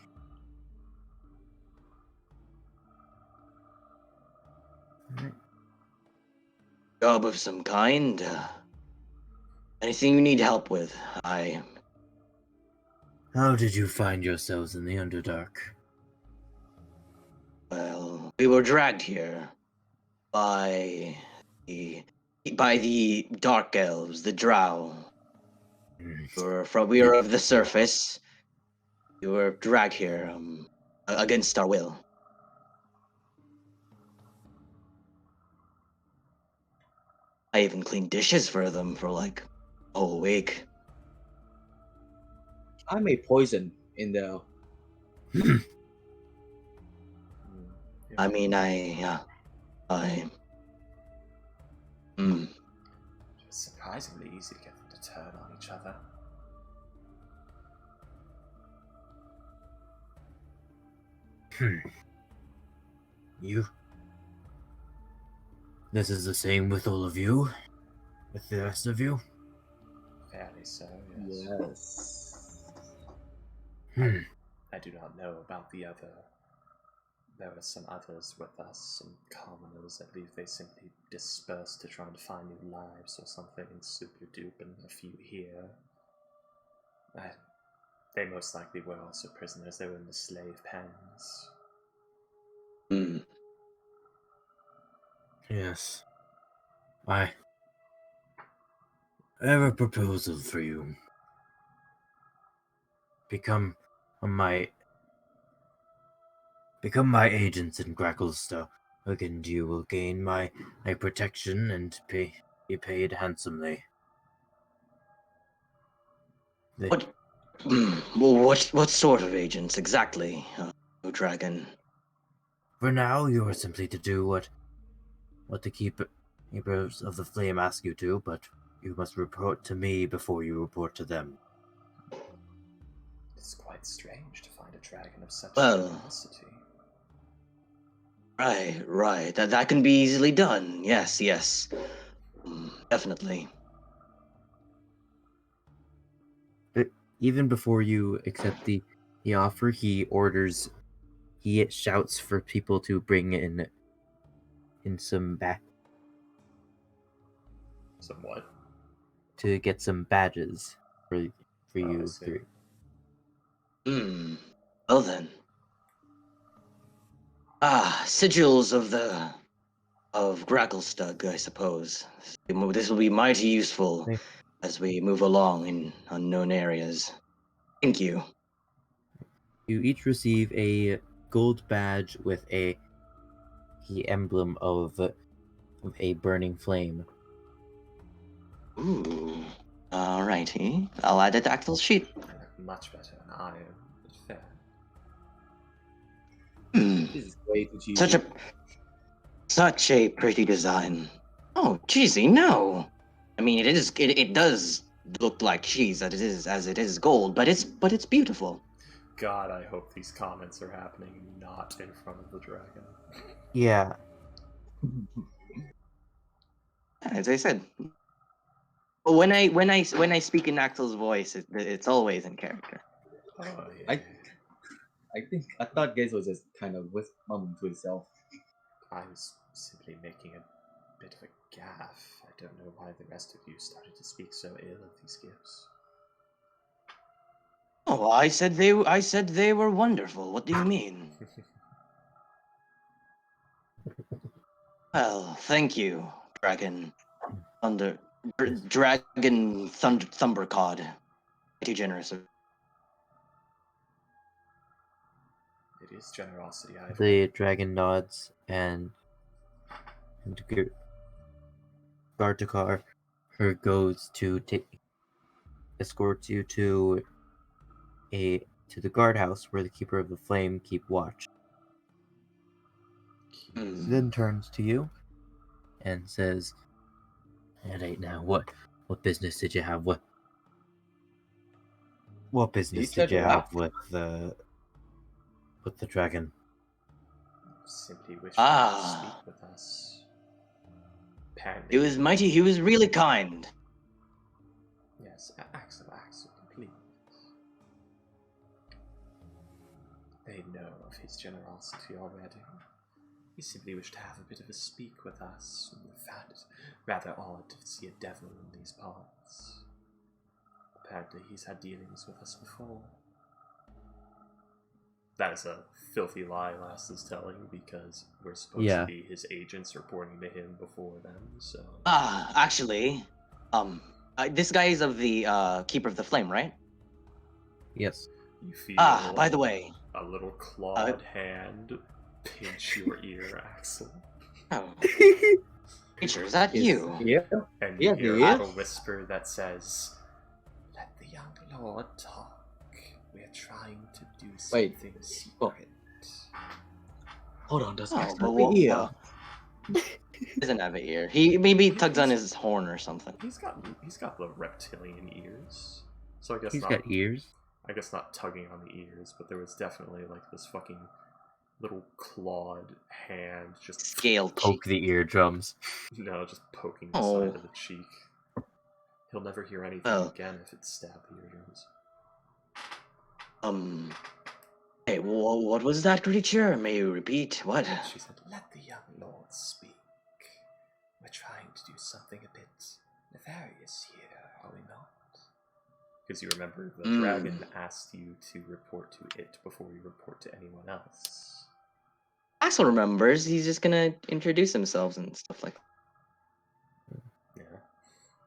Job of some kind. Anything you need help with? How did you find yourselves in the Underdark? Well, we were dragged here by the dark elves, the drow. We were of the surface. We were dragged here against our will. I even cleaned dishes for them for like a whole week. I made poison in there. I mean, It's surprisingly easy to get them to turn on each other. This is the same with all of you? With the rest of you? Fairly so, yes. Yes. I do not know about the other. There were some others with us, some commoners. I believe they simply dispersed to try and find new lives or something, super dupe, and a few here. They most likely were also prisoners. They were in the slave pens. Yes. I have a proposal for you. Become my agents in Gracklestone, and you will gain my protection and be paid handsomely. what sort of agents exactly, dragon? For now, you are simply to do what the Keepers of the Flame ask you to, but you must report to me before you report to them. It's quite strange to find a dragon of such generosity. Right. That can be easily done. Yes. Definitely. But even before you accept the offer, he shouts for people to bring in some Somewhat. to get some badges for you three. Well then. Sigils of Gracklestug, I suppose. This will be mighty useful Thank- as we move along in unknown areas. Thank you. You each receive a gold badge with the emblem of a burning flame. Ooh. Alrighty. I'll add it to Axel's sheet. Much better than iron, but fair. This is way too cheesy. Such a pretty design. Oh, cheesy, no. I mean, it does look like cheese as it is gold, but it's beautiful. God, I hope these comments are happening not in front of the dragon. Yeah. As I said, when I speak in Axel's voice, it's always in character. Oh, yeah. I thought Gaze was just kind of mumbling to himself. I was simply making a bit of a gaffe. I don't know why the rest of you started to speak so ill of these gifts. Oh, I said they were wonderful. What do you mean? Well, thank you, Dragon Thundercod. Too generous of. It is generosity, I've The dragon nods and Gartakar goes to escort you to the guardhouse where the Keeper of the Flame keep watch. Then turns to you and says, "Alright, now what business did you have? What business did you have with the dragon?" simply wish to speak with us. Apparently, He was really kind. Yes, Axel, please. They know of his generosity already. He simply wished to have a bit of a speak with us, and found it rather odd to see a devil in these parts. Apparently he's had dealings with us before. That is a filthy lie Last is telling, because we're supposed to be his agents reporting to him before them, so... Actually, this guy is of the Keeper of the Flame, right? Yes. You feel by the way, a little clawed hand pinch your ear, Axel. Oh. Teacher, is that you? Yeah. And you hear a little whisper that says, "Let the young lord talk. We're trying to do something secret." Hold on, does Axel but have an ear? He doesn't have an ear. He maybe tugs on his horn or something. He's got the reptilian ears. So I guess he's got ears. I guess not tugging on the ears, but there was definitely like this fucking little clawed hand just scaled poke the eardrums. No, just poking the side of the cheek. He'll never hear anything again if it stabbed the eardrums. Hey, what was that creature? May you repeat? What? She said, "Let the young lord speak. We're trying to do something a bit nefarious here, are we not?" Because you remember the dragon asked you to report to it before you report to anyone else. Axel remembers. He's just gonna introduce himself and stuff like that.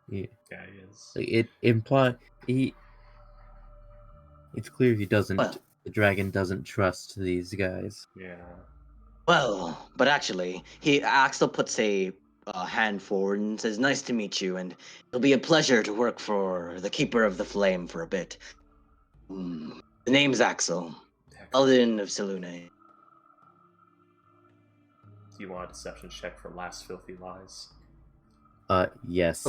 Yeah, he is. It it's clear he doesn't. The dragon doesn't trust these guys. Yeah. Well, but actually, Axel puts a hand forward and says, "Nice to meet you, and it'll be a pleasure to work for the Keeper of the Flame for a bit. The name's Axel, Paladin of Selune." Do you want a deception check for last filthy lies? Yes.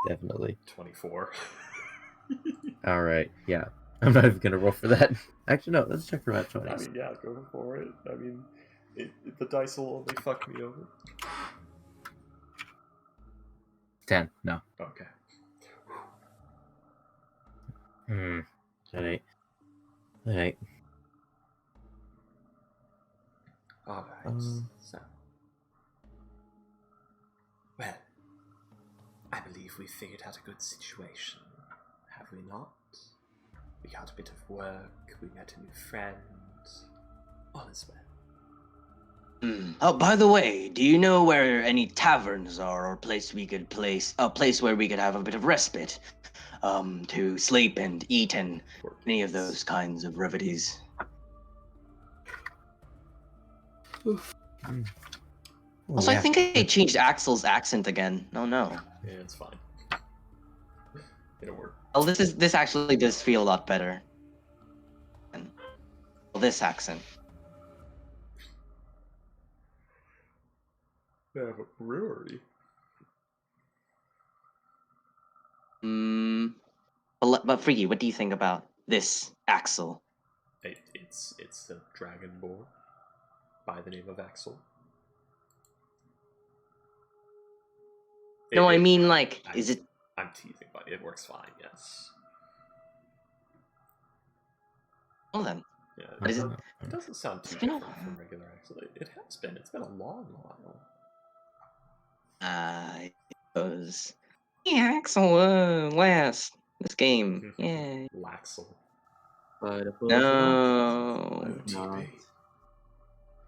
Definitely. 24. Alright, yeah. I'm not even gonna roll for that. Actually, no, let's check for about 20. I mean, yeah, go for it. I mean, the dice will only fuck me over. 10, no. Okay. Alright. So. Well, I believe we figured out a good situation, have we not? We got a bit of work, we met a new friend. All is well. Oh, by the way, do you know where any taverns are, or a place where we could have a bit of respite, to sleep and eat and any of those kinds of revities? Also, I think I changed Axel's accent again. Oh no. Yeah, it's fine. It'll work. Oh, this actually does feel a lot better. This accent. They have a brewery. But Freaky, what do you think about this Axel? It's the dragonborn by the name of Axel. No, I mean, like, is it? I'm teasing, but it works fine. Yes. Well then. Yeah. Is it? It doesn't sound too different from regular Axel. It has been. It's been a long while. It was. Yeah, Axel last this game. Yeah. Laxel. No. OTP.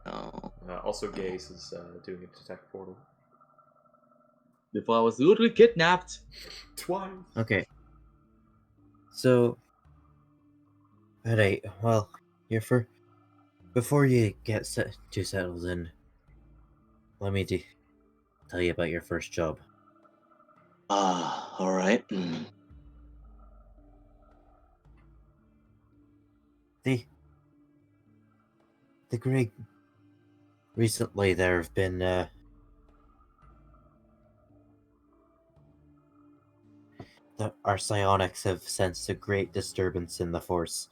No. Also, Gaze is doing a detect portal. Before I was literally kidnapped. Twice. Okay. So, alright. Well, before you get too settled in, let me tell you about your first job. All right. The great. Recently, there have been our psionics have sensed a great disturbance in the Force.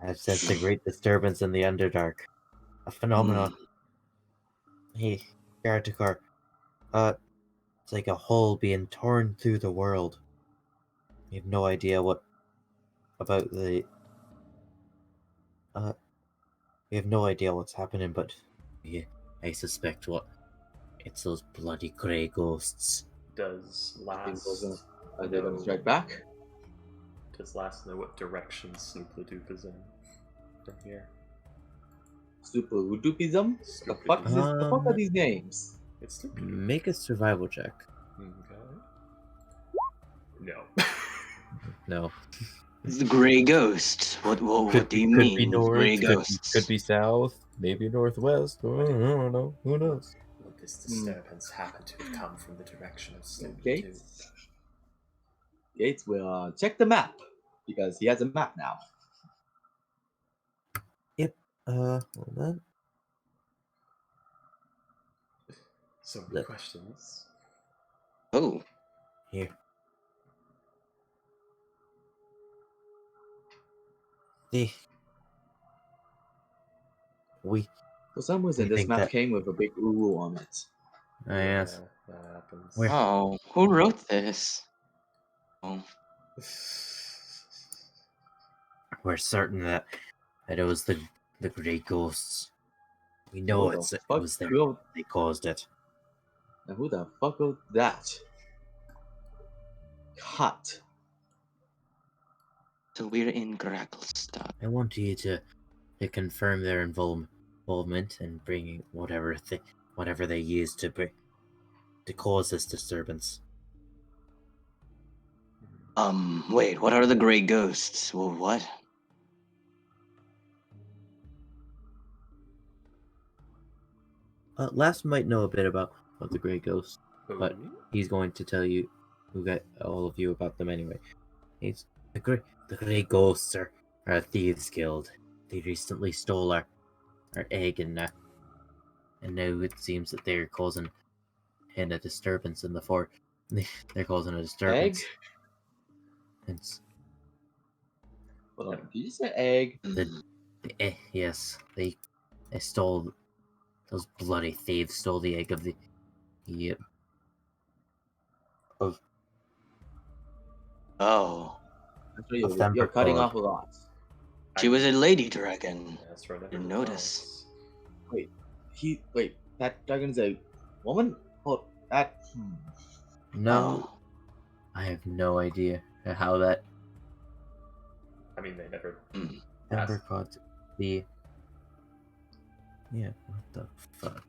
I've sensed a great disturbance in the Underdark. A phenomenon. Hey, Gartikar. It's like a hole being torn through the world. You have no idea what about the. We have no idea what's happening, but yeah, I suspect it's those bloody grey ghosts. Does Last Are they gonna strike back? Does Last know what direction Snoopledoop is in from here? Super Udoopism? The fuck is this? The fuck are these names? It's Snoopledoop. Make a survival check. Okay. No. No. The Grey Ghost. What do you could mean? be north, Grey could Ghosts. be south, maybe northwest. I don't know. Who knows? Would this disturbance happen to have come from the direction of Snoopledoop? Gates? Gates will check the map because he has a map now. Yep. Hold on. So many questions. Oh. Here. For some reason, I this think map that- came with a big UU on it. Yes. That happens. Where- Oh, who wrote this? Oh. We're certain that it was the grey ghosts. We know Who the it fuck was there. wrote- They caused it. Now who the fuck wrote that? Cut. So we're in Gracklestad. I want you to confirm their involvement in bringing whatever they used to cause this disturbance. Wait, what are the Grey Ghosts? Well, what? Last might know a bit about the grey ghosts, but Ooh. he's going to tell you all of you about them anyway. It's the grey ghosts are a thieves guild. They recently stole our egg and now it seems that they're causing a disturbance in the fort. They're causing a disturbance. Egg? Hold on, did you say egg? Yes, they stole. Those bloody thieves stole the egg of the. Yep. Oh, Actually, Of them you're cutting God. off a lot. she was a lady dragon. That's right. Didn't notice. Wait, that dragon's a woman? Oh, that. No, Oh. I have no idea how that. I mean, they never. Ember caught the. Yeah, what the fuck?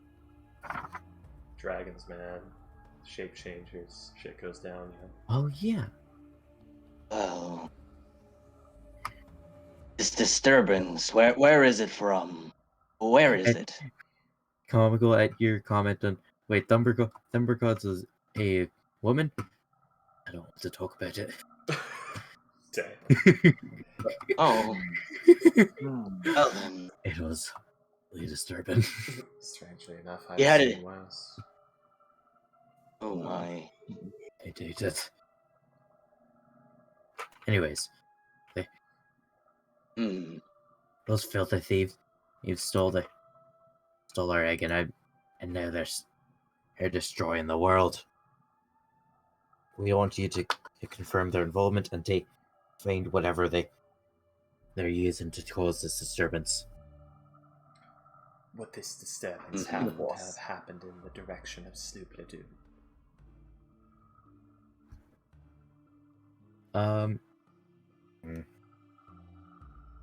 Dragons, man. Shape changers. Shit goes down, yeah. Oh, yeah. Oh. This disturbance, where is it from? Where is it? Comical at your comment on. Wait, Thundergods is a woman? I don't want to talk about it. Damn. Oh. Hmm. Well then. It was really disturbing. Strangely enough, I You have had seen it. worse. Oh my. I did it. Anyways, Hmm. those filthy thieves, you stole our egg, and now they're destroying the world. We want you to confirm their involvement and find whatever they're using to cause this disturbance. Would this disturbance Mhm. happen to Boss. have happened in the direction of Sloop-Ledoux?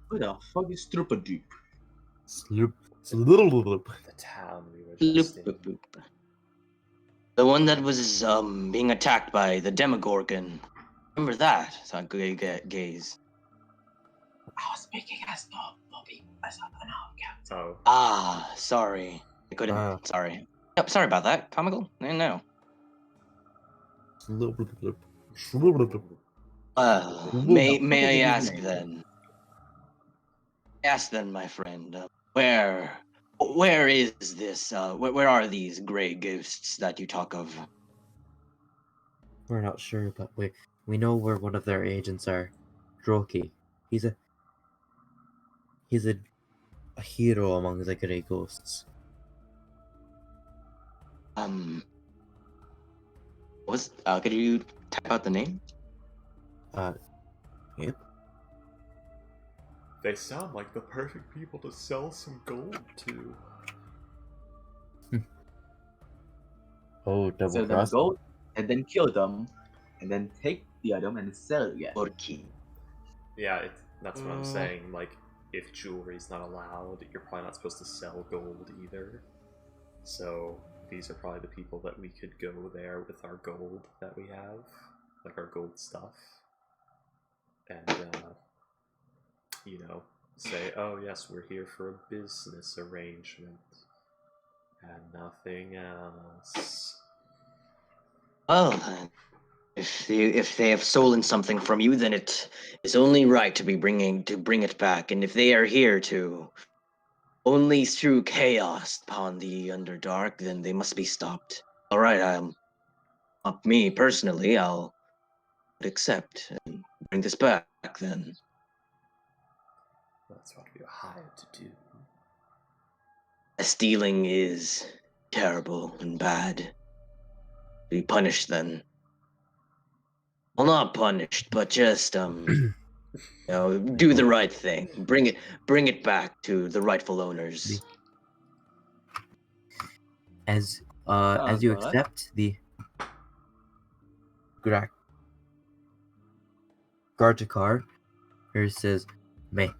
Who the fuck is Troubadour? Sloop. The town we were just in. Loop. The one that was being attacked by the Demogorgon. Remember that? So gaze. I was speaking as Bobby. As an outcast. Oh. Ah, sorry. I couldn't. Sorry. Yep, sorry about that. Comical? I didn't know. May I ask then? Ask then, my friend. Where is this? Where are these gray ghosts that you talk of? We're not sure, but we know where one of their agents are. Droki. He's a hero among the Grey Ghosts. Could you type out the name? Yep. They sound like the perfect people to sell some gold to. Oh, double Sell them cross. gold and then kill them, and then take the item and sell it again. Orki. Yeah, that's what I'm saying. Like, if jewelry's not allowed, you're probably not supposed to sell gold either. So these are probably the people that we could go there with our gold that we have, like our gold stuff, and say, oh yes, we're here for a business arrangement and nothing else. Well, if they have stolen something from you, then it is only right to bring it back. And if they are here to only strew chaos upon the Underdark, then they must be stopped. All right, me personally, I'll accept and bring this back. Then That's what we were hired to do. stealing is terrible and bad. Be punished then. Well, not punished, but just do the right thing. Bring it back to the rightful owners. As you what? accept the Garjakar, here says, May.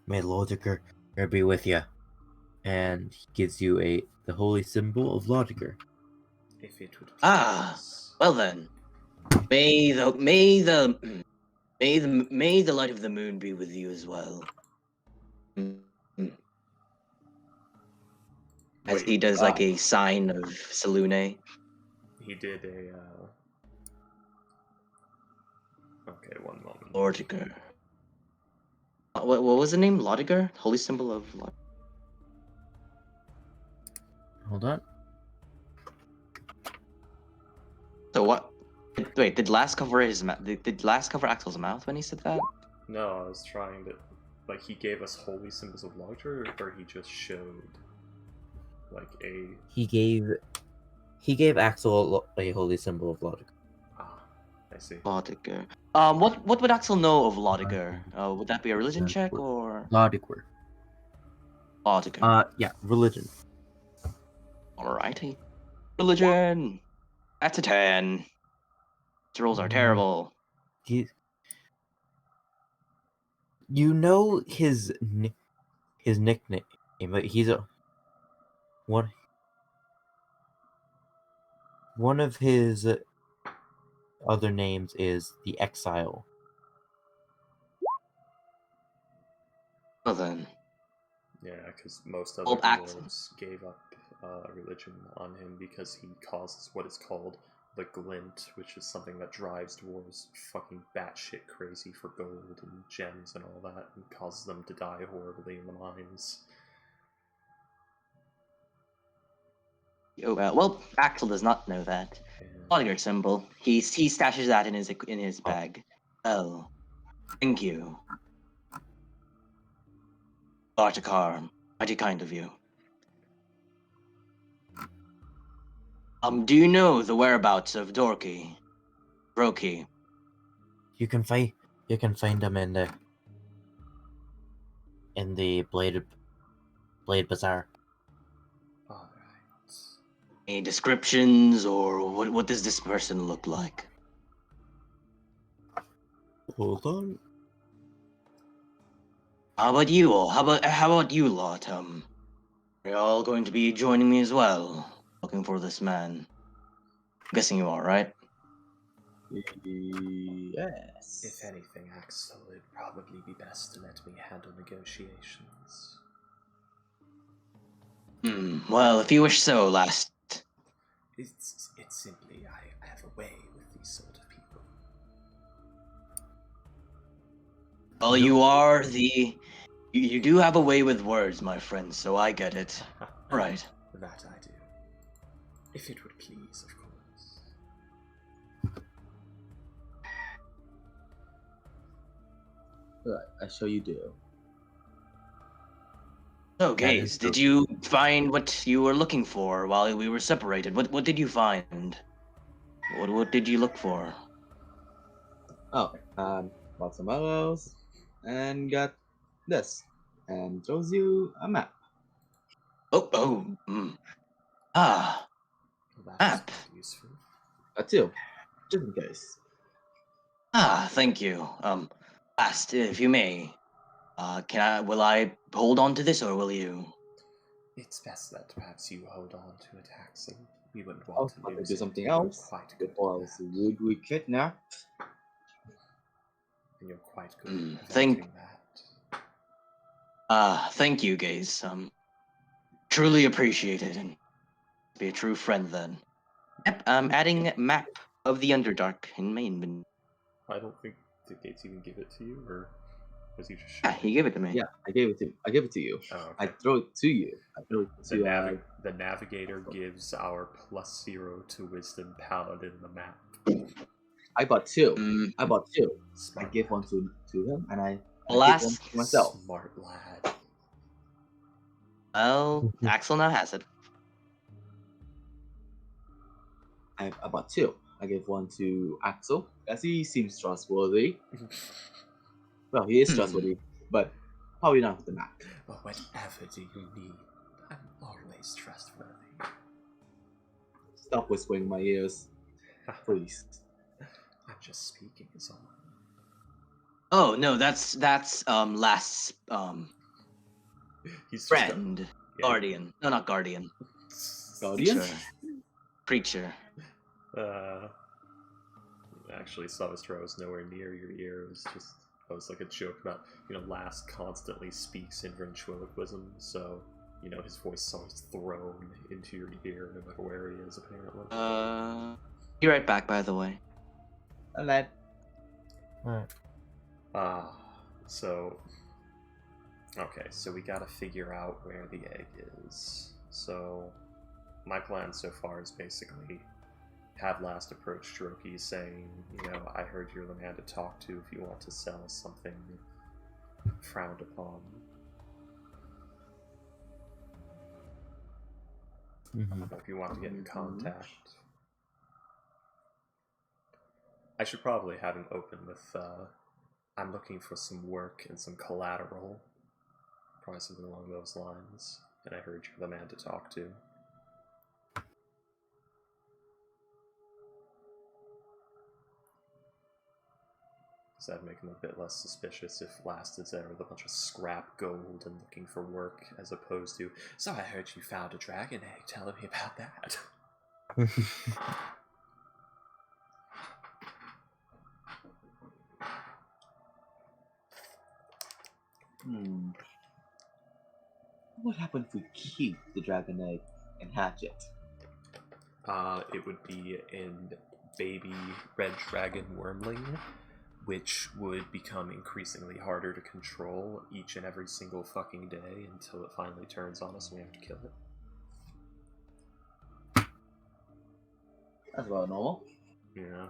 May Logiker be with you, and he gives you the holy symbol of Logiker. If it would Well then, may the light of the moon be with you as well. As he does like a sign of Salune. He did a. Okay, one moment. Logiker. What was the name? Logiker? Holy symbol of Logiker. Hold on. So what? Wait, did Last cover his mouth? Did Last cover Axel's mouth when he said that? No, I was trying to. Like, he gave us holy symbols of Logiker, or he just showed. Like a. He gave Axel a holy symbol of Logiker. Ah, I see. Logiker. What would Axel know of Logiker? Would that be a religion check or Logiker. Logiker? Yeah, religion. Alrighty. Religion. That's a 10. These rolls are terrible. You know his nickname, but he's one of his other names is the Exile. Well then. Yeah, because most other Old Axel. dwarves gave up religion on him because he causes what is called the glint, which is something that drives dwarves fucking batshit crazy for gold and gems and all that, and causes them to die horribly in the mines. Oh, well, Axel does not know that. Polyglot symbol. He stashes that in his bag. Oh, thank you, Bartakar. Mighty kind of you. Do you know the whereabouts of Dorky? Roki? You can find him in the Blade Bazaar. Alright. Any descriptions, or what does this person look like? Hold on. How about you all? How about you lot? Are you all going to be joining me as well? Looking for this man. I'm guessing you are, right? Yes. If anything, Axel, it'd probably be best to let me handle negotiations. Well, if you wish so, last. It's simply I have a way with these sort of people. Well, you are the. You do have a way with words, my friend, so I get it. Right. That I do. If it would please, of course. Right, I show you do. So, Gaze, did you find what you were looking for while we were separated? What did you find? What did you look for? Oh, bought some arrows and got this, and throws you a map. Ah, Well, that map. is quite useful. A two, just in case. Thank you. Last, if you may, will I hold on to this, or will you? It's best that perhaps you hold on to it, Axel. We wouldn't want to Want to lose do it. something You're else quite good before I at was that. rudely kidnapped. And you're quite good at Thank- preventing that. Thank you, Gaze. Truly appreciate it, and be a true friend then. Yep, I'm adding map of the Underdark in main. I don't think the Gates even give it to you, or was he just Ah, showing? he gave it to me. Yeah, I gave it to you. Oh, okay. I throw it to you. I throw it to The navigator gives our +0 to wisdom paladin the map. I bought two. Mm, I bought two. Smart I give lad. one to him, and I Last- give one to myself. Smart lad. well, Axel now has it. I bought two. I gave one to Axel, as he seems trustworthy. Well, he is trustworthy, but probably not with the map. Well, whatever do you need? I'm always trustworthy. Stop whispering in my ears, please. I'm just speaking, is all. Oh no, that's last He's just friend. Yeah. Guardian. No, not guardian. Guardian? Creature. Actually, Savastro is nowhere near your ear. It was like a joke about, Last constantly speaks in ventriloquism, so, his voice is always thrown into your ear no matter where he is, apparently. Be right back, by the way. Alright. So... Okay, so we gotta figure out where the egg is. So, my plan so far is basically have Last approach Roki saying, I heard you're the man to talk to if you want to sell something frowned upon. If you want to get in contact. I should probably have him open with, I'm looking for some work and some collateral. Probably something along those lines. And I heard you're the man to talk to. So that'd make him a bit less suspicious if Last is there with a bunch of scrap gold and looking for work, as opposed to, so I heard you found a dragon egg, tell me about that. What happens if we keep the dragon egg and hatch it? It would be in baby red dragon wormling, which would become increasingly harder to control each and every single fucking day until it finally turns on us and we have to kill it. That's about normal. Yeah.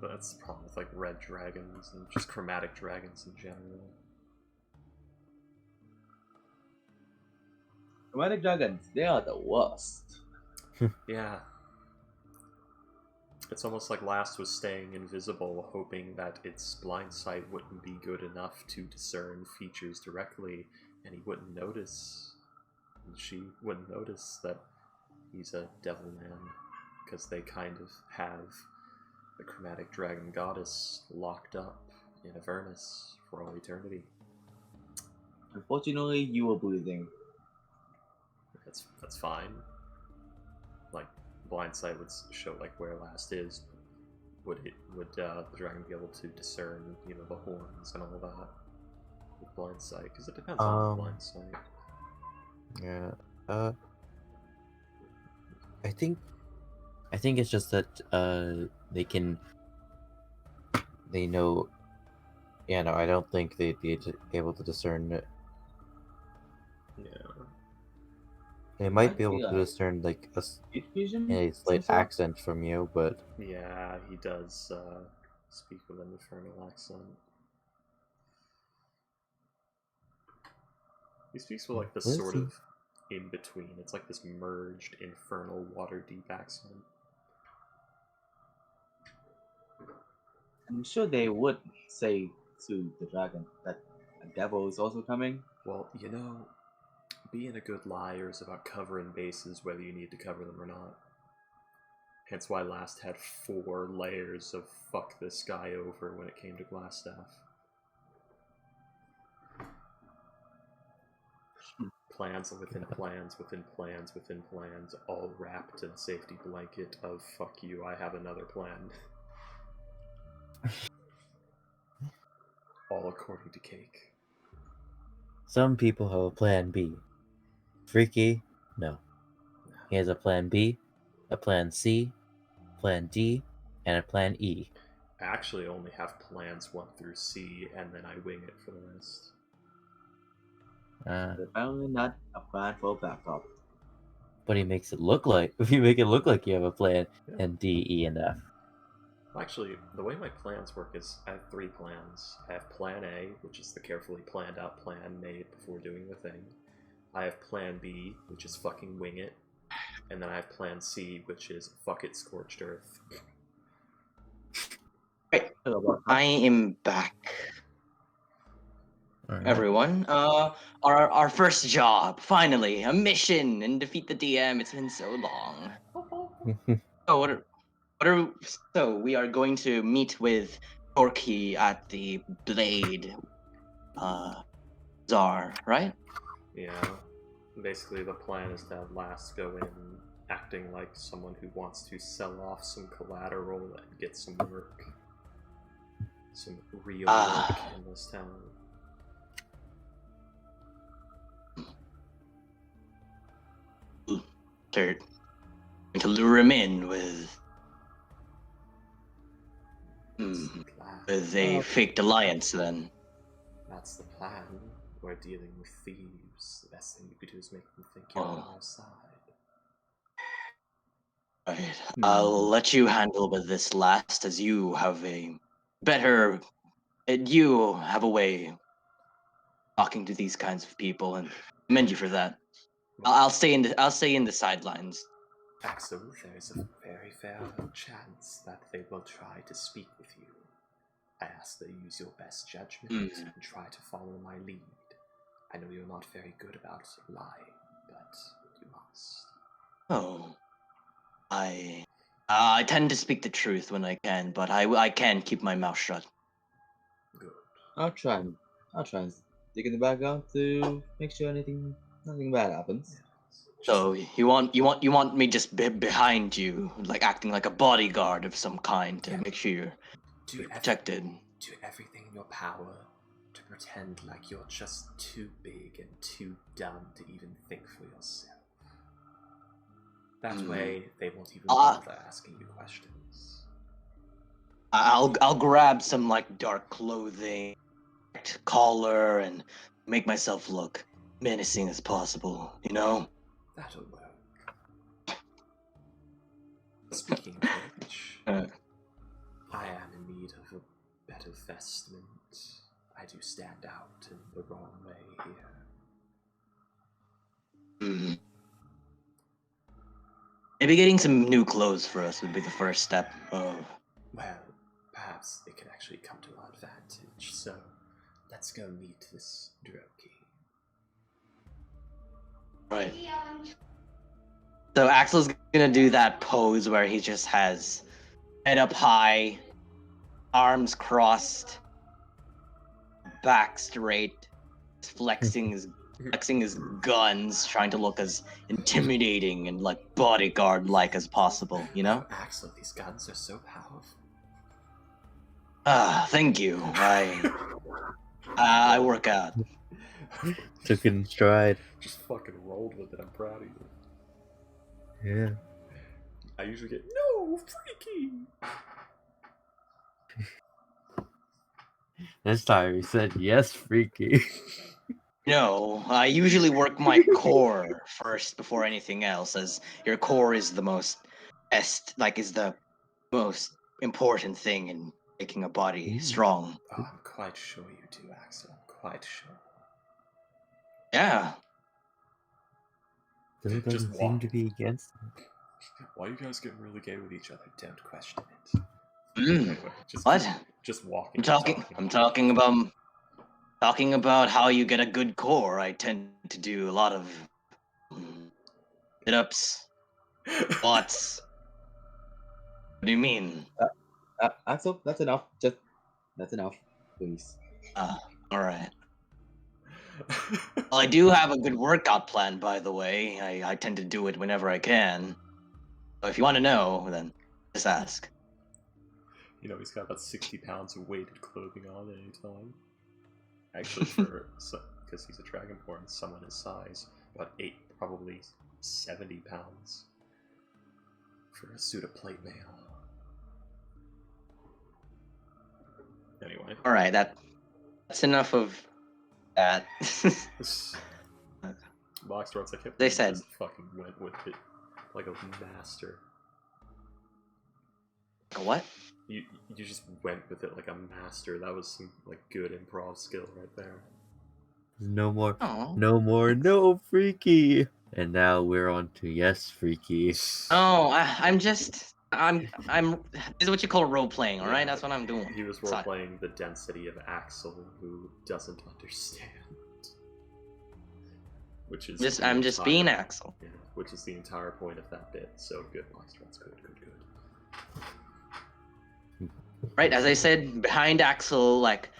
That's the problem with like red dragons and just chromatic dragons in general. Chromatic dragons, they are the worst. Yeah. It's almost like Last was staying invisible, hoping that its blind sight wouldn't be good enough to discern features directly, and he wouldn't notice. And she wouldn't notice that he's a devil man, because they kind of have the chromatic dragon goddess locked up in Avernus for all eternity. Unfortunately, you were breathing. That's fine. Like, blind sight would show like where Last is. Would the dragon be able to discern, you know, the horns and all that with blind sight? Because it depends on blind sight. Yeah. I think it's just that they know. Yeah, no, I don't think they'd be able to discern it. Yeah. They might I be able feel to like discern like fusion? a slight Some sort? accent from you, but Yeah, he does speak with an infernal accent. He speaks with like this What is sort he? of in between. It's like this merged infernal Waterdeep accent. I'm sure they would say to the dragon that a devil is also coming. Well, you know, being a good liar is about covering bases whether you need to cover them or not. Hence why Last had 4 layers of fuck this guy over when it came to Glassstaff. Plans within plans within plans within plans, all wrapped in a safety blanket of fuck you, I have another plan. All according to Cake. some people have a plan B. Freaky, no. He has a plan B, a plan C, plan D, and a plan E. I actually only have plans 1 through C, and then I wing it for the rest. But apparently not a plan for a backup. But he makes it look like if you make it look like you have a plan and D, E, and F. Actually, the way my plans work is I have 3 plans. I have Plan A, which is the carefully planned out plan made before doing the thing. I have Plan B, which is fucking wing it. And then I have Plan C, which is fuck it, scorched earth. I am back. Alright. Everyone, our first job, finally, a mission and defeat the DM. It's been so long. So so we are going to meet with Torquay at the Blade Czar, right? Yeah. Basically, the plan is to have Last go in acting like someone who wants to sell off some collateral and get some work. Some real work in this town. They're going to lure him in with That's the plan. a faked alliance. Then That's the plan. We're dealing with thieves. The best thing you could do is make them think you're on our side. right, I'll let you handle with this last, as you have a better. You have a way of talking to these kinds of people, and commend you for that. I'll stay in the sidelines. Axel, there is a very fair chance that they will try to speak with you. I ask that you use your best judgment and try to follow my lead. I know you're not very good about lying, but you must. Oh, I I tend to speak the truth when I can, but I can keep my mouth shut. Good. I'll try and dig in the background to make sure nothing bad happens. So you want me just behind you, like acting like a bodyguard of some kind to make sure you're protected. Do everything in your power to pretend like you're just too big and too dumb to even think for yourself. That way, they won't even bother asking you questions. I'll grab some like dark clothing, collar, and make myself look menacing as possible. You know. That'll work. Speaking of which, I am in need of a better vestment. I do stand out in the wrong way here. Maybe getting some new clothes for us would be the first step. Well, perhaps it can actually come to our advantage, so let's go meet this Droki. Right. So Axel's gonna do that pose where he just has head up high, arms crossed, back straight, flexing his guns, trying to look as intimidating and like bodyguard-like as possible, you know? Oh, Axel, these guns are so powerful. Thank you. I work out. Took it in stride. Just fucking rolled with it. I'm proud of you. Yeah. I usually get no freaky. This time he said yes, freaky. No, I usually work my core first before anything else, as your core is the most important thing in making a body strong. Oh, I'm quite sure you do, Axel. I'm quite sure. Yeah. Still doesn't seem to be against it. Why are you guys getting really gay with each other? Don't question it. Anyway, What? Just walking. I'm talking about how you get a good core. I tend to do a lot of sit-ups, squats. What do you mean? Axel, that's enough. That's enough, please. All right. Well, I do have a good workout plan, by the way. I tend to do it whenever I can. So if you want to know, then just ask. You know, he's got about 60 pounds of weighted clothing on at any time. Actually, because he's a dragonborn, someone his size, about 8, probably 70 pounds for a suit of plate mail. Anyway. Alright, that's enough of that. Boxtrots, I kept They said just fucking went with it like a master. What? You just went with it like a master. That was some like good improv skill right there. No more freaky. And now we're on to yes, freaky. Oh, I'm this is what you call role playing, all right? That's what I'm doing. He was role playing the density of Axel, who doesn't understand. Which is I'm just being Axel. Yeah, which is the entire point of that bit. So good, Boxtrots. Good. Right, as I said, behind Axel, like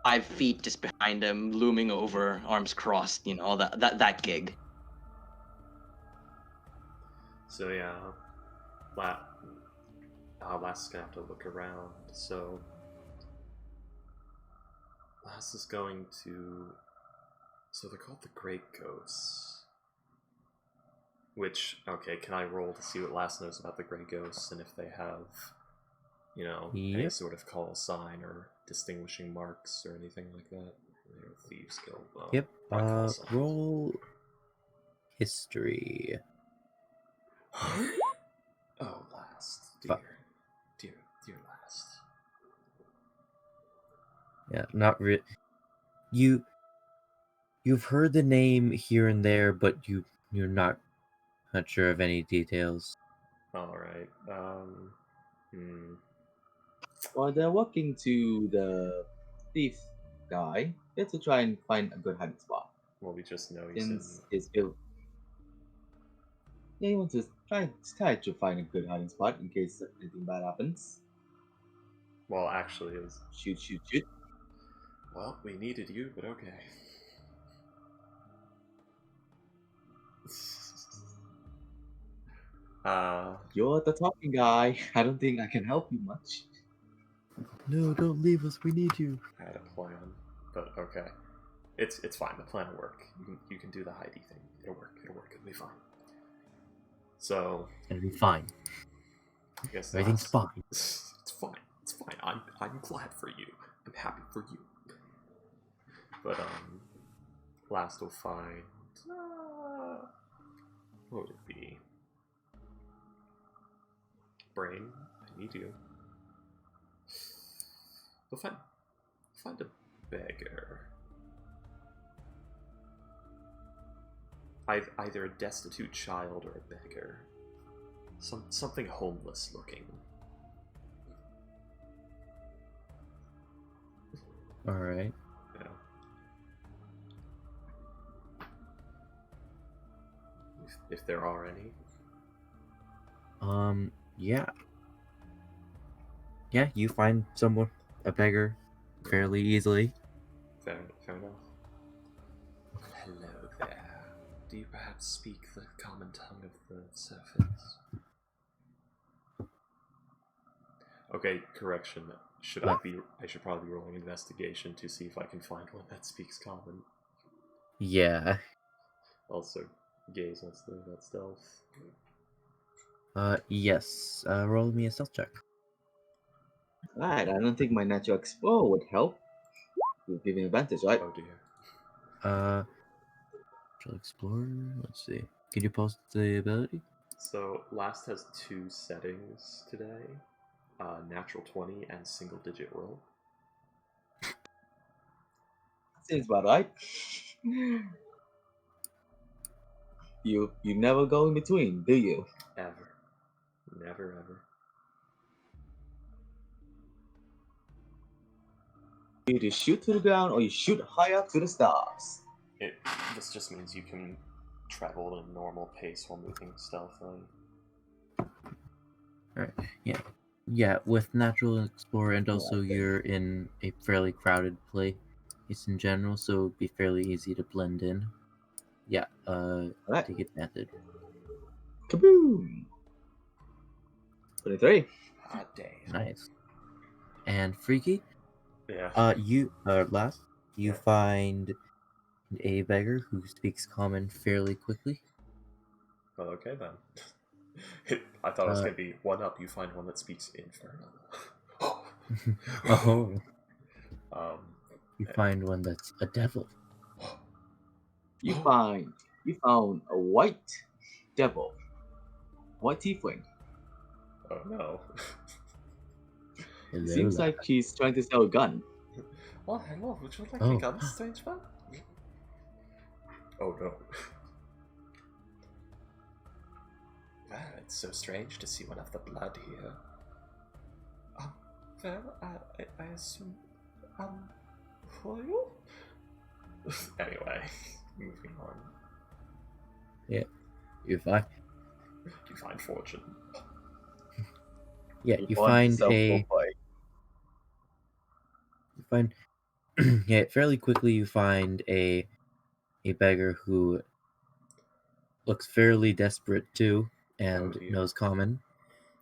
5 feet just behind him, looming over, arms crossed, you know, that gig. So yeah, Lass is gonna have to look around. So Lass is going to. So they're called the Great Ghosts. Which, okay, can I roll to see what Lass knows about the Great Ghosts and if they have, any sort of call sign or distinguishing marks or anything like that? Thieves Guild. Yep. Roll history. Oh, Last. Dear Last. Yeah, not really. You've heard the name here and there, but you're not sure of any details. Alright. While they're walking to the thief guy, let's try and find a good hiding spot. Well, we just know he's Since his build. Yeah, you want to try to find a good hiding spot in case anything bad happens. Well, actually, it was. Shoot, shoot, shoot. Well, we needed you, but okay. You're the talking guy. I don't think I can help you much. No, don't leave us. We need you. I had a plan, but okay. It's fine. The plan will work. You can do the Heidi thing. It'll work. It'll work. It'll be fine. So It'll be fine. I guess Everything's fine. It's fine. It's fine. I'm glad for you. I'm happy for you. But last we'll find. What would it be? Brain, I need you. We'll find a beggar. Either a destitute child or a beggar. Something homeless looking. Alright. Yeah. If there are any. Yeah. Yeah, you find someone, a beggar, fairly easily. Fair enough. Hello there. Do you perhaps speak the common tongue of the surface? Okay, correction. I should probably be rolling investigation to see if I can find one that speaks common. Yeah. Also, Gaze wants to know about stealth. Yes. Roll me a stealth check. Right, I don't think my natural explore would help. You'll give me advantage, right? Oh dear. Natural Explorer. Let's see. Can you post the ability? So, last has 2 settings today. Natural 20 and single digit roll. Seems about right. You never go in between, do you? Ever. Never ever. You either shoot to the ground or you shoot high up to the stars. This just means you can travel at a normal pace while moving stealthily. Alright. Yeah. Yeah, with Natural Explorer and also okay. you're in a fairly crowded place in general, so it'd be fairly easy to blend in. Yeah, Alright. take advantage. Kaboom! 23. Ah, damn. Nice. And Freaky, Yeah. you last you Yeah. find a beggar who speaks common fairly quickly. Well, okay then. I thought it was gonna be one up. You find one that speaks Infernal. Oh. You eh, find one that's a devil. You found a white devil. White tiefling. Oh no. Hello Seems there. like she's trying to sell a gun. Well, hello. Would you like Oh. a gun, strange man? Oh no. Well, it's so strange to see one of the blood here. Well, I assume, who are you? Anyway, moving on. Yeah. You find You find fortune. Yeah, you find yeah, fairly quickly you find a beggar who looks fairly desperate too and Oh, dear. knows common.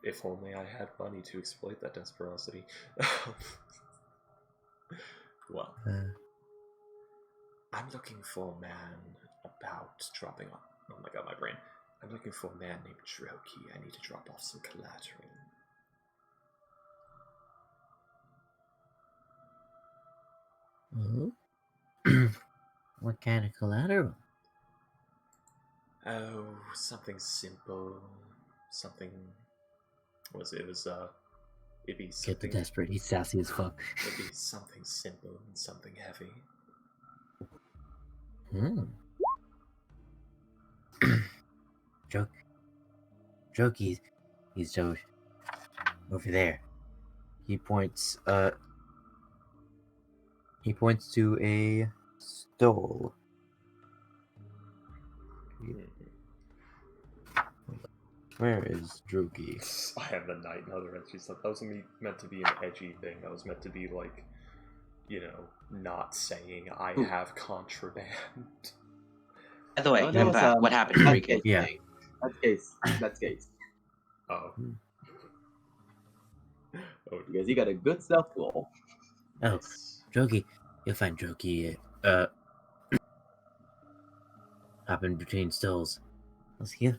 If only I had money to exploit that desperosity. Well, I'm looking for a man about dropping off. Oh my god, my brain. I'm looking for a man named Droki. I need to drop off some collateral. Oh. What kind of collateral? Oh, something simple. Something. What was it? It was, it'd be Get the something. desperate, he's sassy as fuck. It'd be something simple and something heavy. Jokey, he's over there. He points to a stole. Where is Drogi? I have the night and other entry stuff. That wasn't meant to be an edgy thing. That was meant to be like, you know, not saying I have contraband. By the way, No, that was, what happened, Enrique? Yeah. That's case. That's case. Oh. Oh, Because you got a good stealth roll. Oh, nice. Drogi. You'll find Drogi, hopping between stalls. I'll see you.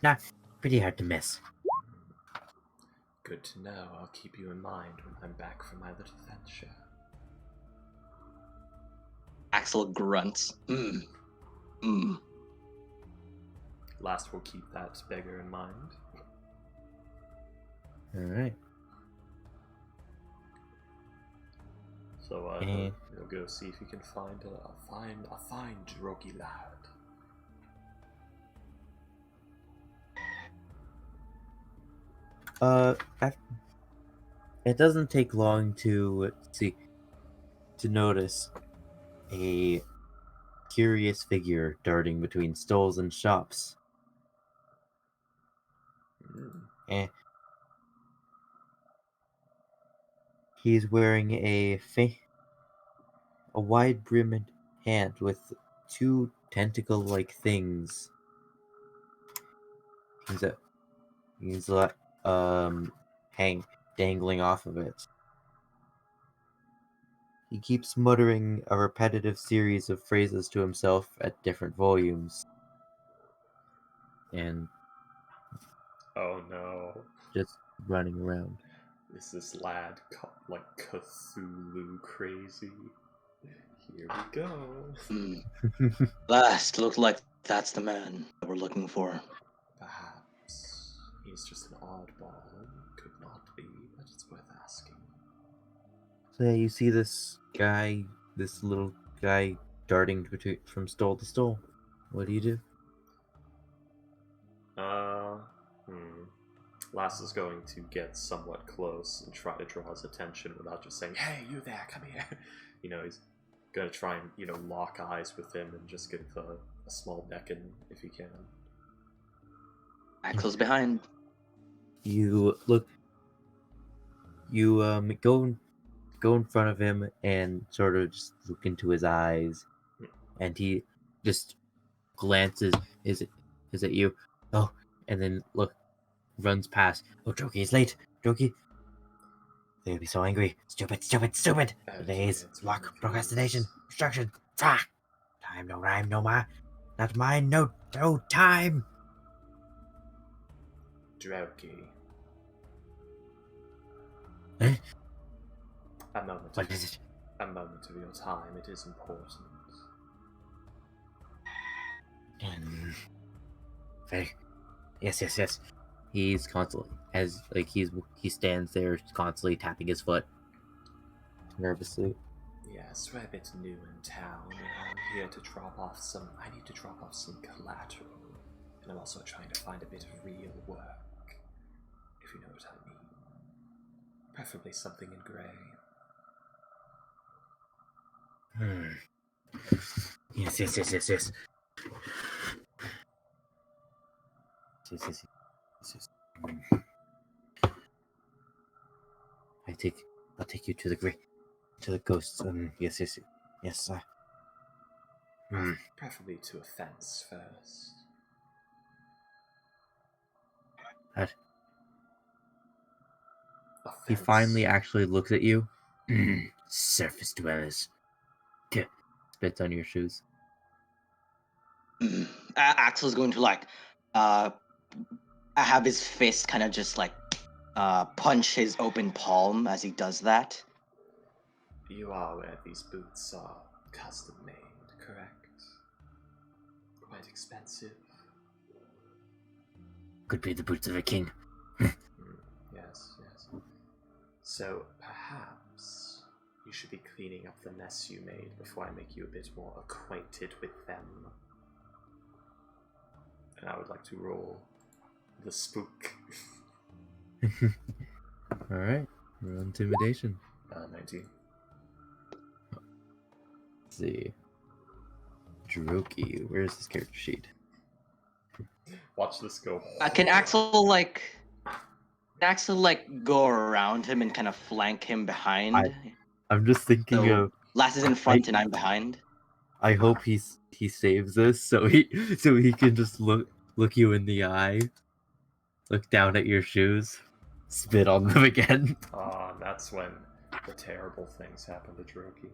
Nah, pretty hard to miss. Good to know. I'll keep you in mind when I'm back from my little venture. Axel grunts. Last, we'll keep that beggar in mind. Alright. So, Eh. he'll go see if he can find a fine Drogi lad. It doesn't take long to notice a curious figure darting between stalls and shops. Eh. He's wearing a wide-brimmed hat with two tentacle-like things. He's dangling off of it. He keeps muttering a repetitive series of phrases to himself at different volumes. And Oh no. just running around. Is this lad like Cthulhu crazy? Here we go. Last, look like that's the man that we're looking for. Perhaps he's just an oddball. Could not be, but it's worth asking. So yeah, you see this little guy darting from stall to stall. What do you do? Lass is going to get somewhat close and try to draw his attention without just saying, "Hey, you there, come here." You know, he's gonna try and, lock eyes with him and just give a small beckon if he can. Axel's behind. You look. You go in front of him and sort of just look into his eyes, and he just glances. Is it you? Oh, and then runs past. Oh, Drogi is late. Drogi. They'll be so angry. Stupid. Today's block procrastination. Obstruction. Fuck. Time no rhyme no ma. Not mine. No time. Drogi. Eh? A moment. What is it? A moment of your time. It is important. Yes. He's constantly he stands there constantly tapping his foot nervously. Yes, we're a bit new in town, and I'm here to drop off some. I need to drop off some collateral, and I'm also trying to find a bit of real work, if you know what I mean. Preferably something in grey. Yes. Yes. I'll take you to the ghosts. Yes. Preferably to a fence first. He finally actually looks at you. Surface dwellers. Spits on your shoes. Axel's going to have his fist kind of just punch his open palm as he does that. You are aware these boots are custom made, correct? Quite expensive. Could be the boots of a king. Yes. So perhaps you should be cleaning up the mess you made before I make you a bit more acquainted with them. And I would like to roll the spook. Alright. Roll intimidation. 19. Let's see. Drogi, where's his character sheet? Watch this go. Can Axel go around him and kind of flank him behind? I'm just thinking So of. Last is in front and I'm behind. I hope he saves this so he can just look you in the eye, look down at your shoes, spit on them again. That's when the terrible things happen to Droki.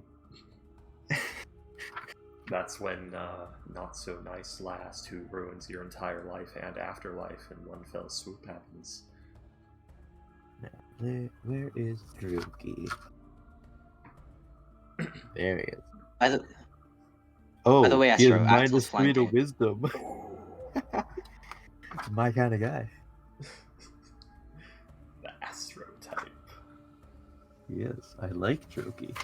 That's when not so nice last who ruins your entire life and afterlife in one fell swoop happens. Where is Droki? There he is. By the way, he has Astro, Axel's -3 to flanking. wisdom. My kind of guy. The Astro type. Yes, I like Droki.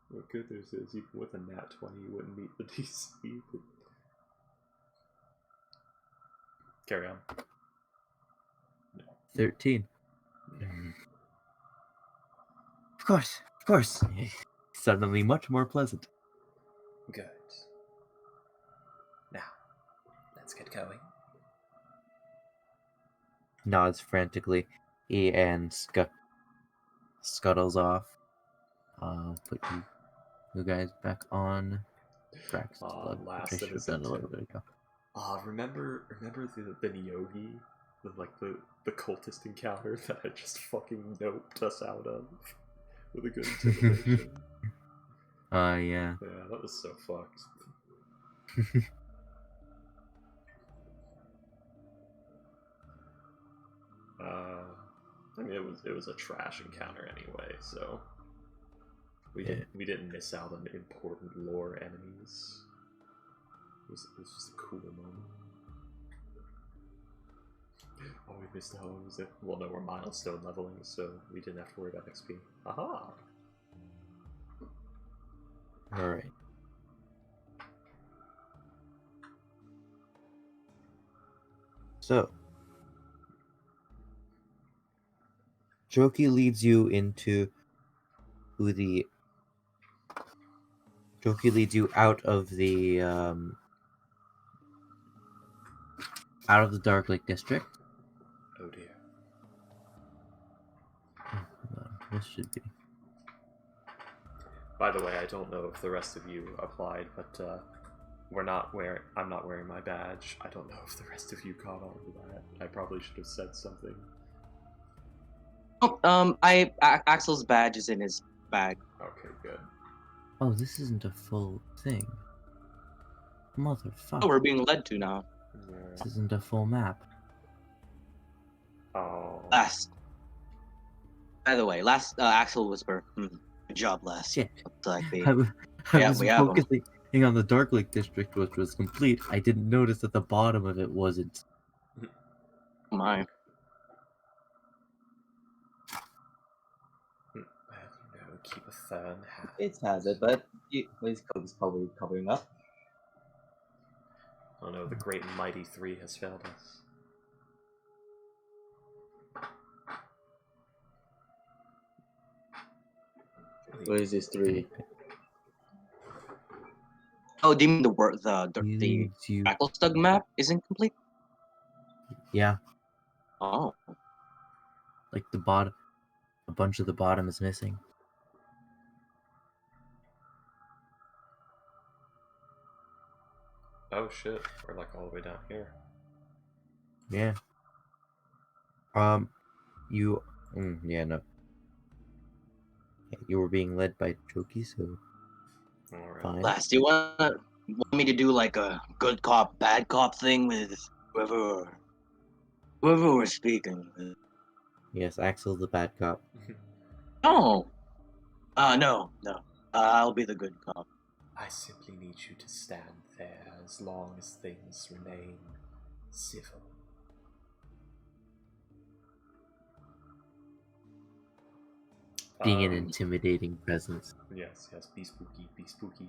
What good news is, even with a nat 20, you wouldn't meet the DC. But... Carry on. No. 13. Of course. Suddenly much more pleasant. Good. Now, let's get going. Nods frantically, and scuttles off. Put you guys back on tracks. Last I should have done a little bit ago. Remember the Nyogi? The cultist encounter that I just fucking noped us out of with a good intimidation. Yeah. Yeah, that was so fucked. I mean, it was a trash encounter anyway, so we didn't miss out on important lore enemies. It was just a cool moment. Oh, we missed the hose. Well, no, we're milestone leveling, so we didn't have to worry about XP. Aha! Alright. So, Droki leads you out of the Dark Lake District. Oh dear. Hold on, this should be. By the way, I don't know if the rest of you applied, but I'm not wearing my badge. I don't know if the rest of you caught on to that. I probably should have said something. Oh, Axel's badge is in his bag. Okay, good. Oh, this isn't a full thing. Motherfucker. Oh, we're being led to now. Yeah. This isn't a full map. Oh. By the way, Axel whisper. Good job, last. Shit. Like I was we have 'em. focusing on the Dark Lake District, which was complete. I didn't notice that the bottom of it wasn't. Oh my. Keep a firm hand. It has it, but his coat is probably covering up. Oh no, the great and mighty 3 has failed us. Where is this 3? Oh, do you mean the Leads you- Battlestug map isn't complete? Yeah, Oh. like the bottom. A bunch of the bottom is missing. Oh shit, we're like all the way down here. Yeah. You. Yeah, no. You were being led by Droki, so. Alright. Fine. Last, do you want me to do like a good cop, bad cop thing with whoever we're speaking with? Yes, Axel's the bad cop. No. No. I'll be the good cop. I simply need you to stand there as long as things remain civil. Being an intimidating presence. Yes, be spooky,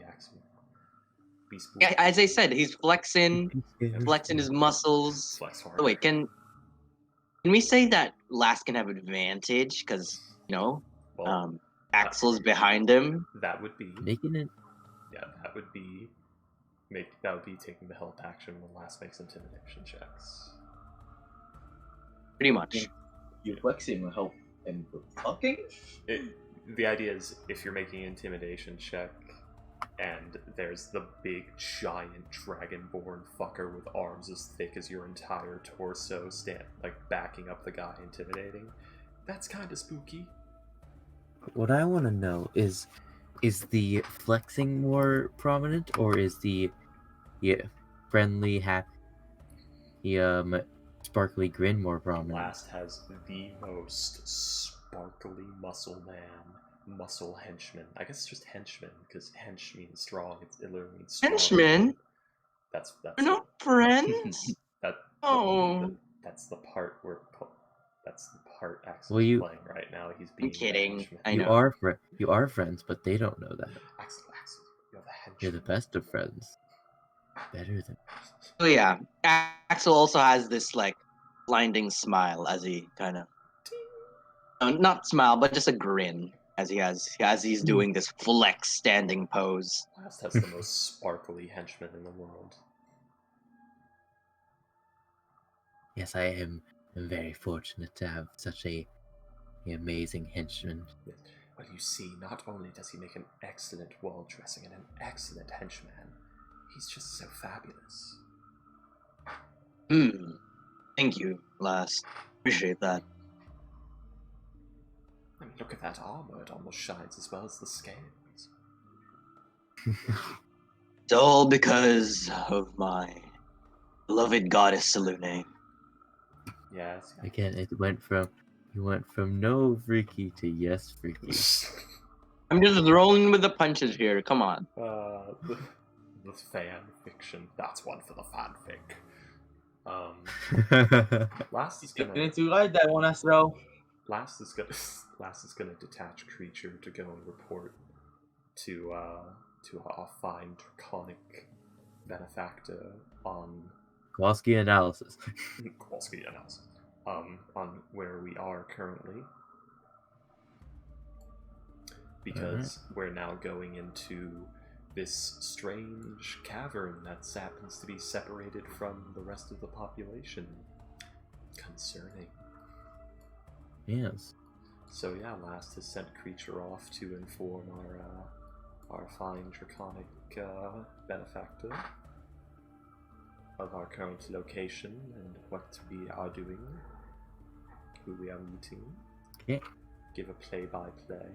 Axel. Be spooky. Yeah, as I said, he's flexing his muscles. Flex hard. Oh, wait, can we say that Last can have advantage because Axel's behind him? That would be Making it. Yeah, that would be that would be taking the help action when Last makes intimidation checks. Pretty much. You flexing will help him with talking? The idea is if you're making an intimidation check and there's the big giant dragonborn fucker with arms as thick as your entire torso backing up the guy intimidating, that's kind of spooky. What I want to know is the flexing more prominent, or is the friendly, happy, sparkly grin more prominent? Last has the most sparkly muscle henchman. I guess it's just henchman, because hench means strong. It literally means strong. Henchmen? That's We're not friends? Oh. That's the part where... That's the part Axel's Well, playing right now. He's being I'm kidding. henchman. I You know. are friends, but they don't know that. Axel, you're the henchman. You're the best of friends. Better than... So yeah, Axel also has this like blinding smile as he kind of, not smile, but just a grin as he's doing this flex standing pose. Last has the most sparkly henchman in the world. Yes, I am very fortunate to have such an amazing henchman. Well, you see, not only does he make an excellent wall dressing and an excellent henchman, he's just so fabulous. Thank you, Last. Appreciate that. I mean, look at that armor. It almost shines as well as the scales. It's all because of my beloved goddess Salune. Yes. Again, you went from no freaky to yes freaky. I'm just rolling with the punches here. Come on. The fan fiction. That's one for the fanfic. Last is gonna. Didn't you like that one, Astro? Last is gonna detach creature to go and report to a fine draconic benefactor on Kowalski analysis. Kowalski analysis. On where we are currently, because we're now going into this strange cavern that happens to be separated from the rest of the population. Concerning. Yes. So yeah, Last has sent creature off to inform our fine draconic benefactor of our current location and what we are doing, who we are meeting. Okay. Give a play-by-play.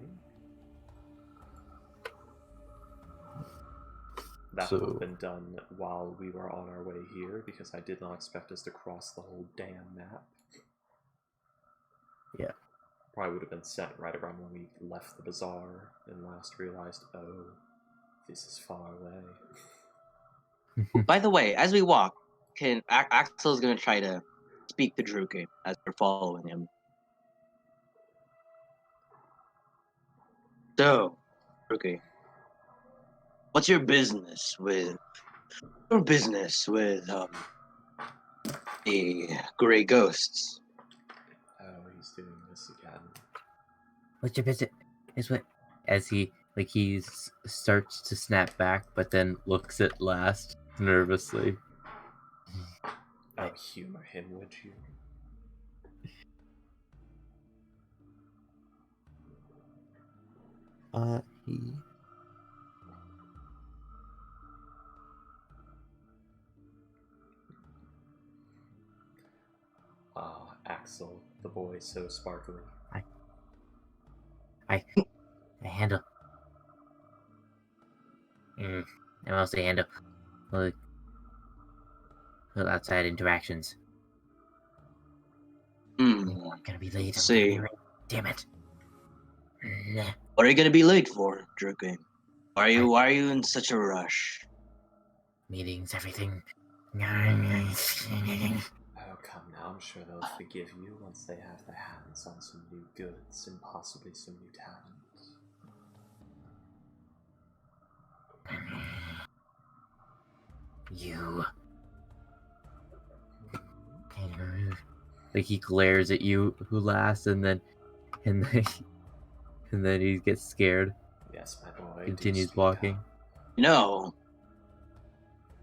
That would have been done while we were on our way here, because I did not expect us to cross the whole damn map. Yeah. Probably would have been sent right around when we left the bazaar and Last realized, oh, this is far away. By the way, as we walk, Axel's gonna try to speak to Druke as we're following him. So, Druke, what's your business with the gray ghosts? Oh, he's doing this again. What's your business? Is what? As he starts to snap back, but then looks at Last nervously. Oh, humor him, would you? He... Axel, the boy so sparkly. I handle. I mostly handle little outside interactions. I'm gonna be late. See. Damn it. Nah. What are you gonna be late for, Druke? Why are you in such a rush? Meetings, everything. Oh, come now, I'm sure they'll forgive you once they have their hands on some new goods and possibly some new talent. You. Like he glares at you, who Last, and then he gets scared. Yes, my boy. Continues walking. No.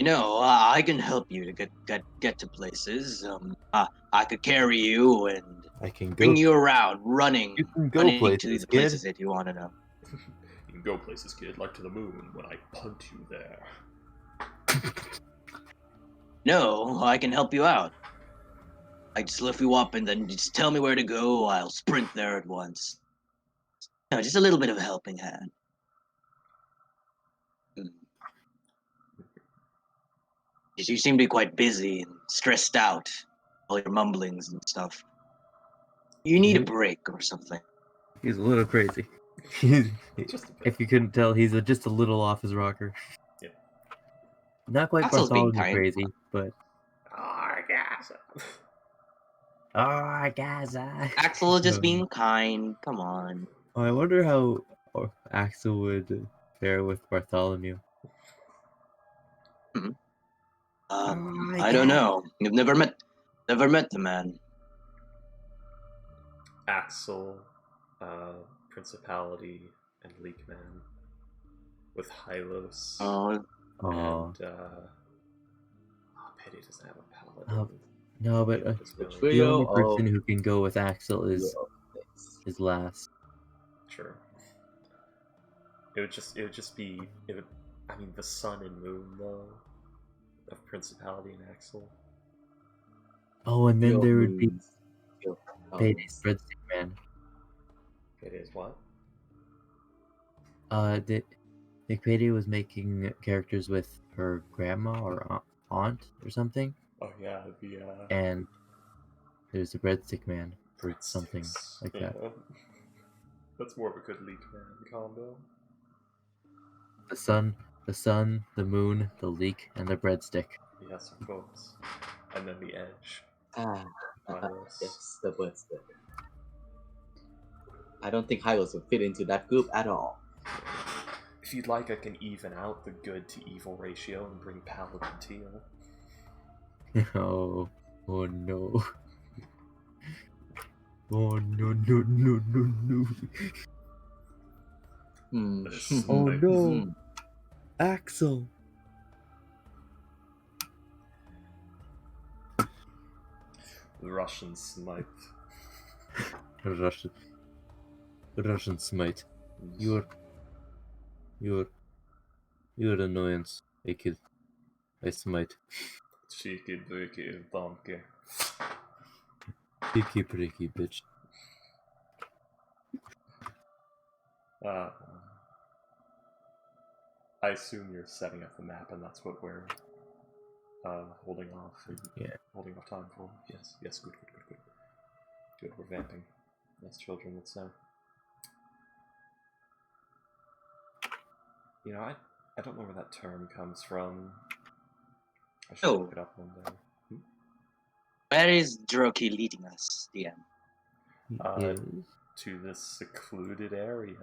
I can help you to get to places. I could carry you and I can go. bring you around, running You can go to places, the places kid. that you want to know. You can go places, kid, like to the moon when I punt you there. No, I can help you out. I just lift you up and then just tell me where to go. I'll sprint there at once. No, just a little bit of a helping hand. You seem to be quite busy and stressed out. All your mumblings and stuff. You need a break or something. He's a little crazy. Just a bit. If you couldn't tell, he's just a little off his rocker. Yep. Not quite Axel's being Bartholomew kind. crazy, but... Orgasm. Axel is just being kind. Come on. Oh, I wonder how Axel would fare with Bartholomew. I don't know. You've never met the man. Axel, Principality, and Leakman. With Hylos. Oh, And, Pity doesn't have a paladin. No, but Caleb is willing. the Trio only person of- who can go with Axel is Last. Sure. It would just be I mean the sun and moon though of Principality and Axel. Oh, and then there would be Trio of Payday's Breadstick Man. It is what? Nick Payday was making characters with her grandma or aunt or something, Oh yeah, the and there's a Breadstick Man or something breadsticks. like that. Yeah. That's more of a good Leakman combo. The sun, the moon, the leek, and the breadstick. Yes, of course. And then the edge. Hylos. Yes, the Breadstick. I don't think Hylos would fit into that group at all. If you'd like, I can even out the good to evil ratio and bring Paladin Teal. Oh no. Oh no. Oh no. Axel. The Russian smite. Russian smite. You're annoyance. I smite. Cheeky, breaky, donkey. Picky pricky bitch. I assume you're setting up the map, and that's what we're holding off. Holding off time for. Yes. Good. Good. We're vamping, as children would say. You know, I don't know where that term comes from. I should look it up one day. where is Droki leading us, DM? To this secluded area.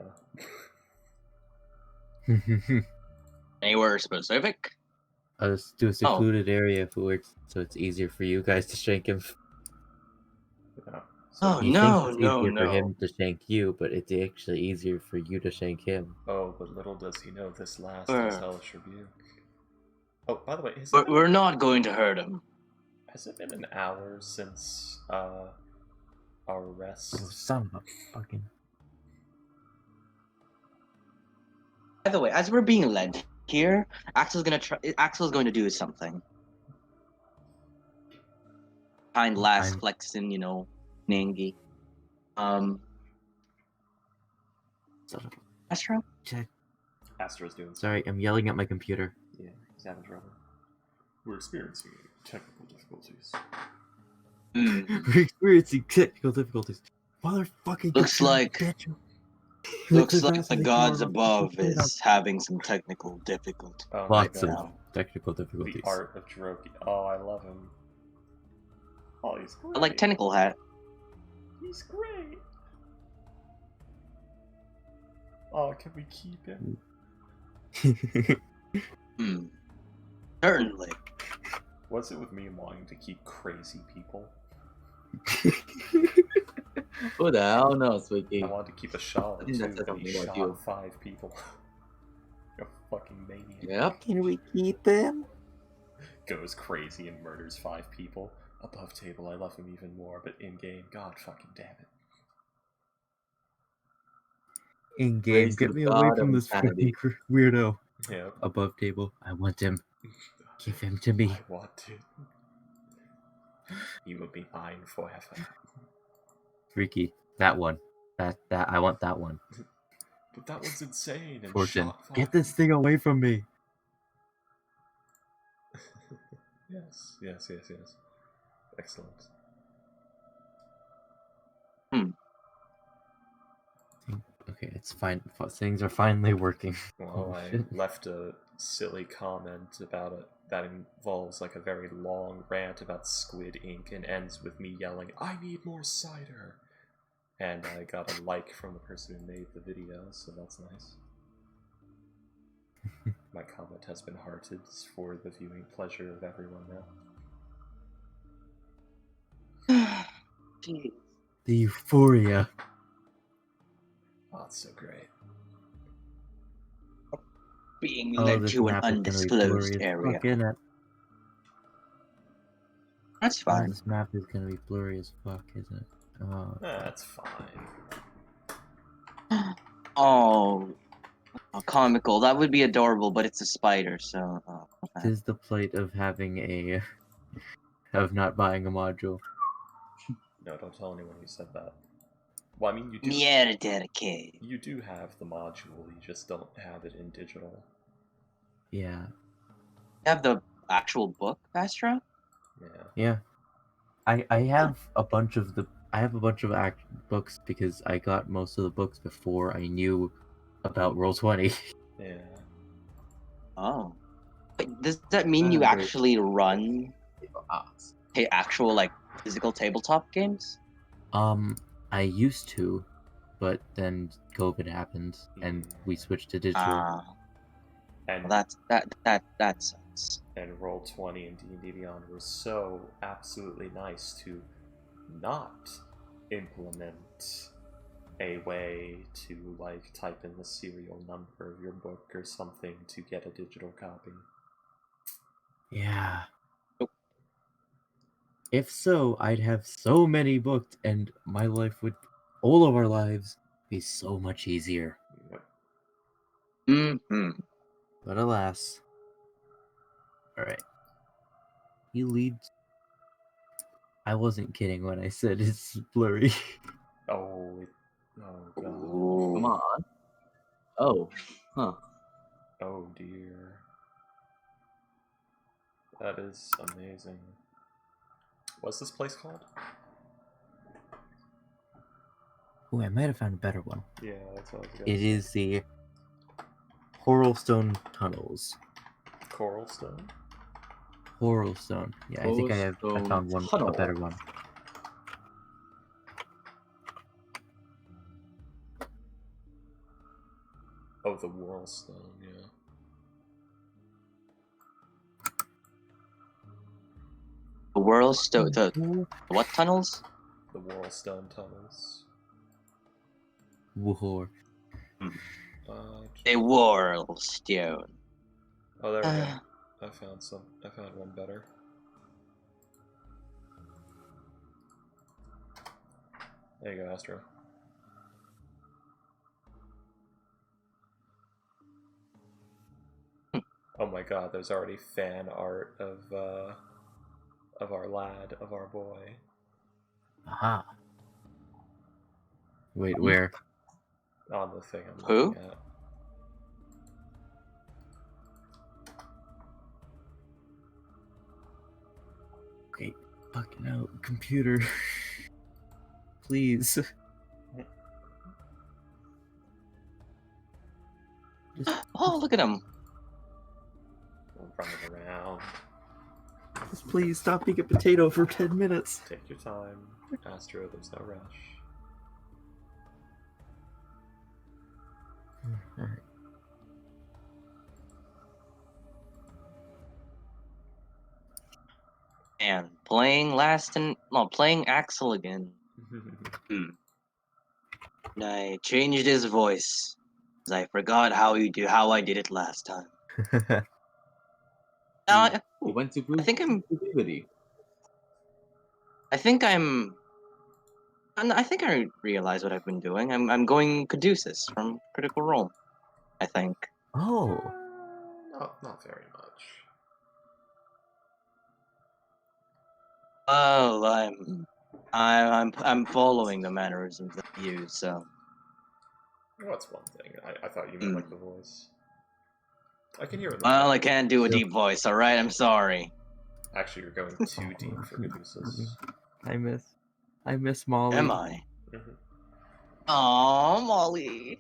Anywhere specific? Let's do a secluded area if it works, so it's easier for you guys to shank him. Yeah. Oh, He no, thinks it's no, easier for no. him to shank you, but it's actually easier for you to shank him. Oh, but little does he know this last is hellish rebuke. Oh, by the way, We're not going to hurt him. has it been an hour since our rest? Oh, son of a fucking... By the way, as we're being led here, Axel's going to do something. Kind last flexing, Nangi. Astro? Check. Astro's doing something. Sorry, I'm yelling at my computer. Yeah, he's having trouble. We're experiencing technical difficulties. We're experiencing technical difficulties. Motherfucking Looks like bitch. looks like the gods above is having some technical difficulty. Oh, Lots my of God. technical difficulties. The art of Jiroki. Oh, I love him. Oh, he's great. I like Tentacle Hat. He's great. Oh, can we keep him? Certainly. What's it with me wanting to keep crazy people? Who the hell knows, Wiki? I wanted to keep a shot I or think two, that says but he something about shot you. 5 people. You're a fucking maniac. Yep. Can we keep him? goes crazy and murders 5 people. Above table, I love him even more, but in game, god fucking damn it. In game, Praise get the me away god from of this insanity. freaking weirdo. Yeah. Above table, I want him. Give him to me. I want to. He will be mine forever. Freaky. That one. That I want that one. But that one's insane and Fortune. shot Get this thing away from me. Yes. Excellent. Okay, it's fine. Things are finally working. Well, Oh, I shit. left a silly comment about it that involves like a very long rant about Squid Ink and ends with me yelling, "I need more cider!" And I got a like from the person who made the video, so that's nice. My comment has been hearted for the viewing pleasure of everyone now. Jeez. The euphoria. Oh, it's so great. Being Oh, led this to an map is gonna be undisclosed blurry as area. fuck, innit? That's Oh, fine. this map is gonna be blurry as fuck, isn't it? Oh, That's fine. Oh, comical. That would be adorable, but it's a spider, so. Okay. tis the plight of having a of not buying a module. No, don't tell anyone you said that. Well, I mean, you do. Mierda, kid. You do have the module, you just don't have it in digital. Yeah. You have the actual book, Astra? Yeah. I have a bunch of books because I got most of the books before I knew about Roll20. Yeah. Oh. Wait, does that mean you Very actually run arts. actual, like, physical tabletop games? I used to, but then COVID happened and we switched to digital. Ah, And well, that sucks. and Roll20 and D&D Beyond were so absolutely nice to not implement a way to like type in the serial number of your book or something to get a digital copy. Yeah. Nope. If so, I'd have so many books and my life would, all of our lives, be so much easier. Yep. Mm-hmm. But alas. Alright. He leads. I wasn't kidding when I said it's blurry. Oh god. Come on. Oh. Huh. Oh dear. That is amazing. What's this place called? Ooh, I might have found a better one. Yeah, that's what I was gonna It say. is the Horrelstone Tunnels. Coralstone? Horrelstone. Yeah, I think I found one, a Tunnel. better one. Oh, the Whirlstone, yeah. The world the what tunnels? The Whirlstone tunnels. Woohor. A world stone. Oh, there we go. I found one better. There you go, Astro. Oh my god, there's already fan art of our lad, of our boy. Aha. Wait, where? On the thing I'm Who? looking at. Great. Fucking hell, computer. Please. Oh, look at him. Running around. Just please stop being a potato for 10 minutes. Take your time. Astro, there's no rush. Alright. And playing playing Axel again. And I changed his voice. 'Cause I forgot how I did it last time. He went to I think I'm. Puberty. I think I'm. I think I realize what I've been doing. I'm going Caduceus from Critical Role. I think. Oh, Not very much. Well, I'm following the mannerisms that you use. So. Well, that's one thing. I thought you meant like the voice. I can hear it. Well, I can't do a deep voice. All right, I'm sorry. Actually, you're going too deep for Caduceus. I miss Molly. Am I? Mm-hmm. Oh, Molly.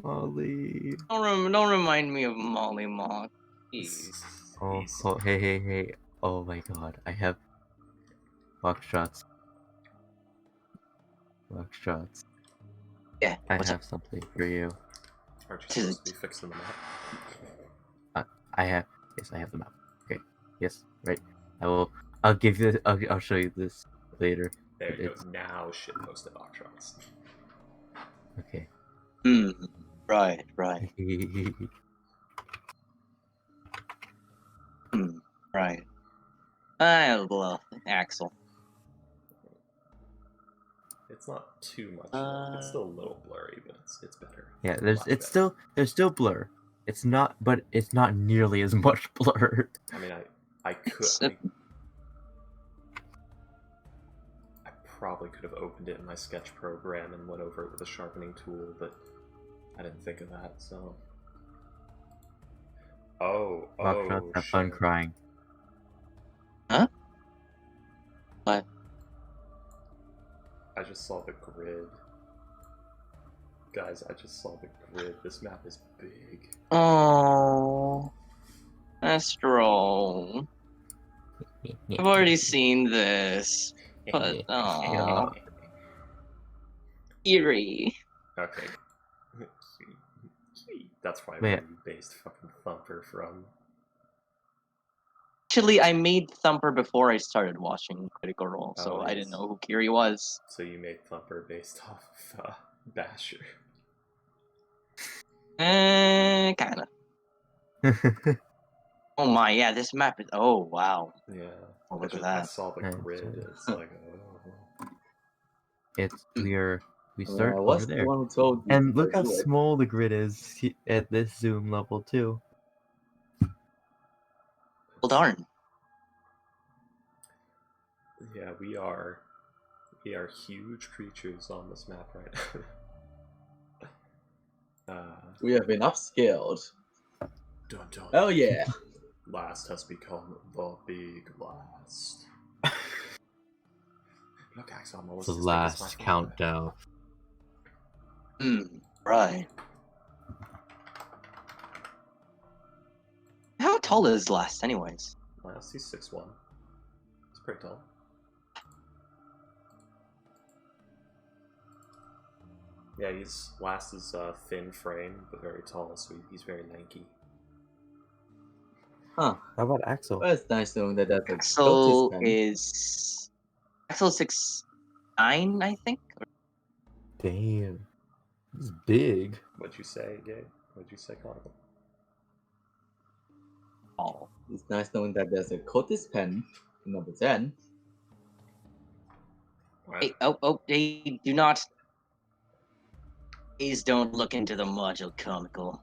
Molly. Don't remind me of Molly Mock. Jeez. Oh, hey. Oh my god, I have Foxtrots. Yeah. I What's have up? something for you. Aren't you supposed to be fixing the map? I have the map. Okay. Yes, right. I'll give you. I'll show you this later. There you go. Now shit posted Archons. Okay. Right. Right. I love Axel. It's not too much. It's still a little blurry, but it's better. Yeah, There's still blur. It's not, but it's not nearly as much blur. I mean, I could. I probably could have opened it in my sketch program and went over it with a sharpening tool, but I didn't think of that. So. Foxtrots have fun crying. Huh? What? I just saw the grid. Guys, I just saw the grid. This map is big. Oh, Astro. I've already seen this, but eerie. Okay. That's probably where you based fucking Thumper from. Actually, I made Thumper before I started watching Critical Role, so I didn't know who Kiri was. So you made Thumper based off of Basher. Kinda. Oh my, yeah, this map is. Oh wow. Yeah. Oh, look at that. I saw the grid. It's like, We start over there. The one who told you and look how small the grid is at this zoom level too. Well, darn. Yeah, we are huge creatures on this map right now. We have been upscaled. Dun, dun. Oh yeah. Last has become the big last. Look, Axel, I'm almost the last countdown. Right. How tall is Last, anyways? Last, he's 6'1". He's pretty tall. Yeah, Last is thin frame, but very tall, so he's very lanky. Huh. How about Axel? Well, it's nice knowing that that's Axel is 6'9", I think. Damn, he's big. What'd you say, Gabe? What'd you say, Carl? Oh, it's nice knowing that there's a Cotis pen in number 10. Hey, they do not. Please don't look into the module comical.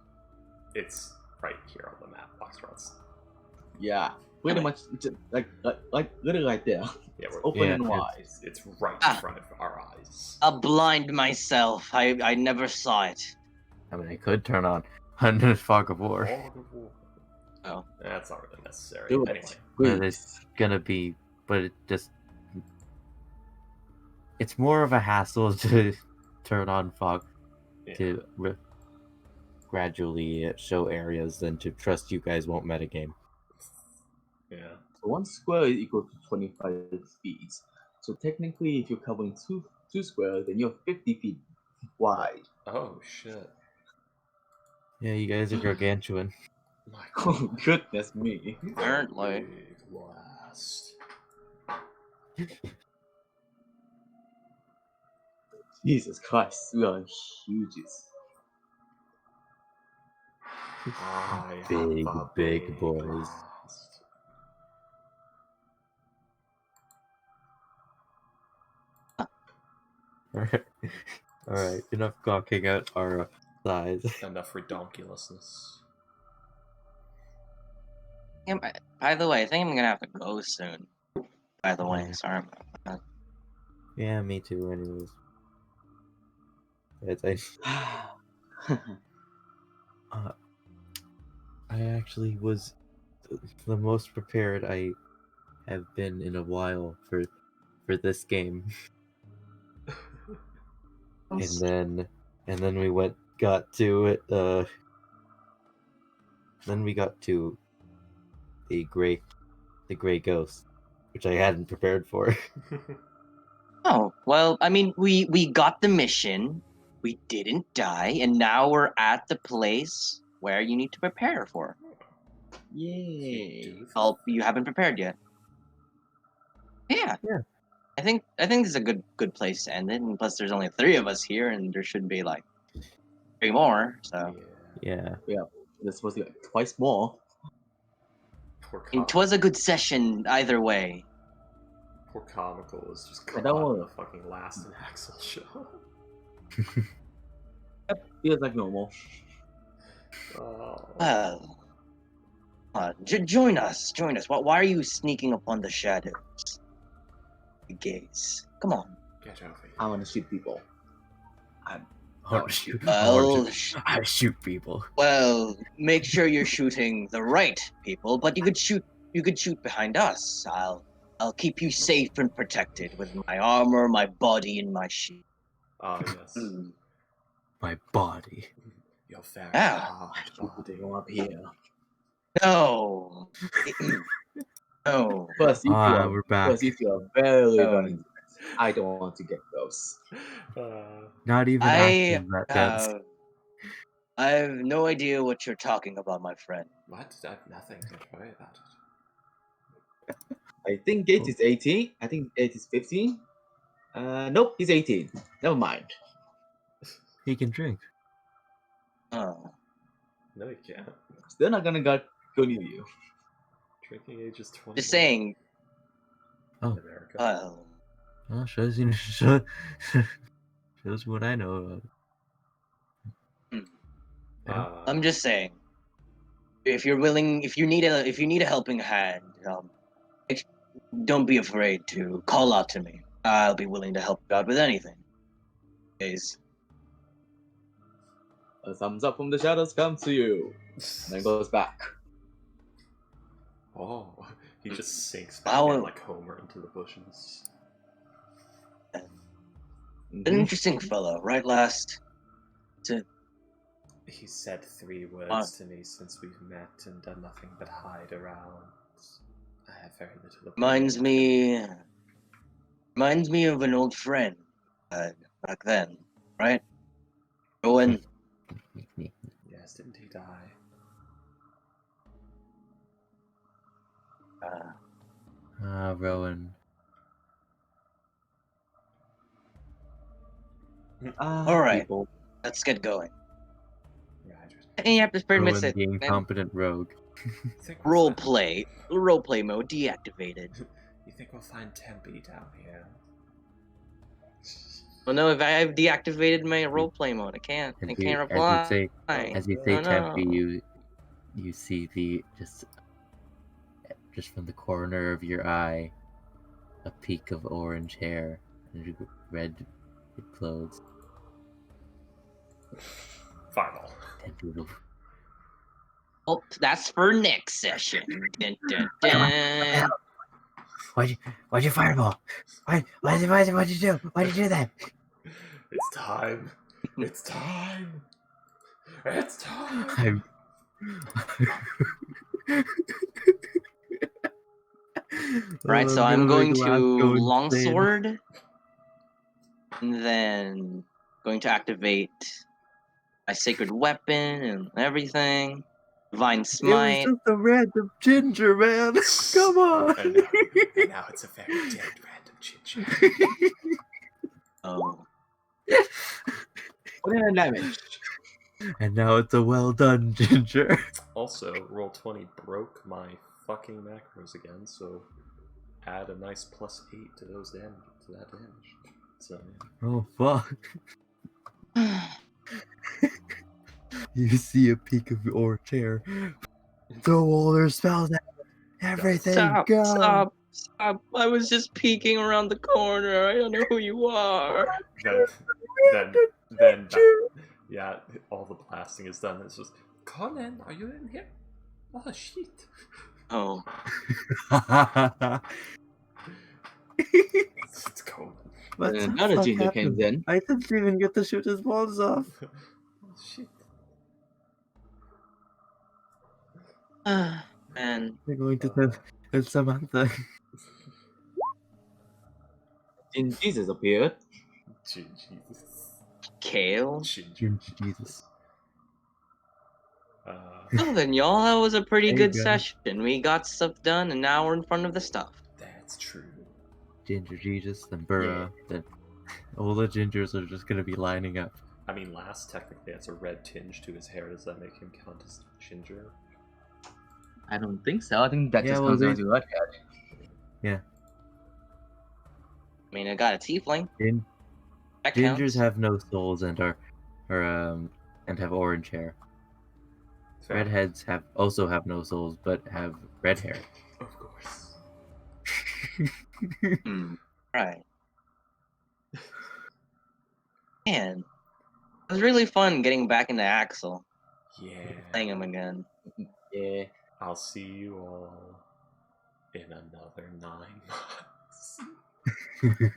It's right here on the map, Foxtrots. Yeah, pretty much just like literally right there. Yeah, it's open and wide. It's right in front of our eyes. I'll blind myself. I never saw it. I mean, I could turn on 100 Fog of War. Oh, that's not really necessary. Do it. Anyway, but it's gonna be. But it just. It's more of a hassle to turn on fog to gradually show areas than to trust you guys won't metagame. Yeah. So 1 square is equal to 25 feet. So technically, if you're covering two squares, then you're 50 feet wide. Oh shit. Yeah, you guys are gargantuan. My Oh goodness me! Apparently. Big blast. Jesus Christ, we are huge. Big boys. Alright, enough gawking at our size. Enough redonkulousness. Yeah, by the way, I think I'm gonna have to go soon. By the way, Yeah. sorry. Yeah, me too, anyways. I actually was the most prepared I have been in a while for this game. and then we got to it, then we got to the gray ghost, which I hadn't prepared for. Oh, well, I mean, we got the mission, we didn't die, and now we're at the place where you need to prepare for. Yay! Well, you haven't prepared yet. Yeah. Yeah. I think this is a good place to end it, and plus there's only 3 of us here, and there should be like 3 more, so... Yeah. There's supposed to be like twice more. Poor It was a good session either way. Poor Comical was just I caught don't in want- the fucking last in Axel show. Feels like normal. Oh. Well, join us. Why are you sneaking upon the shadows? Gaze. Come on. Get over here. I want to shoot people. I shoot, Well, I shoot people. well, make sure you're shooting the right people, but you could shoot behind us. I'll keep you safe and protected with my armor, my body, and my shield. Ah, yes. My body. Your very Ah. hard Shoot body. people up here. No. No. First, you two are, We're back. first, you two are very Oh. running. I don't want to get close. Not even I Axel that tense. I have no idea what you're talking about, my friend. What? Nothing. Don't worry about it. I think Gates is 18. I think Gates is 15. Nope, he's 18. Never mind. He can drink. Oh. No, you can't. Still not gonna go near you. Drinking age is 20. Just saying. Oh. America. Well, Well, shows what I know about. I'm just saying. If you're willing, if you need a helping hand, don't be afraid to call out to me. I'll be willing to help you out with anything. Guys. A thumbs up from the shadows comes to you. And then goes back. Oh, he just sinks back How- in like Homer into the bushes. An interesting fellow, right, last? He said 3 words to me since we've met and done nothing but hide around. I have very little. Reminds me of an old friend back then, right? Owen. Yes, didn't he die? Rowan. All right. People. Let's get going. Right. And you have to permit Rowan, it. the incompetent rogue. Role play mode deactivated. You think we'll find Tempe down here? Well, no, if I've deactivated my roleplay mode, I can't reply. As you say, No, Tempe, no. you see just from the corner of your eye, a peak of orange hair and red clothes. Final. Tempe will Oh, that's for next session. Dun, dun, dun. Why'd you fireball? Why'd you do? Why'd you do that? It's time. It's time. It's time. Right, so I'm going to longsword, and then going to activate my sacred weapon and everything. Divine smite. It was just a random ginger, man. Come on. And now it's a very dead random chit-chat. Oh. Put in a damage. And now it's a well done ginger. Also, Roll20 broke my fucking macros again, so add a nice +8 to those damage. To that damage. So Oh fuck! You see a peek of your chair. Throw all their spells at everything. Stop! Go. Stop! Stop! I was just peeking around the corner. I don't know who you are. then, then yeah, all the blasting is done. It's just, Conan, are you in here? Oh shit! Oh, It's Conan. What the Another fuck ginger happened? came in. I didn't even get to shoot his balls off. Oh shit! man. They're going to tell Samantha. Jesus appeared. Jesus. Kale. Ginger. Jesus. Well then, y'all, that was a pretty Hey, good guys. session. We got stuff done, and now we're in front of the stuff. That's true. Ginger Jesus, then Burra, then all the gingers are just gonna be lining up. I mean, last technically has a red tinge to his hair. Does that make him count as ginger? I don't think so. I think that Yeah, just well, comes down they- to redhead. I mean, I got a tiefling. That Gingers counts. have no souls and are and have orange hair. Fair. Redheads also have no souls but have red hair. Of course. Right. Man, it was really fun getting back into Axel, Yeah. playing him again. Yeah. I'll see you all in another 9 months.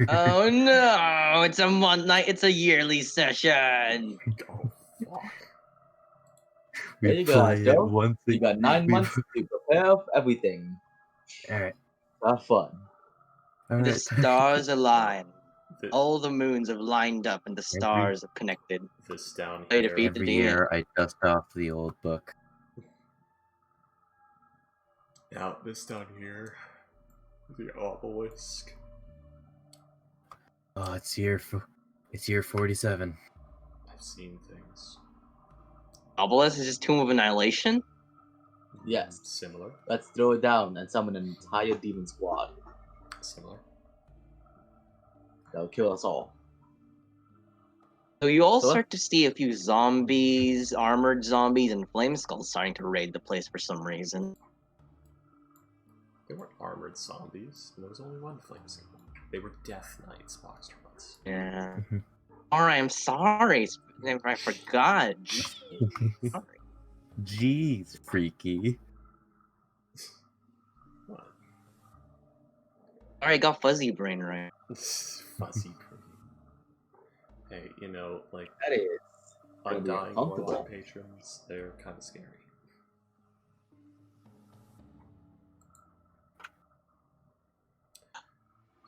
Oh no! It's a month night. It's a yearly session. Oh fuck. There you go, play it Joe. once You got 9 we- months to prepare for everything. Alright. Have fun. The Alright. stars align. Th- All the moons have lined up, and the stars have connected. This down They here. defeat the Every DM. year I dust off the old book. Now, this down here. The obelisk. Oh, it's year 47. I've seen things. Obelisk is just Tomb of Annihilation. Yes. Similar. Let's throw it down and summon an entire demon squad. Similar. That'll kill us all. So you all So what? start to see a few zombies, armored zombies, and flame skulls starting to raid the place for some reason. They weren't armored zombies, and there was only one flame skull. They were death knights, boxer ones. Yeah. Mhm. Alright, I'm sorry. I forgot. Sorry. Jeez, freaky. What? Alright, got fuzzy brain right. Fuzzy pretty. Hey, you know, like, That is. gonna be Undying uncomfortable. Warlock patrons, they're kind of scary.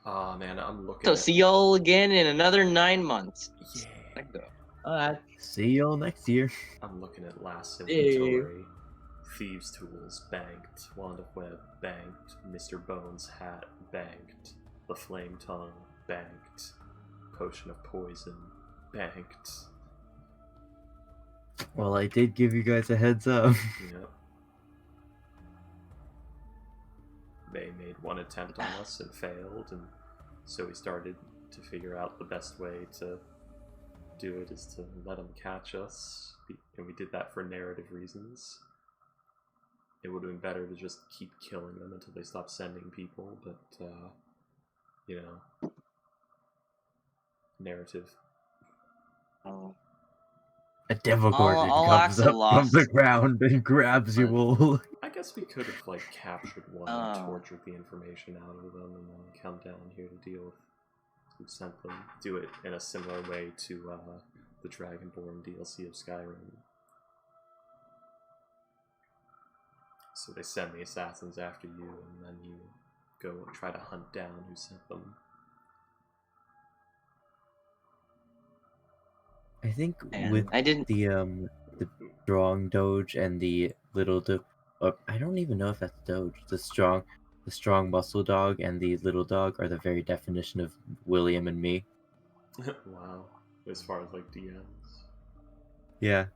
Ah, man, I'm looking So at... see y'all again in another 9 months. Yeah. Let go. Alright. See y'all next year. I'm looking at last Ew. inventory. Thieves' tools, banked. Wand of web, banked. Mr. Bones' hat, banked. The flame tongue, banked. Potion of poison, banked. Well, I did give you guys a heads up. Yep. They made one attempt on us and failed, and so we started to figure out the best way to do it is to let them catch us, and we did that for narrative reasons. It would have been better to just keep killing them until they stopped sending people, but, you know, narrative. Oh. A demogorgon All comes Axel up from the lost. ground and grabs you all. I guess we could have, like, captured one Oh. and tortured the information out of them and then come down here to deal with who sent them. Do it in a similar way to the Dragonborn DLC of Skyrim. So they send the assassins after you, and then you go and try to hunt down who sent them. I think Man, with I didn't. the strong doge and the little I don't even know if that's doge. The strong muscle dog and the little dog are the very definition of William and me. Wow. As far as, like, DMs. Yeah.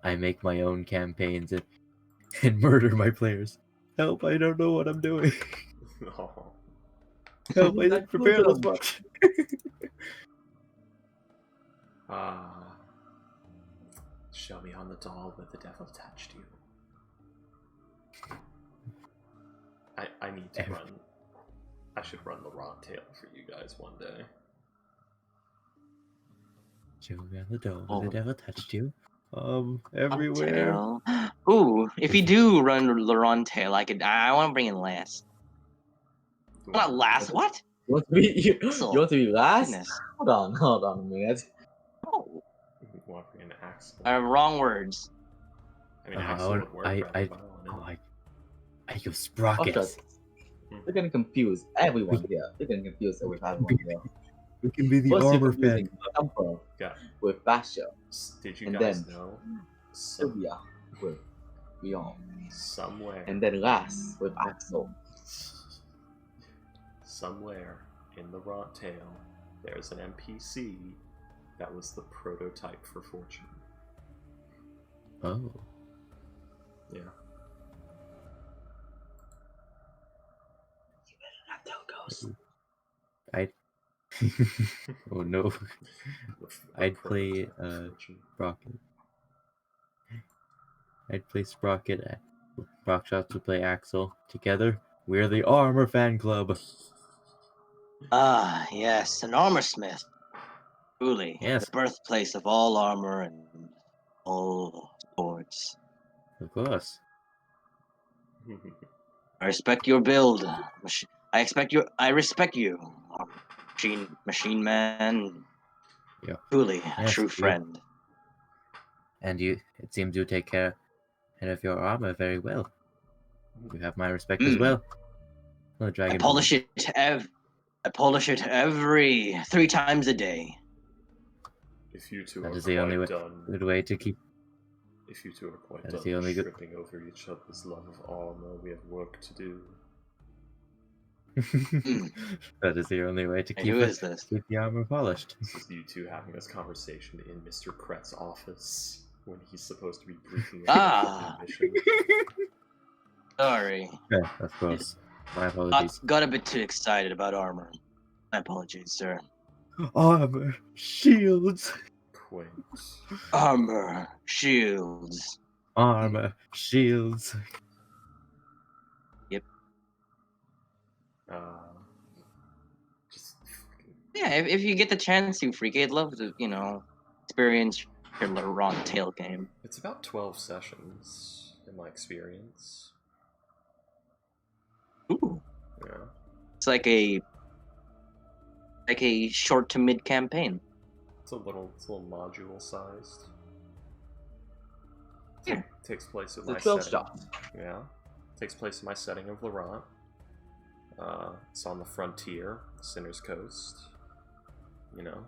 I make my own campaigns and murder my players. Help, I don't know what I'm doing. Oh. No, I didn't prepare as much. Show me on the doll where the devil touched you. I need to run. I should run the Rot Tail for you guys one day. Show me on the doll where the devil touched you. Everywhere. Tail. Ooh, if you do run Laurent Tail, I want to bring in last. Not last. What? You want to be you Axel. want to be last? Goodness. Hold on a minute. Oh, You want to bring an Axel? wrong words. I mean, Axel would work. I go sprockets. They're gonna confuse everyone here. They're gonna confuse everyone here. We can be the First, armor you're confusing fan. Thumper Yeah. with Basha, Did you and guys then know? Sylvia with Beyond, Somewhere. and then last with Axel. Somewhere in the Rot Tail, there's an NPC that was the prototype for Fortune. Oh. Yeah. Not tell Ghost. Oh no. I'd play prototype for Fortune. Sprocket. I'd play Sprocket. Rockshots would play Axel. Together, we're the Armor Fan Club. Ah, yes, an armor smith. Truly, Yes. the birthplace of all armor and all sports. Of course. I respect your build. I respect you, machine man. Yeah. Truly, a Yes, true you. friend. And it seems you take care of your armor very well. You have my respect as well. The I dragon. polish it. I polish it every 3 times a day. If you two That are is the only quite way, done, good way to keep. if you two are quite That is done the only good- tripping over each other's love of armor, we have work to do. That is the only way to Hey, keep who it, is this? keep the armor polished. This is you two having this conversation in Mr. Kret's office when he's supposed to be briefing Ah. the mission. Sorry. Yeah, of course. My apologies. Got a bit too excited about armor. My apologies, sir. Armor, shields, Quaint. Armor, shields. armor, shields. Just fucking Yeah, if you get the chance, you freak, I'd love to, experience your Laurent Tail game. It's about 12 sessions in my experience. Ooh. Yeah. It's like a short to mid campaign. It's a little module sized. Yeah. Takes place in It's a my 12 setting. shot. Yeah. Takes place in my setting of Laurent. It's on the frontier, Sinner's Coast. You know.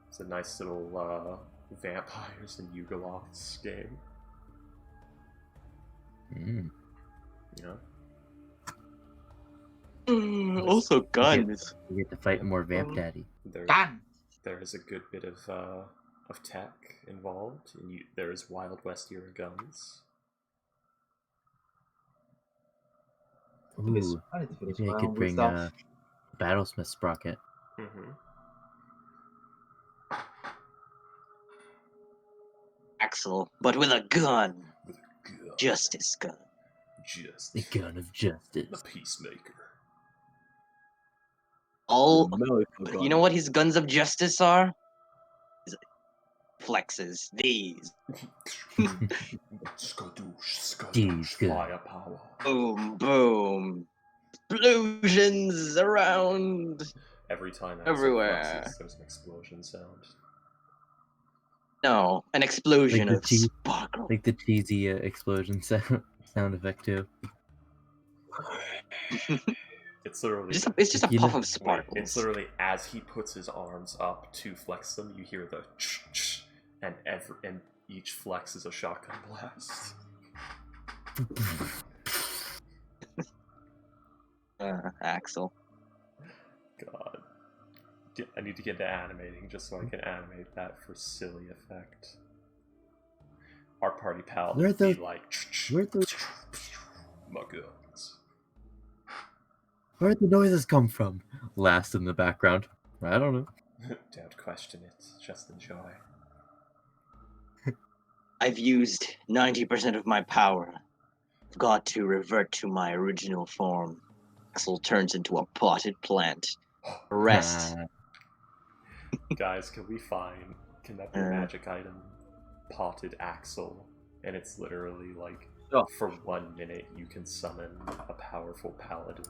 It's a nice little vampires and Yugoloths game. Mm. You know? Also guns. You get to fight more Vamp Daddy. Done. There is a good bit of tech involved, and there is Wild West era guns. Ooh, I need to finish maybe I my could own bring stuff. Battlesmith Sprocket. Mm-hmm. Axel, but with a gun. With a gun. Justice gun. Just The gun of justice. the peacemaker. All Miracle you know what his guns of justice are? His flexes. These. Skadoosh, Jeez, good. firepower. Boom, boom. Explosions around. Every time Axel Everywhere. flexes, there's an explosion sound. No, an explosion Like the of cheese- sparkle. Like the cheesy explosion sound effect too. It's literally It's just a You puff know- of sparkles. It's literally as he puts his arms up to flex them, you hear the and each flex is a shotgun blast. Axel. God. I need to get into animating just so I can animate that for silly effect. Our party pal Where would be the- like where the- my guns. Where'd the noises come from? Last in the background. I don't know. Don't question it. Just enjoy. I've used 90% of my power. I've got to revert to my original form. Axel turns into a potted plant. Rest. Guys, can that be a magic item? Potted Axel. And it's literally like, for 1 minute you can summon a powerful paladin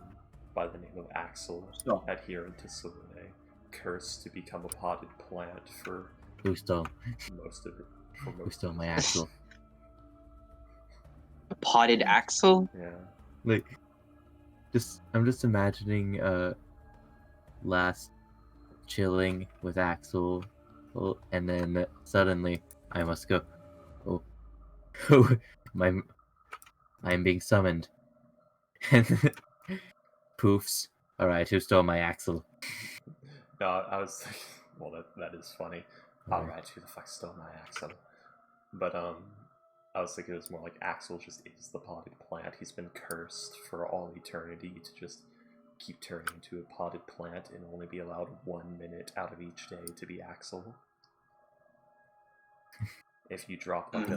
by the name of Axel, adherent to Selene, cursed to become a potted plant for Who stole? most of it. Who stole my Axel? A potted Axel? Yeah. Like, I'm just imagining Last chilling with Axel, and then suddenly I must go. Oh, I'm being summoned. And poofs. All right, who stole my Axel? No, I was thinking, well, that is funny. All right, who the fuck stole my Axel? But I was thinking it was more like Axel just is the potted plant. He's been cursed for all eternity to just keep turning into a potted plant and only be allowed 1 minute out of each day to be Axel. If you drop like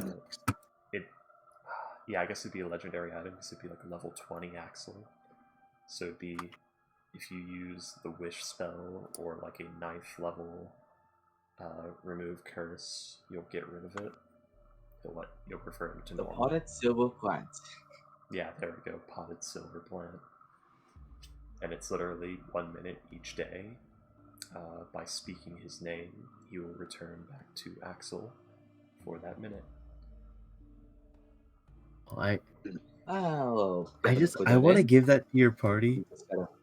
I guess it'd be a legendary item because it'd be like a level 20 Axel. So it'd be, if you use the wish spell or like a 9th level remove curse, you'll get rid of it. You'll prefer him to The normal. potted silver plant. Yeah, there we go, potted silver plant. And it's literally 1 minute each day. By speaking his name, he will return back to Axel for that minute. I I want to give that to your party.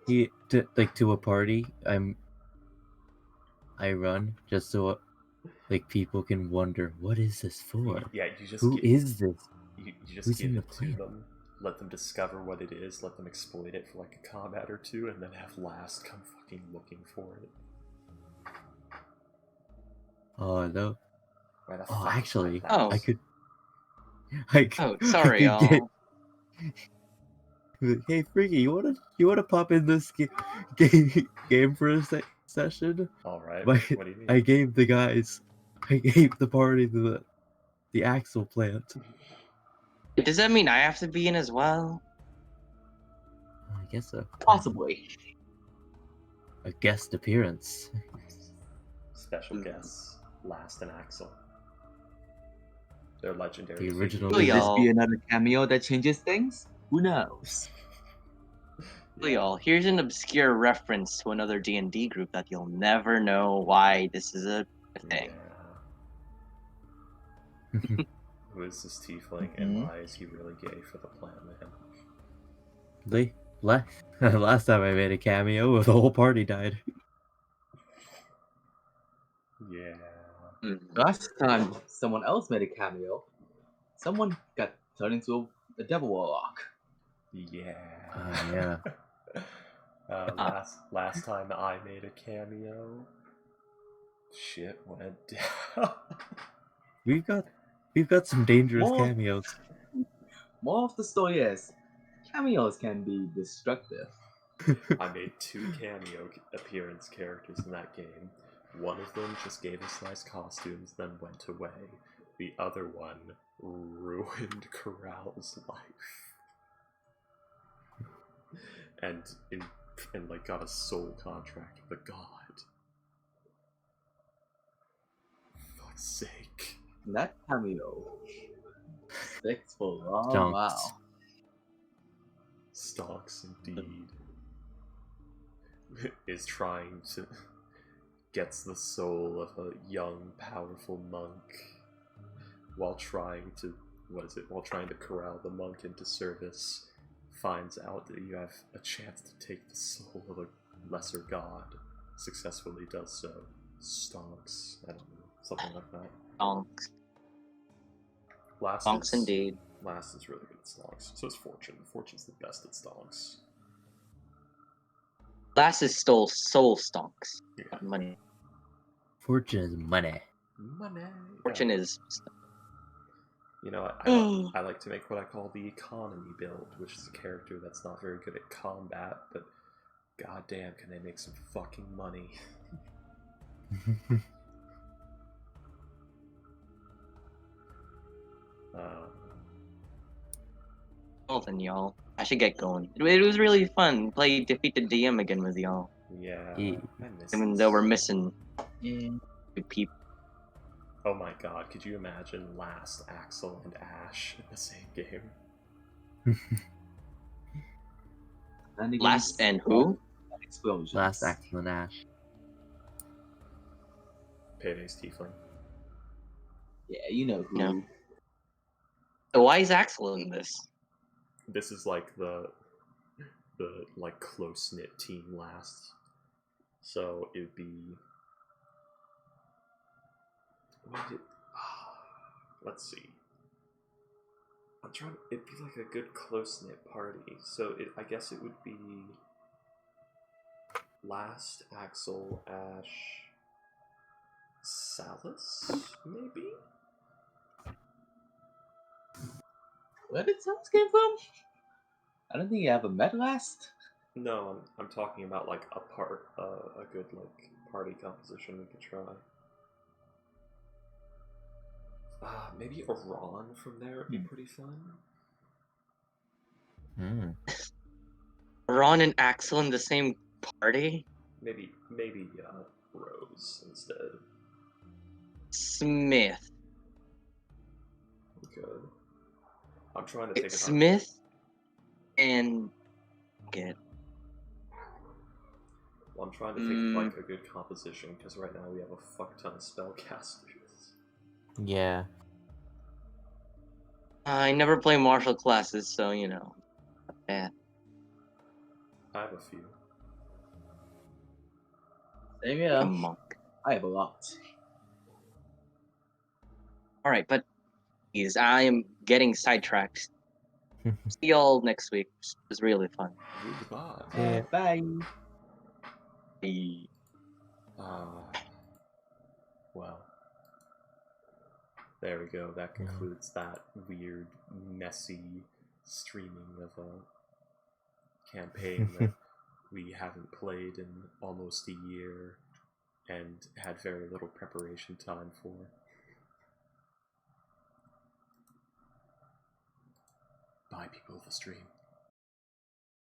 To a party I run just so like people can wonder, what is this for? Yeah, you just Who is this? You just Who's give in it the to plan? them, let them discover what it is, let them exploit it for like a combat or two, and then have Last come fucking looking for it. Oh no. Why the Oh, fuck actually, Oh. I could Sorry, I could y'all. Hey, Freaky, you wanna pop in this game for a session? All right. But What do you mean? I gave the party the Axel plant. Does that mean I have to be in as well? I guess so. Possibly. A guest appearance. Special guests, Last and Axel. They're legendary. The original. Well, Will this y'all. be another cameo that changes things? Who knows? Well, y'all, here's an obscure reference to another D&D group that you'll never know why this is a thing. Yeah. Who is this tiefling, and why is he really gay for the plant man? Last time I made a cameo, the whole party died. Yeah. Last time someone else made a cameo, someone got turned into a devil warlock. Yeah. Yeah. Last time I made a cameo, shit went down. We've got some dangerous More- cameos. More of the story is, cameos can be destructive. I made 2 cameo appearance characters in that game. One of them just gave us nice costumes, then went away. The other one ruined Corral's life. And like got a soul contract with a god. Fuck's sake. That cameo sticks for a long Stonks. while. Stonks indeed. Is trying to gets the soul of a young, powerful monk while trying to corral the monk into service, finds out that you have a chance to take the soul of a lesser god, successfully does so. Stonks. I don't know. Something like that. Stonks. Last Stonks is, indeed. Last is really good at stonks. So is Fortune. Fortune's the best at stonks. Last is stole soul stonks. Yeah. Not money. Fortune is money. Money. Fortune is. You know, I like to make what I call the economy build, which is a character that's not very good at combat, but God damn, can they make some fucking money? Well then, y'all. I should get going. It was really fun. Play Defeat the DM again with y'all. Yeah, Yeah. I miss Even this. though we're missing Yeah. good people. Oh my god, could you imagine Last, Axel, and Ash in the same game? Last and who? Explosions. Last Axel and Ash. Payday's Tiefling. Yeah, you know who. No. So why is Axel in this? This is like the like close knit team Last. So it would be. What did, let's see. I'm trying. It'd be like a good close knit party. So I guess it would be Last, Axel, Ash, Salus, maybe. Where did Salus came from? I don't think you ever met Last. No, I'm talking about like a good like party composition we could try. Maybe a Ron from there would be pretty fun. Ron and Axel in the same party? Maybe Rose instead. Smith. Good. I'm trying to think It's about Smith and get. Well, I'm trying to think of like a good composition because right now we have a fuck ton of spellcasters. Yeah. I never play martial classes, so you know. Bad. I have a few. Same A here. monk. I have a lot. Alright, but geez, I am getting sidetracked. See y'all next week. It was really fun. Goodbye. Yeah. Bye. Bye. Well. There we go. That concludes that weird, messy streaming of a campaign that we haven't played in almost a year and had very little preparation time for. Bye, people of the stream.